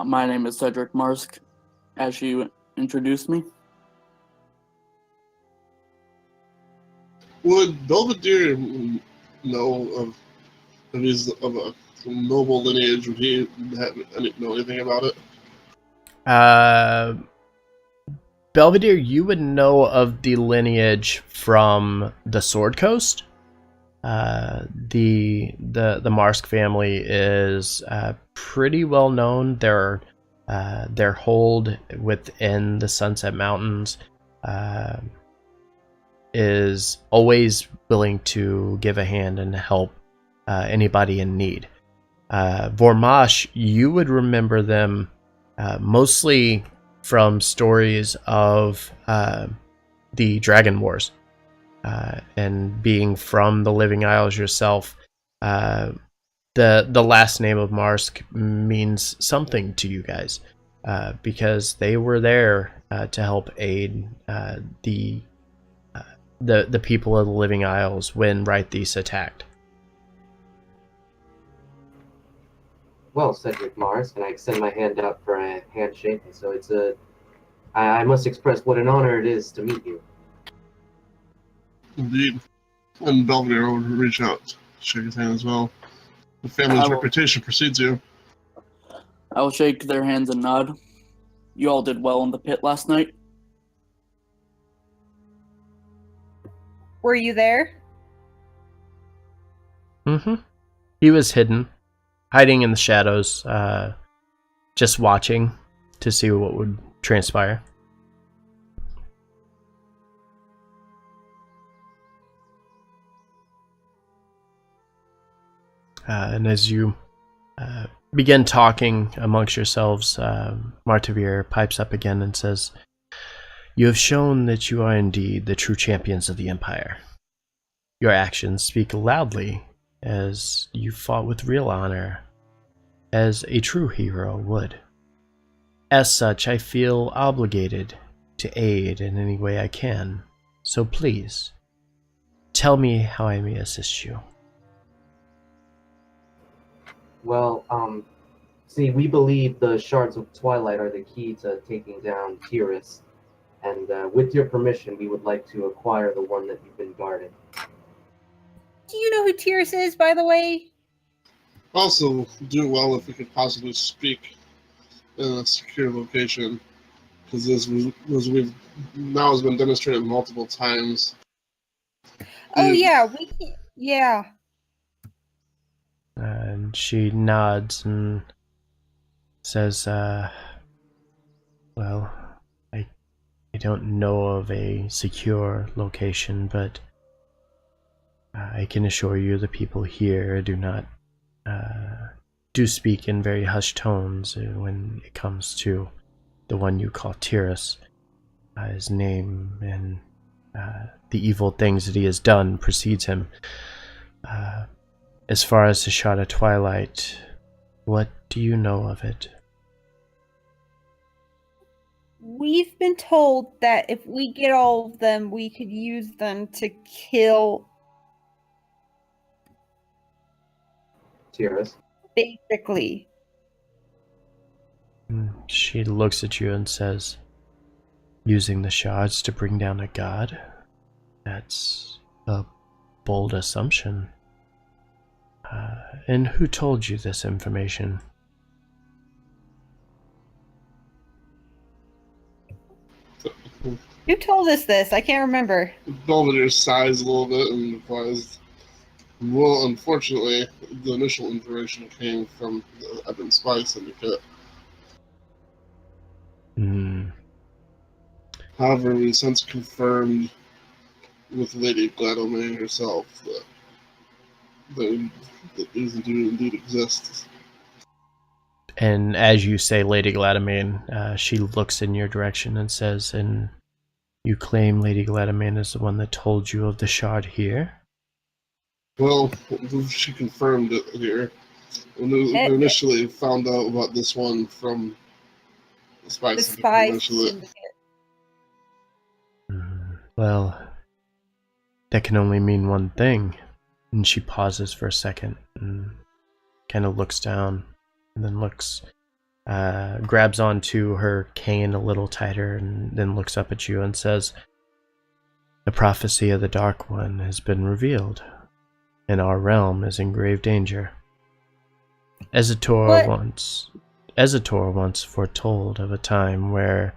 My name is Cedric Marsk, as you introduced me. Would Belvedere know of he's of a noble lineage? Would he know anything about it? Belvedere, you would know of the lineage from the Sword Coast. The Marsk family is pretty well known. Their hold within the Sunset Mountains is always willing to give a hand and help anybody in need. Vormash, you would remember them mostly from stories of the Dragon Wars. And being from the Living Isles yourself, the last name of Marsk means something to you guys, because they were there to help aid the people of the Living Isles when Rythes attacked. Well, Cedric Marsk, and I extend my hand out for a handshake, and so I must express what an honor it is to meet you. Indeed. And Belvedere would reach out, shake his hand as well. The family's reputation precedes you. I will shake their hands and nod. You all did well in the pit last night. Were you there? Mm-hmm. He was hidden, hiding in the shadows, just watching to see what would transpire. And as you begin talking amongst yourselves, Martavir pipes up again and says, "You have shown that you are indeed the true champions of the Empire. Your actions speak loudly, as you fought with real honor, as a true hero would. As such, I feel obligated to aid in any way I can, so please, tell me how I may assist you." Well, see, we believe the Shards of Twilight are the key to taking down Ikorys, and with your permission, we would like to acquire the one that you've been guarding. Do you know who Tyrus is, by the way? Also, do well if we could possibly speak in a secure location, because this we've now has been demonstrated multiple times. Oh yeah, we can. Yeah. And she nods and says, well, I don't know of a secure location, but I can assure you the people here do speak in very hushed tones when it comes to the one you call Tyrus. His name and the evil things that he has done precedes him. As far as the Shot of Twilight, what do you know of it? We've been told that if we get all of them, we could use them to kill Tyrus. basically. She looks at you and says, using the shards to bring down a god? That's a bold assumption. And who told you this information? Who told us this? I can't remember. Belvedere sighs a little bit and replies, well, unfortunately, the initial information came from the Evan Spy Syndicate. However, we since confirmed with Lady Gladomane herself that these indeed exist. And as you say, Lady Gladomane, she looks in your direction and says, and you claim Lady Gladomane is the one that told you of the shard here? Well, she confirmed it here. We initially found out about this one from the Spy Syndicate. Well, that can only mean one thing. And she pauses for a second and kind of looks down and then grabs onto her cane a little tighter and then looks up at you and says, the prophecy of the Dark One has been revealed, and our realm is in grave danger. Ezator once foretold of a time where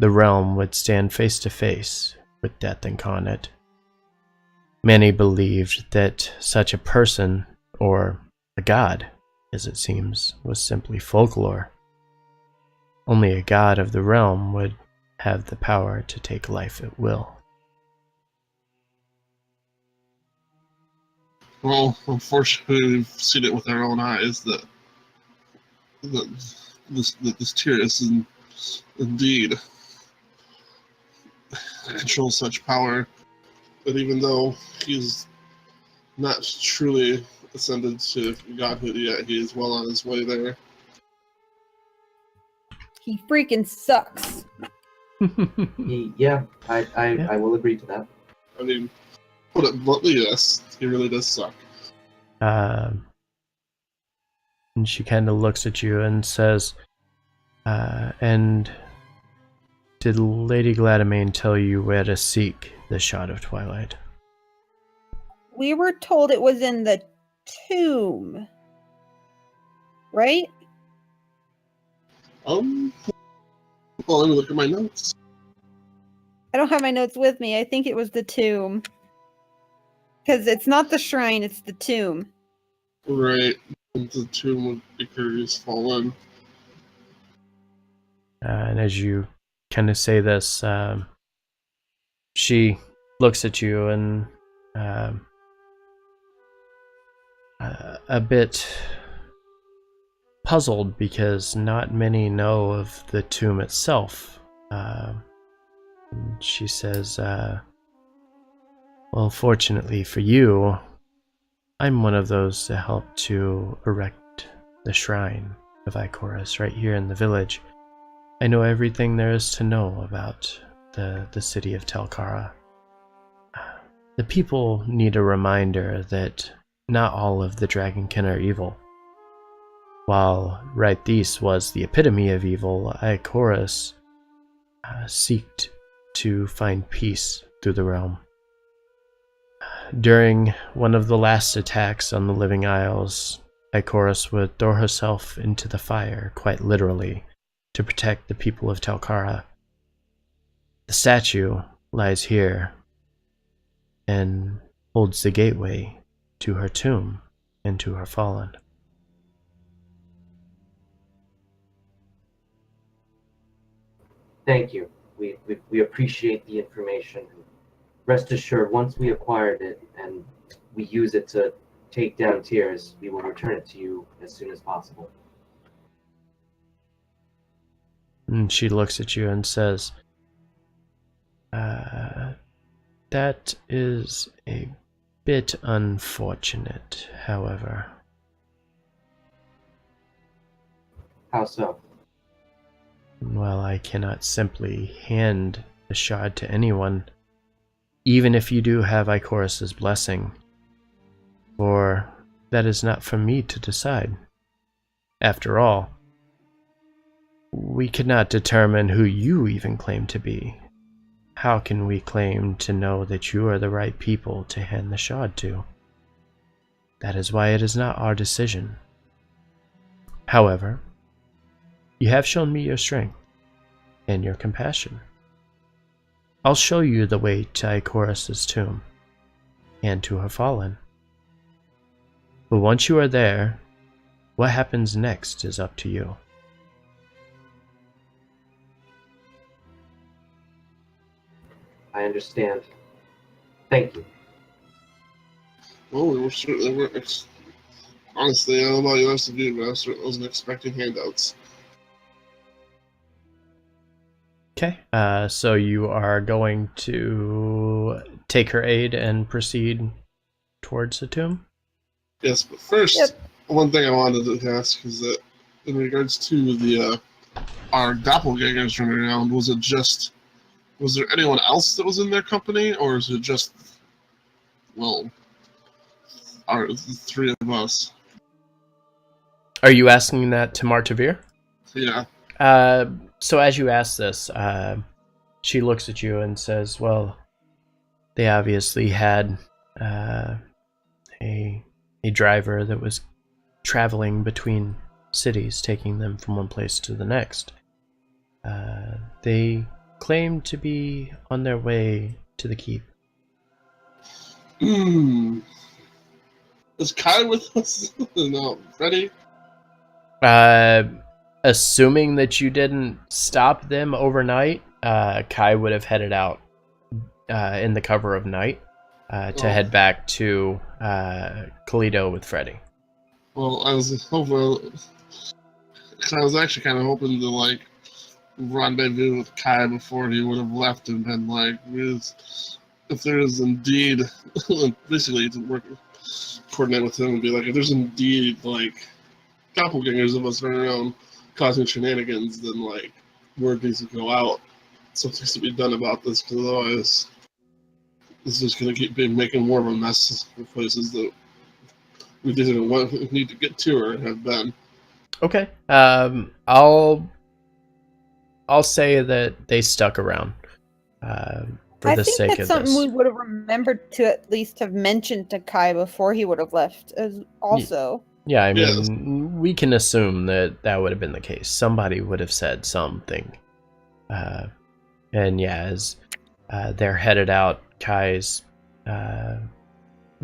the realm would stand face to face with death incarnate. Many believed that such a person, or a god, as it seems, was simply folklore. Only a god of the realm would have the power to take life at will. Well, unfortunately, we've seen it with our own eyes that this Tyrus indeed controls such power. But even though he's not truly ascended to godhood yet, he is well on his way there. He freaking sucks. Yeah, I will agree to that. I mean, put it bluntly, yes, he really does suck. And she kind of looks at you and says, and did Lady Gladomane tell you where to seek the Shot of Twilight? We were told it was in the tomb. Right? Well, let me look at my notes. I don't have my notes with me. I think it was the tomb. Because it's not the shrine, it's the tomb. Right. The tomb of Ikorys fallen. And as you kind of say this, she looks at you and a bit puzzled because not many know of the tomb itself. She says, well, fortunately for you, I'm one of those that helped to erect the shrine of Ikorys right here in the village. I know everything there is to know about the city of Telkara. The people need a reminder that not all of the Dragonkin are evil. While Right-These was the epitome of evil, Ikorys seeked to find peace through the realm. during one of the last attacks on the Living Isles, Ikorys would throw herself into the fire, quite literally, to protect the people of Telkara. The statue lies here and holds the gateway to her tomb and to her fallen. Thank you. We appreciate the information. Rest assured, once we acquired it and we use it to take down tiers, we will return it to you as soon as possible. And she looks at you and says, that is a bit unfortunate, however. How so? Well, I cannot simply hand the shard to anyone, even if you do have Ikorys' blessing, for that is not for me to decide. After all, we cannot determine who you even claim to be. How can we claim to know that you are the right people to hand the shard to? That is why it is not our decision. However, you have shown me your strength and your compassion. I'll show you the way to Ikorys' tomb and to her fallen. But once you are there, what happens next is up to you. I understand. Thank you. Well, we were certainly honestly, I don't know about the rest of you, but I certainly wasn't expecting handouts. Okay, so you are going to take her aid and proceed towards the tomb? Yes, but first, one thing I wanted to ask is that in regards to the our doppelgangers running around, was there anyone else that was in their company, or is it just, well, the three of us? Are you asking that to Martavir? Yeah. So as you ask this, she looks at you and says, well, they obviously had a driver that was traveling between cities, taking them from one place to the next. They claimed to be on their way to the keep. Is Kai with us? No, Freddy? Assuming that you didn't stop them overnight, Kai would have headed out in the cover of night to head back to Kalido with Freddy. Well, I was actually kind of hoping to rendezvous with Kai before he would have left and been if there is indeed basically to coordinate with him and be like, if there's indeed doppelgangers of us running around causing shenanigans, then word needs to go out. Something needs to be done about this, because otherwise this is going to keep making more of a mess in places that we didn't need to get to or have been. Okay. I'll say that they stuck around for the sake of this. I think that's something we would have remembered to at least have mentioned to Kai before he would have left. Also. Yeah, I mean, we can assume that would have been the case. Somebody would have said something. And yeah, as they're headed out, Kai's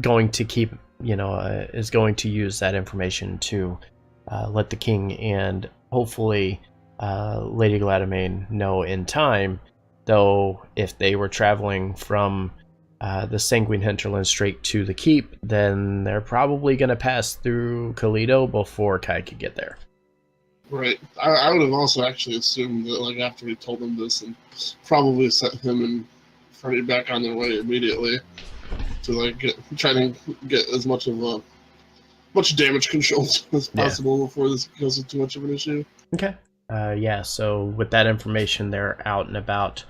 going to keep, is going to use that information to let the king and hopefully Lady Gladamain know in time. Though if they were traveling from the Sanguine Hinterland straight to the keep, then they're probably going to pass through Kalido before Kai could get there. Right. I would have also actually assumed that after we told them this, and probably set him and Freddy back on their way immediately to try to get as much damage control as possible before this becomes too much of an issue. Okay. So with that information, they're out and about.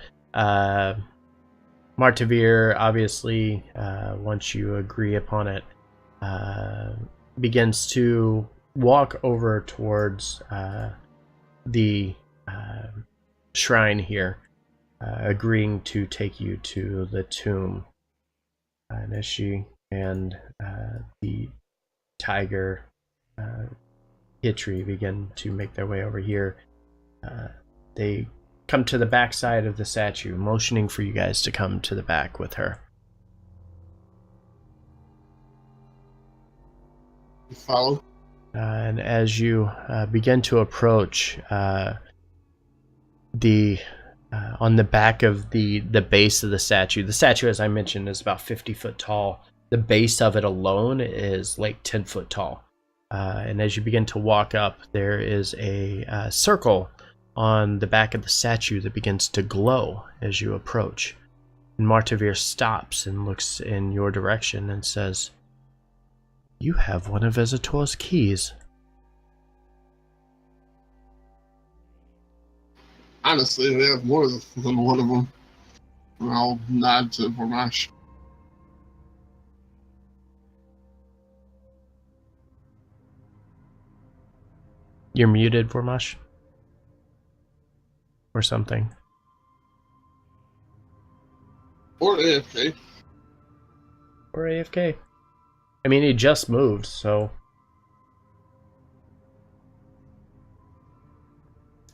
Martavir, obviously, once you agree upon it, begins to walk over towards the shrine here, agreeing to take you to the tomb And as she and the tiger Hitri begin to make their way over here, they come to the back side of the statue, motioning for you guys to come to the back with her. Follow. And as you begin to approach, on the back of the base of the statue, as I mentioned, is about 50 foot tall. The base of it alone is like 10 foot tall. And as you begin to walk up, there is a circle on the back of the statue that begins to glow as you approach. And Martavir stops and looks in your direction and says, "You have one of Visitor's keys." Honestly, they have more than one of them. And I'll nod to Vormash. You're muted, Vormash? Or something. Or AFK. Or AFK. I mean, he just moved, so...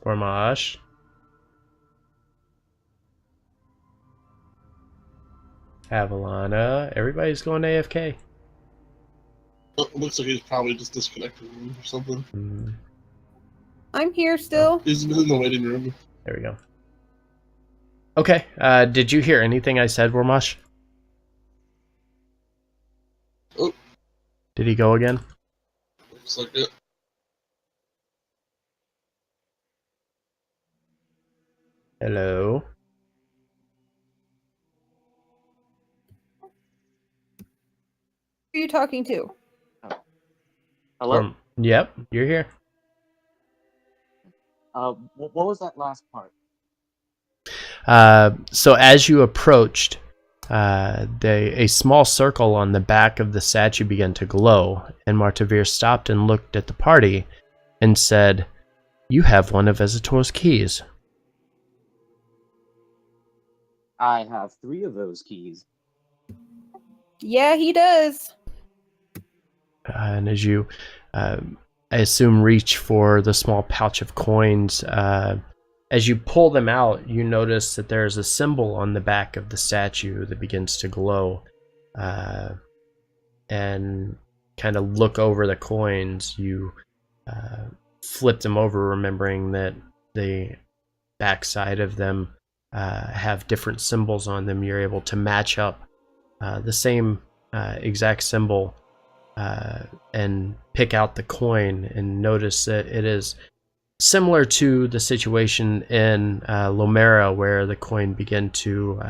Vormash? Avalana, everybody's going AFK. Looks like he's probably just disconnected or something. I'm here still. He's in the waiting room. There we go. Okay, did you hear anything I said, Vormash? Oh. Did he go again? Looks like it. Hello? Who are you talking to? Hello? Yep, you're here. What was that last part? So as you approached, a small circle on the back of the statue began to glow, and Martavir stopped and looked at the party and said, "You have one of Visitor's keys." I have 3 of those keys. Yeah, he does. And as you, I assume, reach for the small pouch of coins, as you pull them out, you notice that there's a symbol on the back of the statue that begins to glow. And kind of look over the coins. You flip them over, remembering that the backside of them have different symbols on them. You're able to match up the same exact symbol and pick out the coin and notice that it is similar to the situation in Lomera, where the coin began to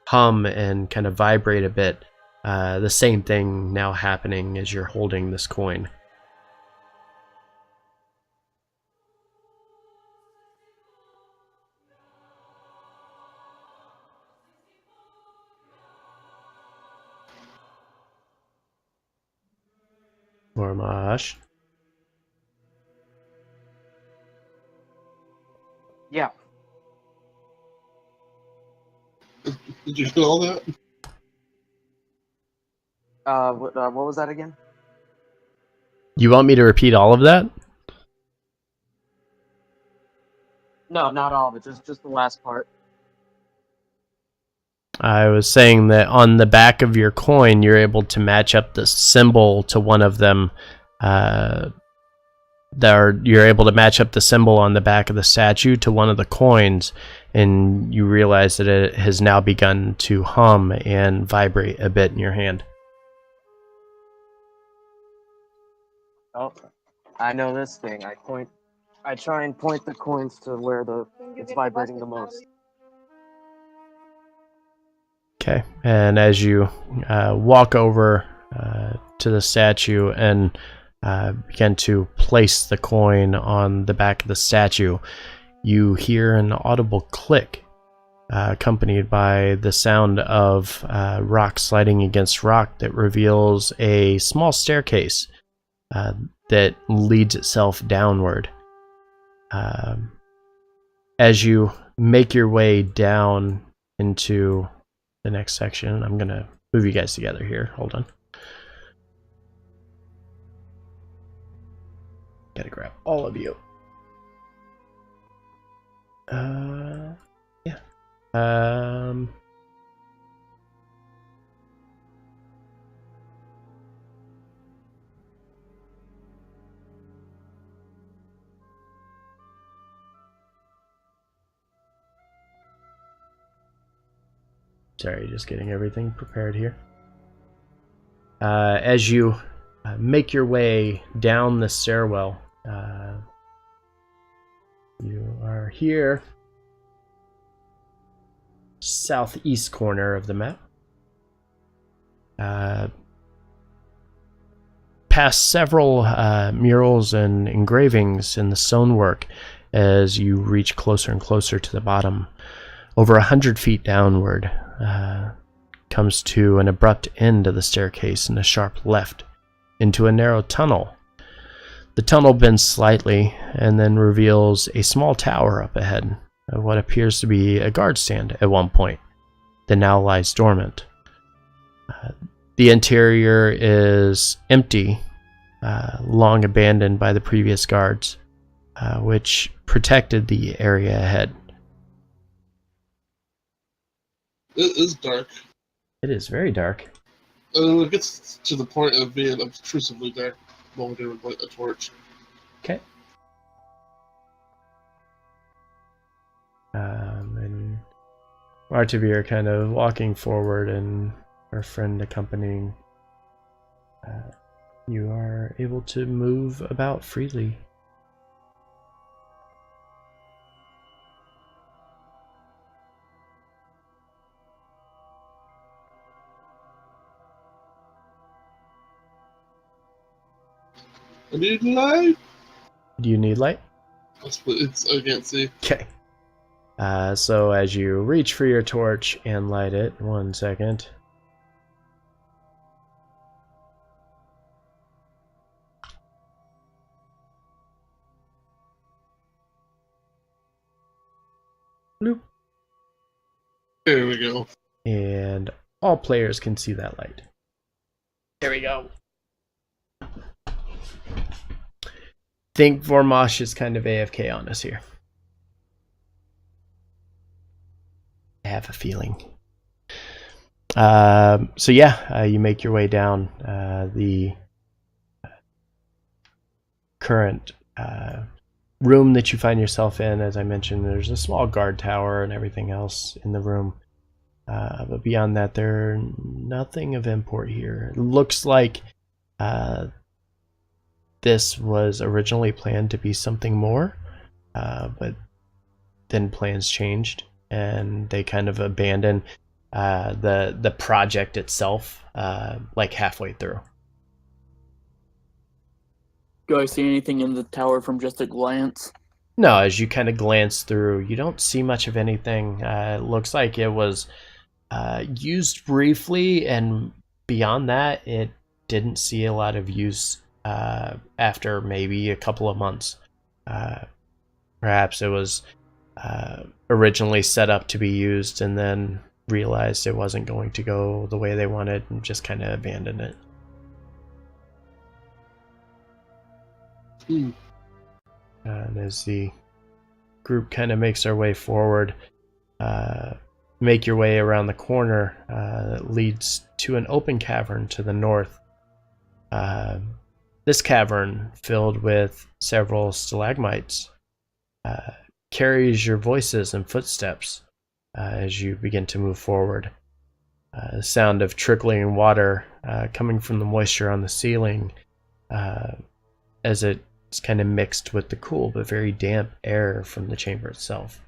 hum and kind of vibrate a bit. The same thing now happening as you're holding this coin. Vormash. Yeah. Did you feel all that? What was that again? You want me to repeat all of that? No, not all of it. Just the last part. I was saying that on the back of your coin, you're able to match up the symbol to one of them. You're able to match up the symbol on the back of the statue to one of the coins, and you realize that it has now begun to hum and vibrate a bit in your hand. Oh, I know this thing. I try and point the coins to where it's vibrating the most. Okay, and as you walk over to the statue and begin to place the coin on the back of the statue, you hear an audible click, accompanied by the sound of rock sliding against rock that reveals a small staircase that leads itself downward. As you make your way down into the next section, I'm going to move you guys together here. Hold on. Gotta grab all of you. Yeah. Sorry, just getting everything prepared here. As you make your way down the stairwell, you are here, southeast corner of the map. Past several murals and engravings in the stonework as you reach closer and closer to the bottom. Over 100 feet downward, comes to an abrupt end of the staircase and a sharp left into a narrow tunnel. The tunnel bends slightly and then reveals a small tower up ahead of what appears to be a guard stand at one point that now lies dormant. The interior is empty, long abandoned by the previous guards, which protected the area ahead. It is dark. It is very dark. It gets to the point of being obtrusively dark while we're doing a torch. Okay. And Martivir kind of walking forward and our friend accompanying. You are able to move about freely. I need light. Do you need light? I can't see. Okay. So as you reach for your torch and light it, 1 second. Bloop. There we go. And all players can see that light. There we go. Think Vormosh is kind of AFK on us here. I have a feeling. So yeah, you make your way down the current room that you find yourself in. As I mentioned, there's a small guard tower and everything else in the room. But beyond that, there's nothing of import here. It looks like this was originally planned to be something more, but then plans changed and they kind of abandoned the project itself like halfway through. Do I see anything in the tower from just a glance? No, as you kind of glance through, you don't see much of anything. It looks like it was used briefly, and beyond that, it didn't see a lot of use after maybe a couple of months. Perhaps it was originally set up to be used and then realized it wasn't going to go the way they wanted and just kind of abandoned it. And as the group kind of makes their way forward, make your way around the corner that leads to an open cavern to the north. This cavern, filled with several stalagmites, carries your voices and footsteps as you begin to move forward. The sound of trickling water coming from the moisture on the ceiling as it's kind of mixed with the cool but very damp air from the chamber itself.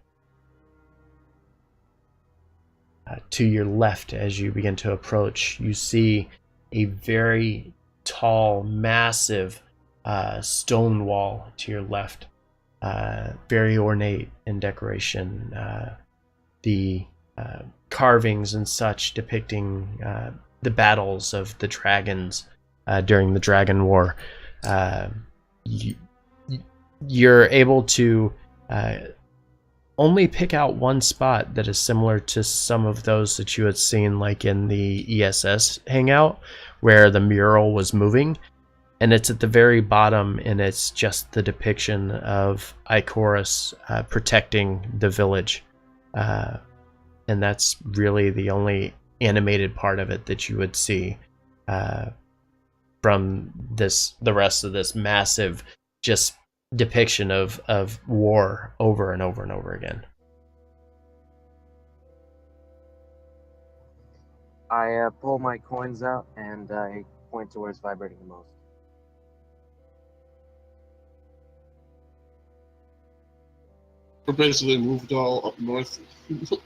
To your left, as you begin to approach, you see a very tall, massive stone wall to your left, very ornate in decoration. The carvings and such depicting the battles of the dragons during the Dragon War. You're able to only pick out one spot that is similar to some of those that you had seen, like in the ESS hangout, where the mural was moving. And it's at the very bottom, and it's just the depiction of Ikorys protecting the village. And that's really the only animated part of it that you would see from the rest of this massive just depiction of war over and over and over again. I pull my coins out and I point to where it's vibrating the most. We're basically moved all up north.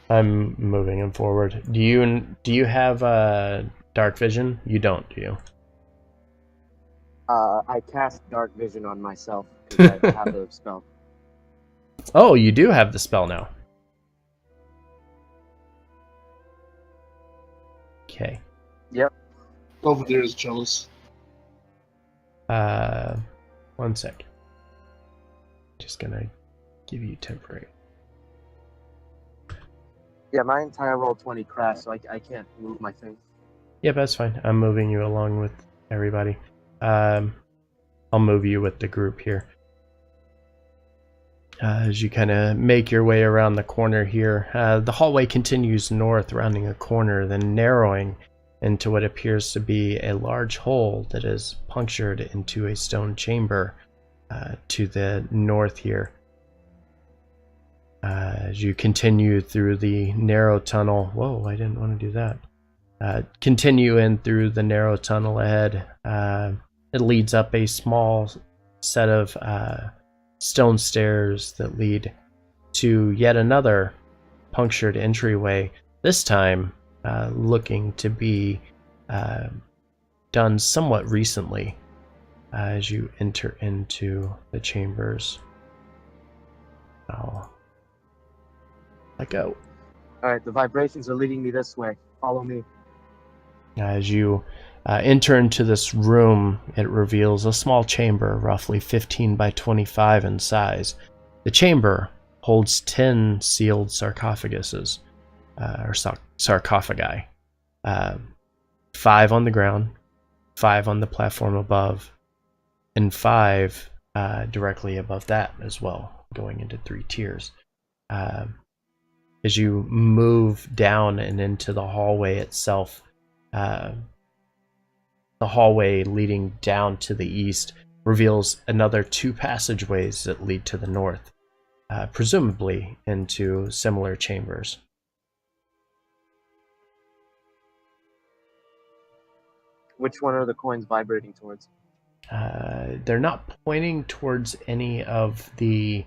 I'm moving him forward. Do you have dark vision? You don't, do you? I cast dark vision on myself because I have the spell. Oh, you do have the spell now. Okay. Yep. Over there is jealous. 1 sec. Just gonna give you temporary. Yeah, my entire roll 20 crashed, so I can't move my thing. Yep, that's fine. I'm moving you along with everybody. I'll move you with the group here. As you kind of make your way around the corner here, the hallway continues north, rounding a corner, then narrowing into what appears to be a large hole that is punctured into a stone chamber to the north here. As you continue through the narrow tunnel, whoa, I didn't want to do that. Continue in through the narrow tunnel ahead. It leads up a small set of stone stairs that lead to yet another punctured entryway, this time looking to be done somewhat recently as you enter into the chambers. I'll let go. Alright, the vibrations are leading me this way. Follow me. As you enter into this room, it reveals a small chamber, roughly 15 by 25 in size. The chamber holds 10 sealed sarcophaguses, or sarcophagi. 5 on the ground, 5 on the platform above, and 5 directly above that as well, going into 3 tiers. As you move down and into the hallway itself, the hallway leading down to the east reveals another 2 passageways that lead to the north, presumably into similar chambers. Which one are the coins vibrating towards? They're not pointing towards any of the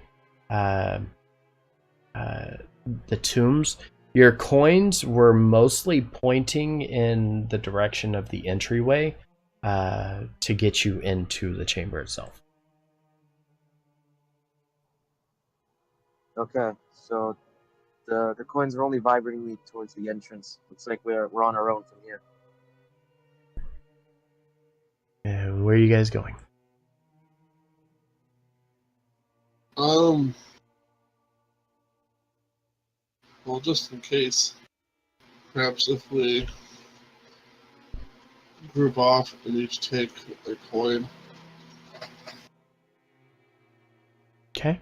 tombs. Your coins were mostly pointing in the direction of the entryway to get you into the chamber itself. Okay, so the coins are only vibrating me towards the entrance. Looks like we're on our own from here. Where are you guys going? Well, just in case, perhaps if we group off and each take a coin. Okay.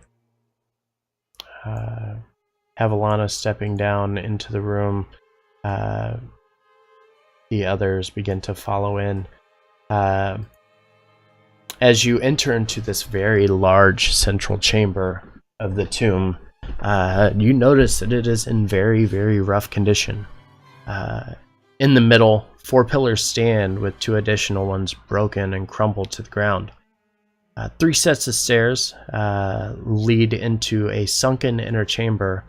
Havilana stepping down into the room. The others begin to follow in. As you enter into this very large central chamber of the tomb, you notice that it is in very, very rough condition. In the middle, 4 pillars stand with 2 additional ones broken and crumbled to the ground. 3 sets of stairs lead into a sunken inner chamber.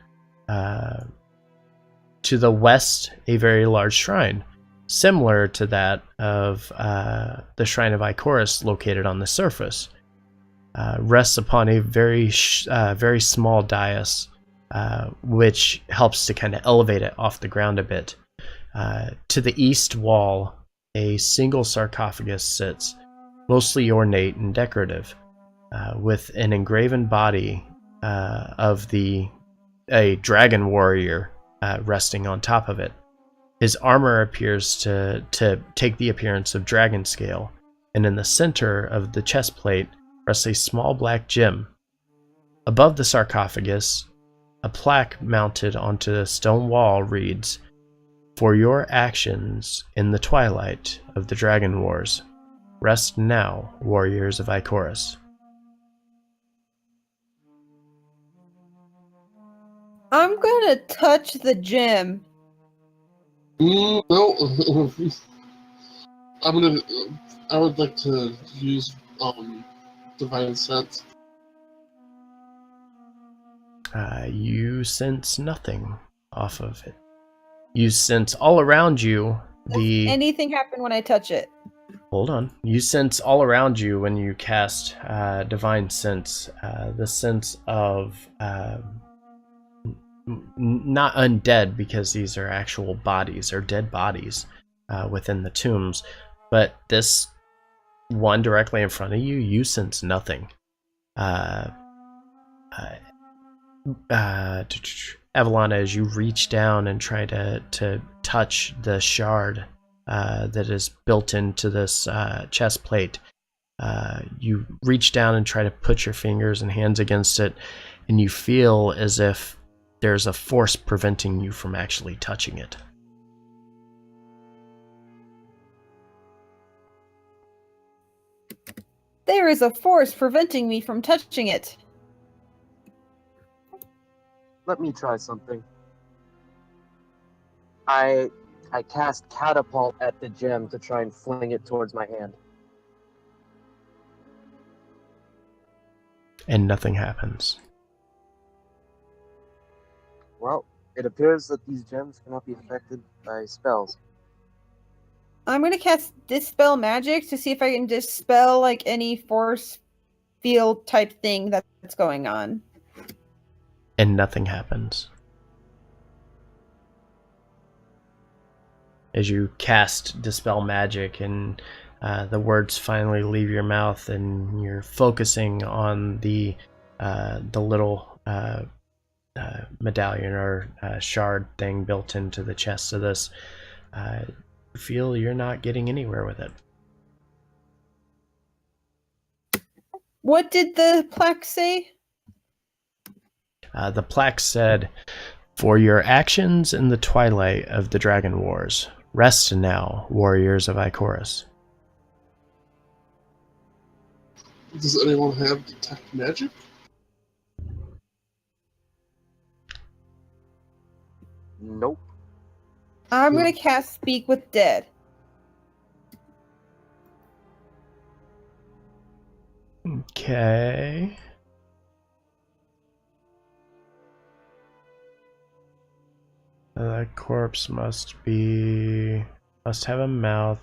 To the west, a very large shrine, similar to that of the Shrine of Ikorys located on the surface. Rests upon a very small dais, which helps to kind of elevate it off the ground a bit. To the east wall, a single sarcophagus sits, mostly ornate and decorative, with an engraven body of the a dragon warrior resting on top of it. His armor appears to take the appearance of dragon scale, and in the center of the chest plate rests a small black gem. Above the sarcophagus, a plaque mounted onto a stone wall reads, "For your actions in the twilight of the Dragon Wars, rest now, warriors of Ikorys." I'm gonna touch the gem. No. I would like to use divine sense. You sense nothing off of it. You sense all around you the... Does anything happen when I touch it? Hold on. You sense all around you when you cast divine sense, the sense of not undead, because these are actual bodies or dead bodies within the tombs, but this one directly in front of you, you sense nothing. Evelana, as you reach down and try to touch the shard that is built into this chest plate, you reach down and try to put your fingers and hands against it, and you feel as if there's a force preventing you from actually touching it. There is a force preventing me from touching it. Let me try something. I cast catapult at the gem to try and fling it towards my hand. And nothing happens. Well, it appears that these gems cannot be affected by spells. I'm gonna cast Dispel Magic to see if I can dispel like any force field type thing that's going on. And nothing happens. As you cast Dispel Magic and the words finally leave your mouth, and you're focusing on the little medallion or shard thing built into the chest of this, you feel you're not getting anywhere with it. What did the plaque say? The plaque said, "For your actions in the twilight of the Dragon Wars, rest now, warriors of Ikorys." Does anyone have detect magic? Nope. I'm gonna cast Speak with Dead. Okay. That corpse must have a mouth.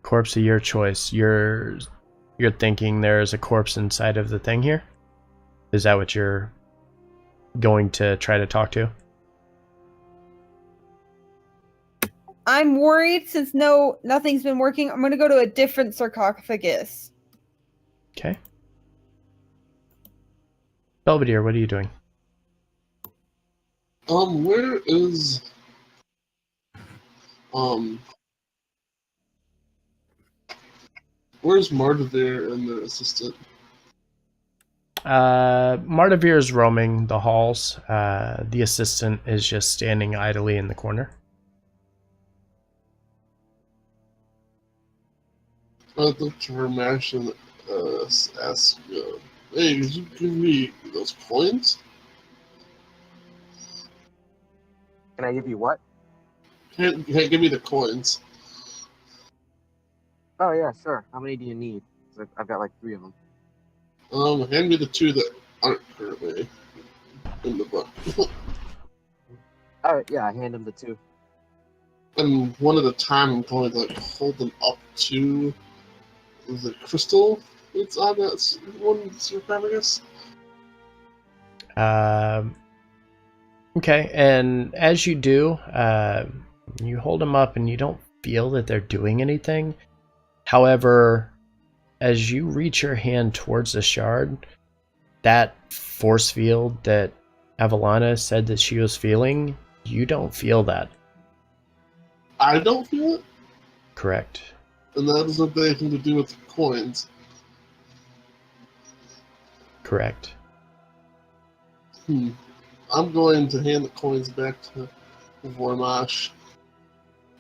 Corpse of your choice. You're thinking there's a corpse inside of the thing here? Is that what you're going to try to talk to? I'm worried since nothing's been working. I'm gonna go to a different sarcophagus. Okay. Belvedere, what are you doing? Where is where's Mardavir and the assistant? Mardavir is roaming the halls. The assistant is just standing idly in the corner. I'd like to remash and ask, hey, could you give me those coins? Can I give you what? Can't give me the coins. Oh yeah, sure. How many do you need? I've got like 3 of them. Hand me the 2 that aren't currently in the book. Alright, yeah, I hand him the 2. And one at a time, I'm going to hold them up to the crystal that's on that one sarcophagus. Okay, and as you do, you hold them up and you don't feel that they're doing anything. However, as you reach your hand towards the shard, that force field that Avalana said that she was feeling, you don't feel that. I don't feel it? Correct. And that doesn't have anything to do with the coins. Correct. I'm going to hand the coins back to Vormash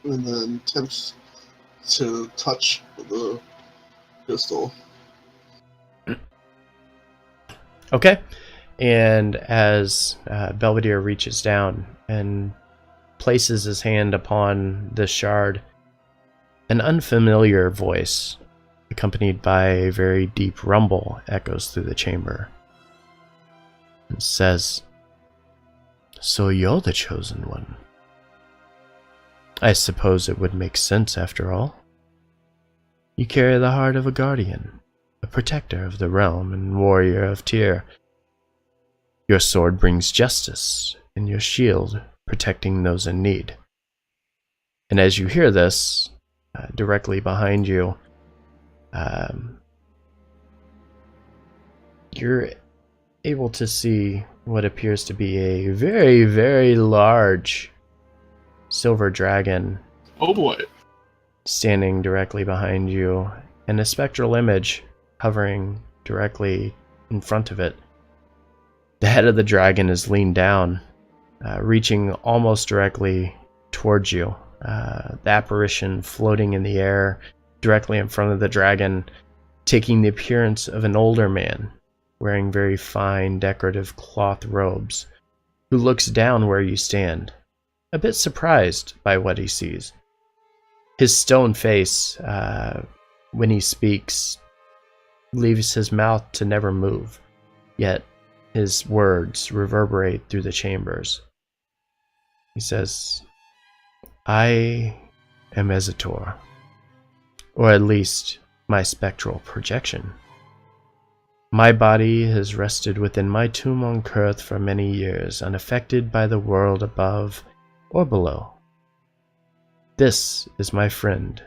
and then attempt to touch the pistol. Okay. And as Belvedere reaches down and places his hand upon the shard, an unfamiliar voice, accompanied by a very deep rumble, echoes through the chamber. It says, "So you're the chosen one. I suppose it would make sense after all. You carry the heart of a guardian, a protector of the realm and warrior of Tyr. Your sword brings justice, and your shield protecting those in need." And as you hear this, directly behind you, you're able to see what appears to be a very, very large silver dragon. Oh boy. Standing directly behind you, and a spectral image hovering directly in front of it. The head of the dragon is leaned down, reaching almost directly towards you. The apparition floating in the air directly in front of the dragon, taking the appearance of an older man, wearing very fine decorative cloth robes, who looks down where you stand, a bit surprised by what he sees. His stone face, when he speaks, leaves his mouth to never move, yet his words reverberate through the chambers. He says, "I am Ezator, or at least my spectral projection. My body has rested within my tomb on Kurth for many years, unaffected by the world above or below. This is my friend,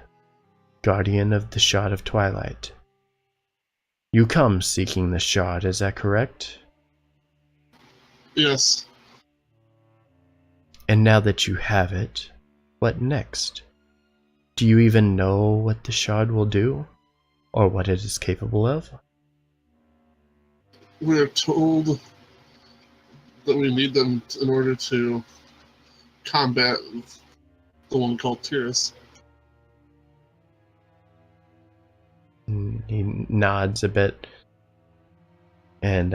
guardian of the Shard of Twilight. You come seeking the shard, is that correct?" Yes. "And now that you have it, what next? Do you even know what the shard will do, or what it is capable of?" We're told that we need them in order to combat the one called Tyrus. He nods a bit, and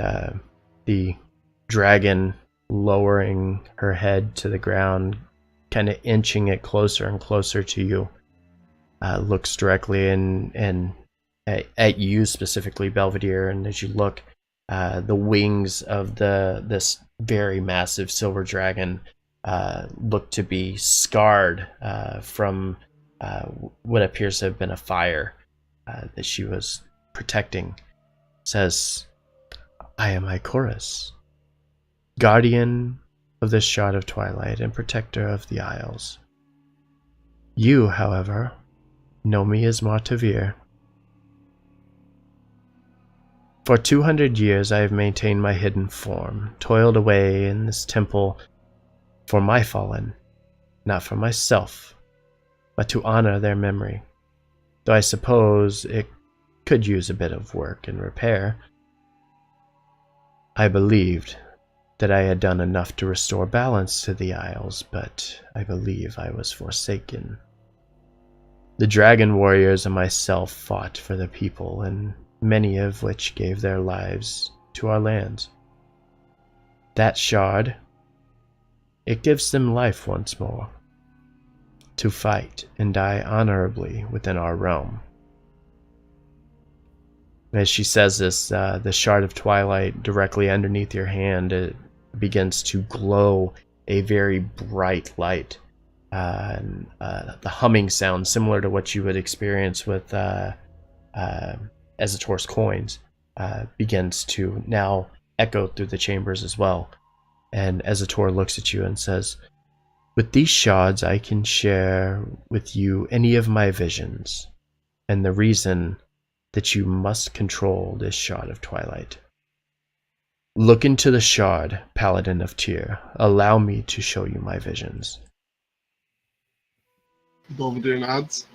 the dragon, lowering her head to the ground, kind of inching it closer and closer to you, looks directly and at you specifically, Belvedere. And as you look, the wings of this very massive silver dragon look to be scarred from what appears to have been a fire that she was protecting. Says, "I am Ikorys, guardian of the Shard of Twilight and protector of the Isles. You, however, know me as Martavir. For 200 years I have maintained my hidden form, toiled away in this temple for my fallen, not for myself, but to honor their memory, though I suppose it could use a bit of work and repair. I believed that I had done enough to restore balance to the Isles, but I believe I was forsaken. The dragon warriors and myself fought for the people, and many of which gave their lives to our lands. That shard, it gives them life once more, to fight and die honorably within our realm." As she says this, the Shard of Twilight directly underneath your hand, it begins to glow a very bright light. The humming sound, similar to what you would experience with Ezator's coins, begins to now echo through the chambers as well. And Ezator looks at you and says, "With these shards I can share with you any of my visions, and the reason that you must control this shard of twilight. Look into the shard, Paladin of Tyr. Allow me to show you my visions. Belvedere nods.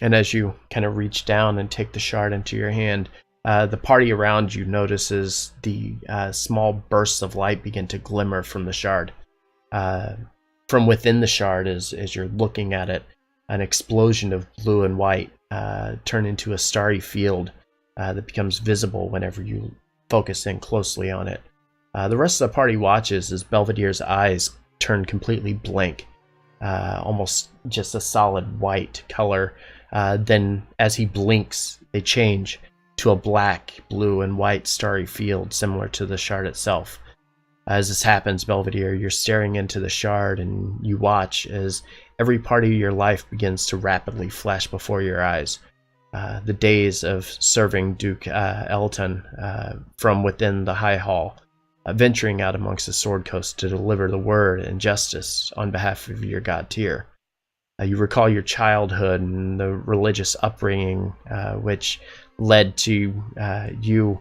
And as you kind of reach down and take the shard into your hand, the party around you notices the small bursts of light begin to glimmer from the shard. From within the shard, as you're looking at it, an explosion of blue and white turn into a starry field that becomes visible whenever you focus in closely on it. The rest of the party watches as Belvedere's eyes turn completely blank, almost just a solid white color. Then as he blinks, they change to a black, blue, and white starry field similar to the shard itself. As this happens, Belvedere, you're staring into the shard and you watch as every part of your life begins to rapidly flash before your eyes. The days of serving Duke Elton from within the High Hall, venturing out amongst the Sword Coast to deliver the word and justice on behalf of your god Tyr. You recall your childhood and the religious upbringing which led to you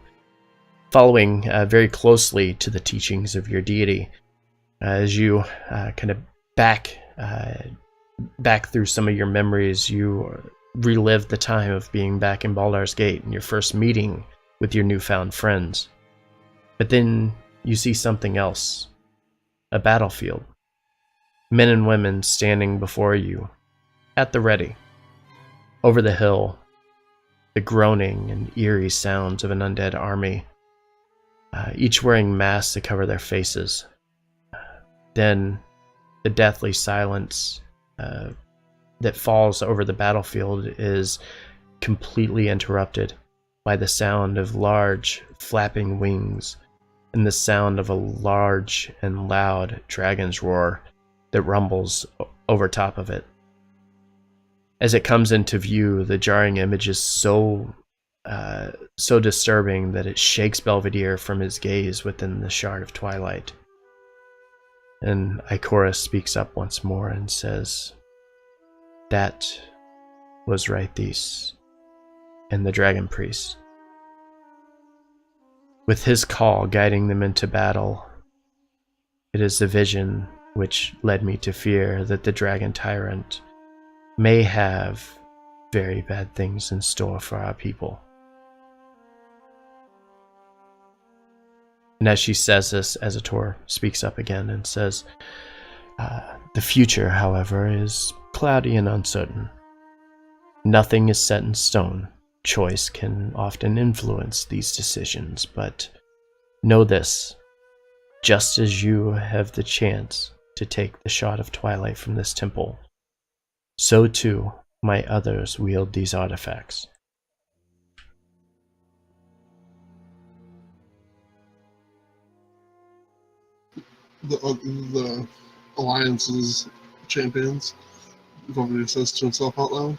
following very closely to the teachings of your deity. As you kind of back through some of your memories, you relive the time of being back in Baldur's Gate and your first meeting with your newfound friends. But then you see something else. A battlefield. Men and women standing before you, at the ready. Over the hill, the groaning and eerie sounds of an undead army, each wearing masks to cover their faces. Then the deathly silence that falls over the battlefield is completely interrupted by the sound of large flapping wings and the sound of a large and loud dragon's roar that rumbles over top of it. As it comes into view, the jarring image is so disturbing that it shakes Belvedere from his gaze within the shard of twilight. And Ikorys speaks up once more and says, "That was Rhaethys and the Dragon Priest. With his call guiding them into battle, it is the vision which led me to fear that the Dragon Tyrant may have very bad things in store for our people." And as she says this, Ezator speaks up again and says, "The future, however, is cloudy and uncertain. Nothing is set in stone. Choice can often influence these decisions, but know this, just as you have the chance to take the shard of twilight from this temple, so too might others wield these artifacts." The Alliance's champions, Belvedere says to himself out loud.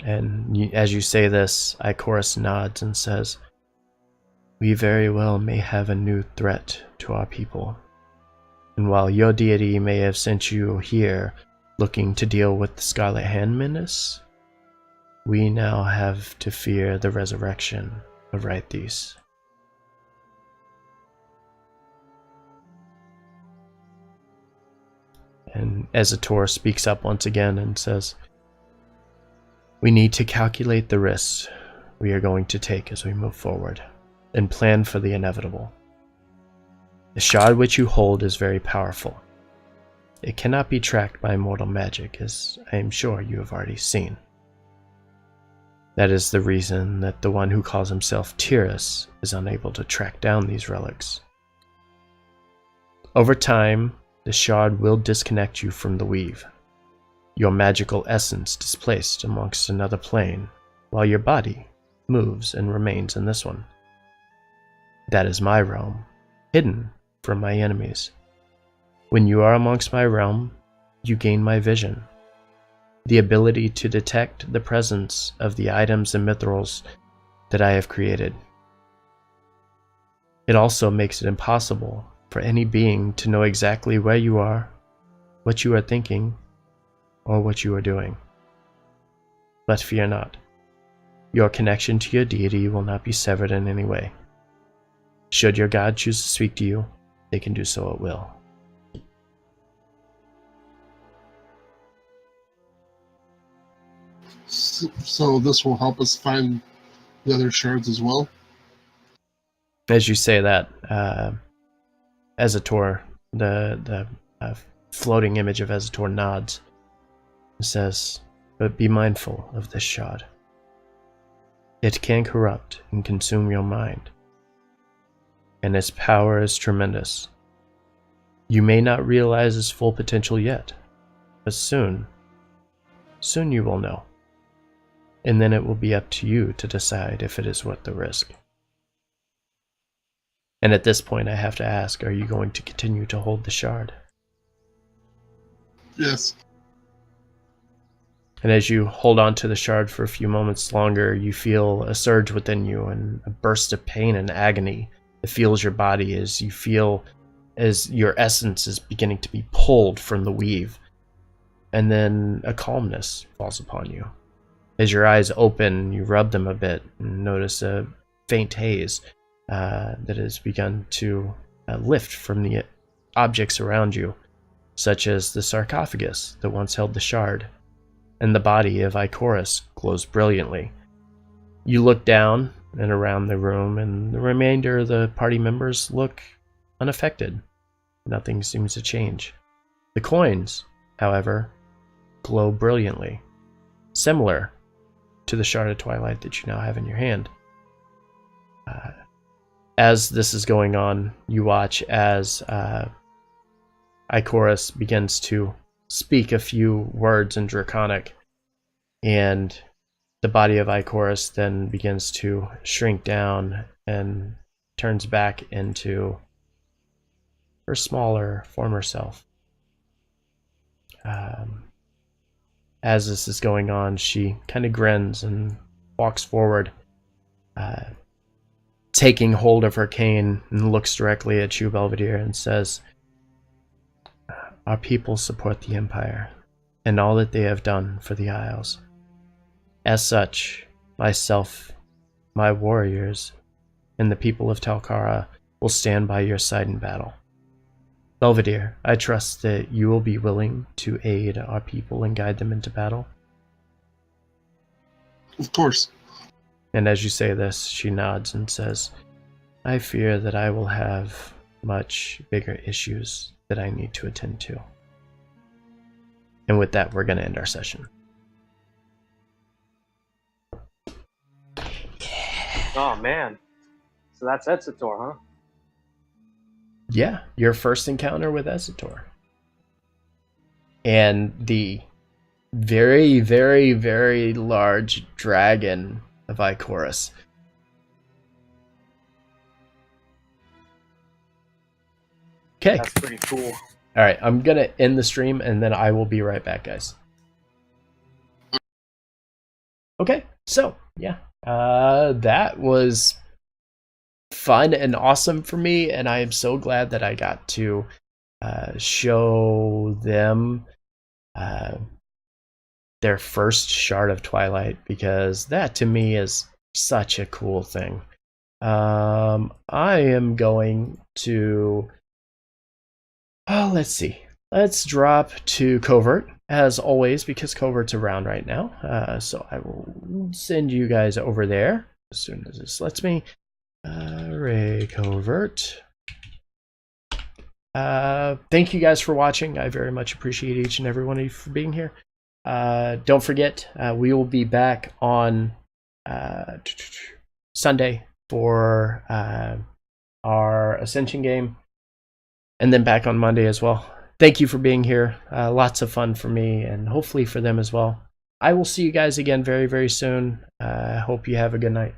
And as you say this, Ikorys nods and says, "We very well may have a new threat to our people. And while your deity may have sent you here looking to deal with the Scarlet Hand menace, we now have to fear the resurrection of Rhaethys." And Ezator speaks up once again and says, "We need to calculate the risks we are going to take as we move forward, and plan for the inevitable. The shard which you hold is very powerful. It cannot be tracked by mortal magic, as I am sure you have already seen. That is the reason that the one who calls himself Ikorys is unable to track down these relics. Over time, the shard will disconnect you from the weave, your magical essence displaced amongst another plane, while your body moves and remains in this one. That is my realm, hidden from my enemies. When you are amongst my realm, you gain my vision, the ability to detect the presence of the items and mithrils that I have created. It also makes it impossible for any being to know exactly where you are, what you are thinking, or what you are doing. But fear not. Your connection to your deity will not be severed in any way. Should your god choose to speak to you, they can do so at will. So this will help us find the other shards as well? As you say that, Ezator, the floating image of Ezator nods and says, but be mindful of this shard. It can corrupt and consume your mind, and its power is tremendous. You may not realize its full potential yet, but soon you will know. And then it will be up to you to decide if it is worth the risk. And at this point I have to ask, are you going to continue to hold the shard? Yes. And as you hold on to the shard for a few moments longer, you feel a surge within you and a burst of pain and agony that fills your body as you feel as your essence is beginning to be pulled from the weave. And then a calmness falls upon you. As your eyes open, you rub them a bit and notice a faint haze that has begun to lift from the objects around you, such as the sarcophagus that once held the shard, and the body of Ikorys glows brilliantly. You look down and around the room, and the remainder of the party members look unaffected. Nothing seems to change. The coins, however, glow brilliantly, similar to the shard of twilight that you now have in your hand. As this is going on, you watch as Ikorys begins to speak a few words in Draconic, and the body of Ikorys then begins to shrink down and turns back into her smaller former self. As this is going on, she kind of grins and walks forward, taking hold of her cane, and looks directly at you, Belvedere, and says, our people support the Empire and all that they have done for the Isles. As such, myself, my warriors, and the people of Talcara will stand by your side in battle. Belvedere, I trust that you will be willing to aid our people and guide them into battle. Of course. And as you say this, she nods and says, I fear that I will have much bigger issues that I need to attend to. And with that, we're going to end our session. Oh man. So that's Ezator, huh? Yeah, your first encounter with Ezator. And the very, very, very large dragon of Ikorys. Okay. That's pretty cool. All right, I'm going to end the stream, and then I will be right back, guys. Okay, so, yeah. That was fun and awesome for me, and I am so glad that I got to show them their first shard of Twilight, because that to me is such a cool thing. I am going to let's see, let's drop to Covert as always, because Covert's around right now, so I will send you guys over there as soon as this lets me. Ray Covert. Thank you guys for watching. I very much appreciate each and every one of you for being here. Don't forget, we will be back on Sunday for our Ascension game, and then back on Monday as well. Thank you for being here. Lots of fun for me, and hopefully for them as well. I will see you guys again very, very soon. Hope you have a good night.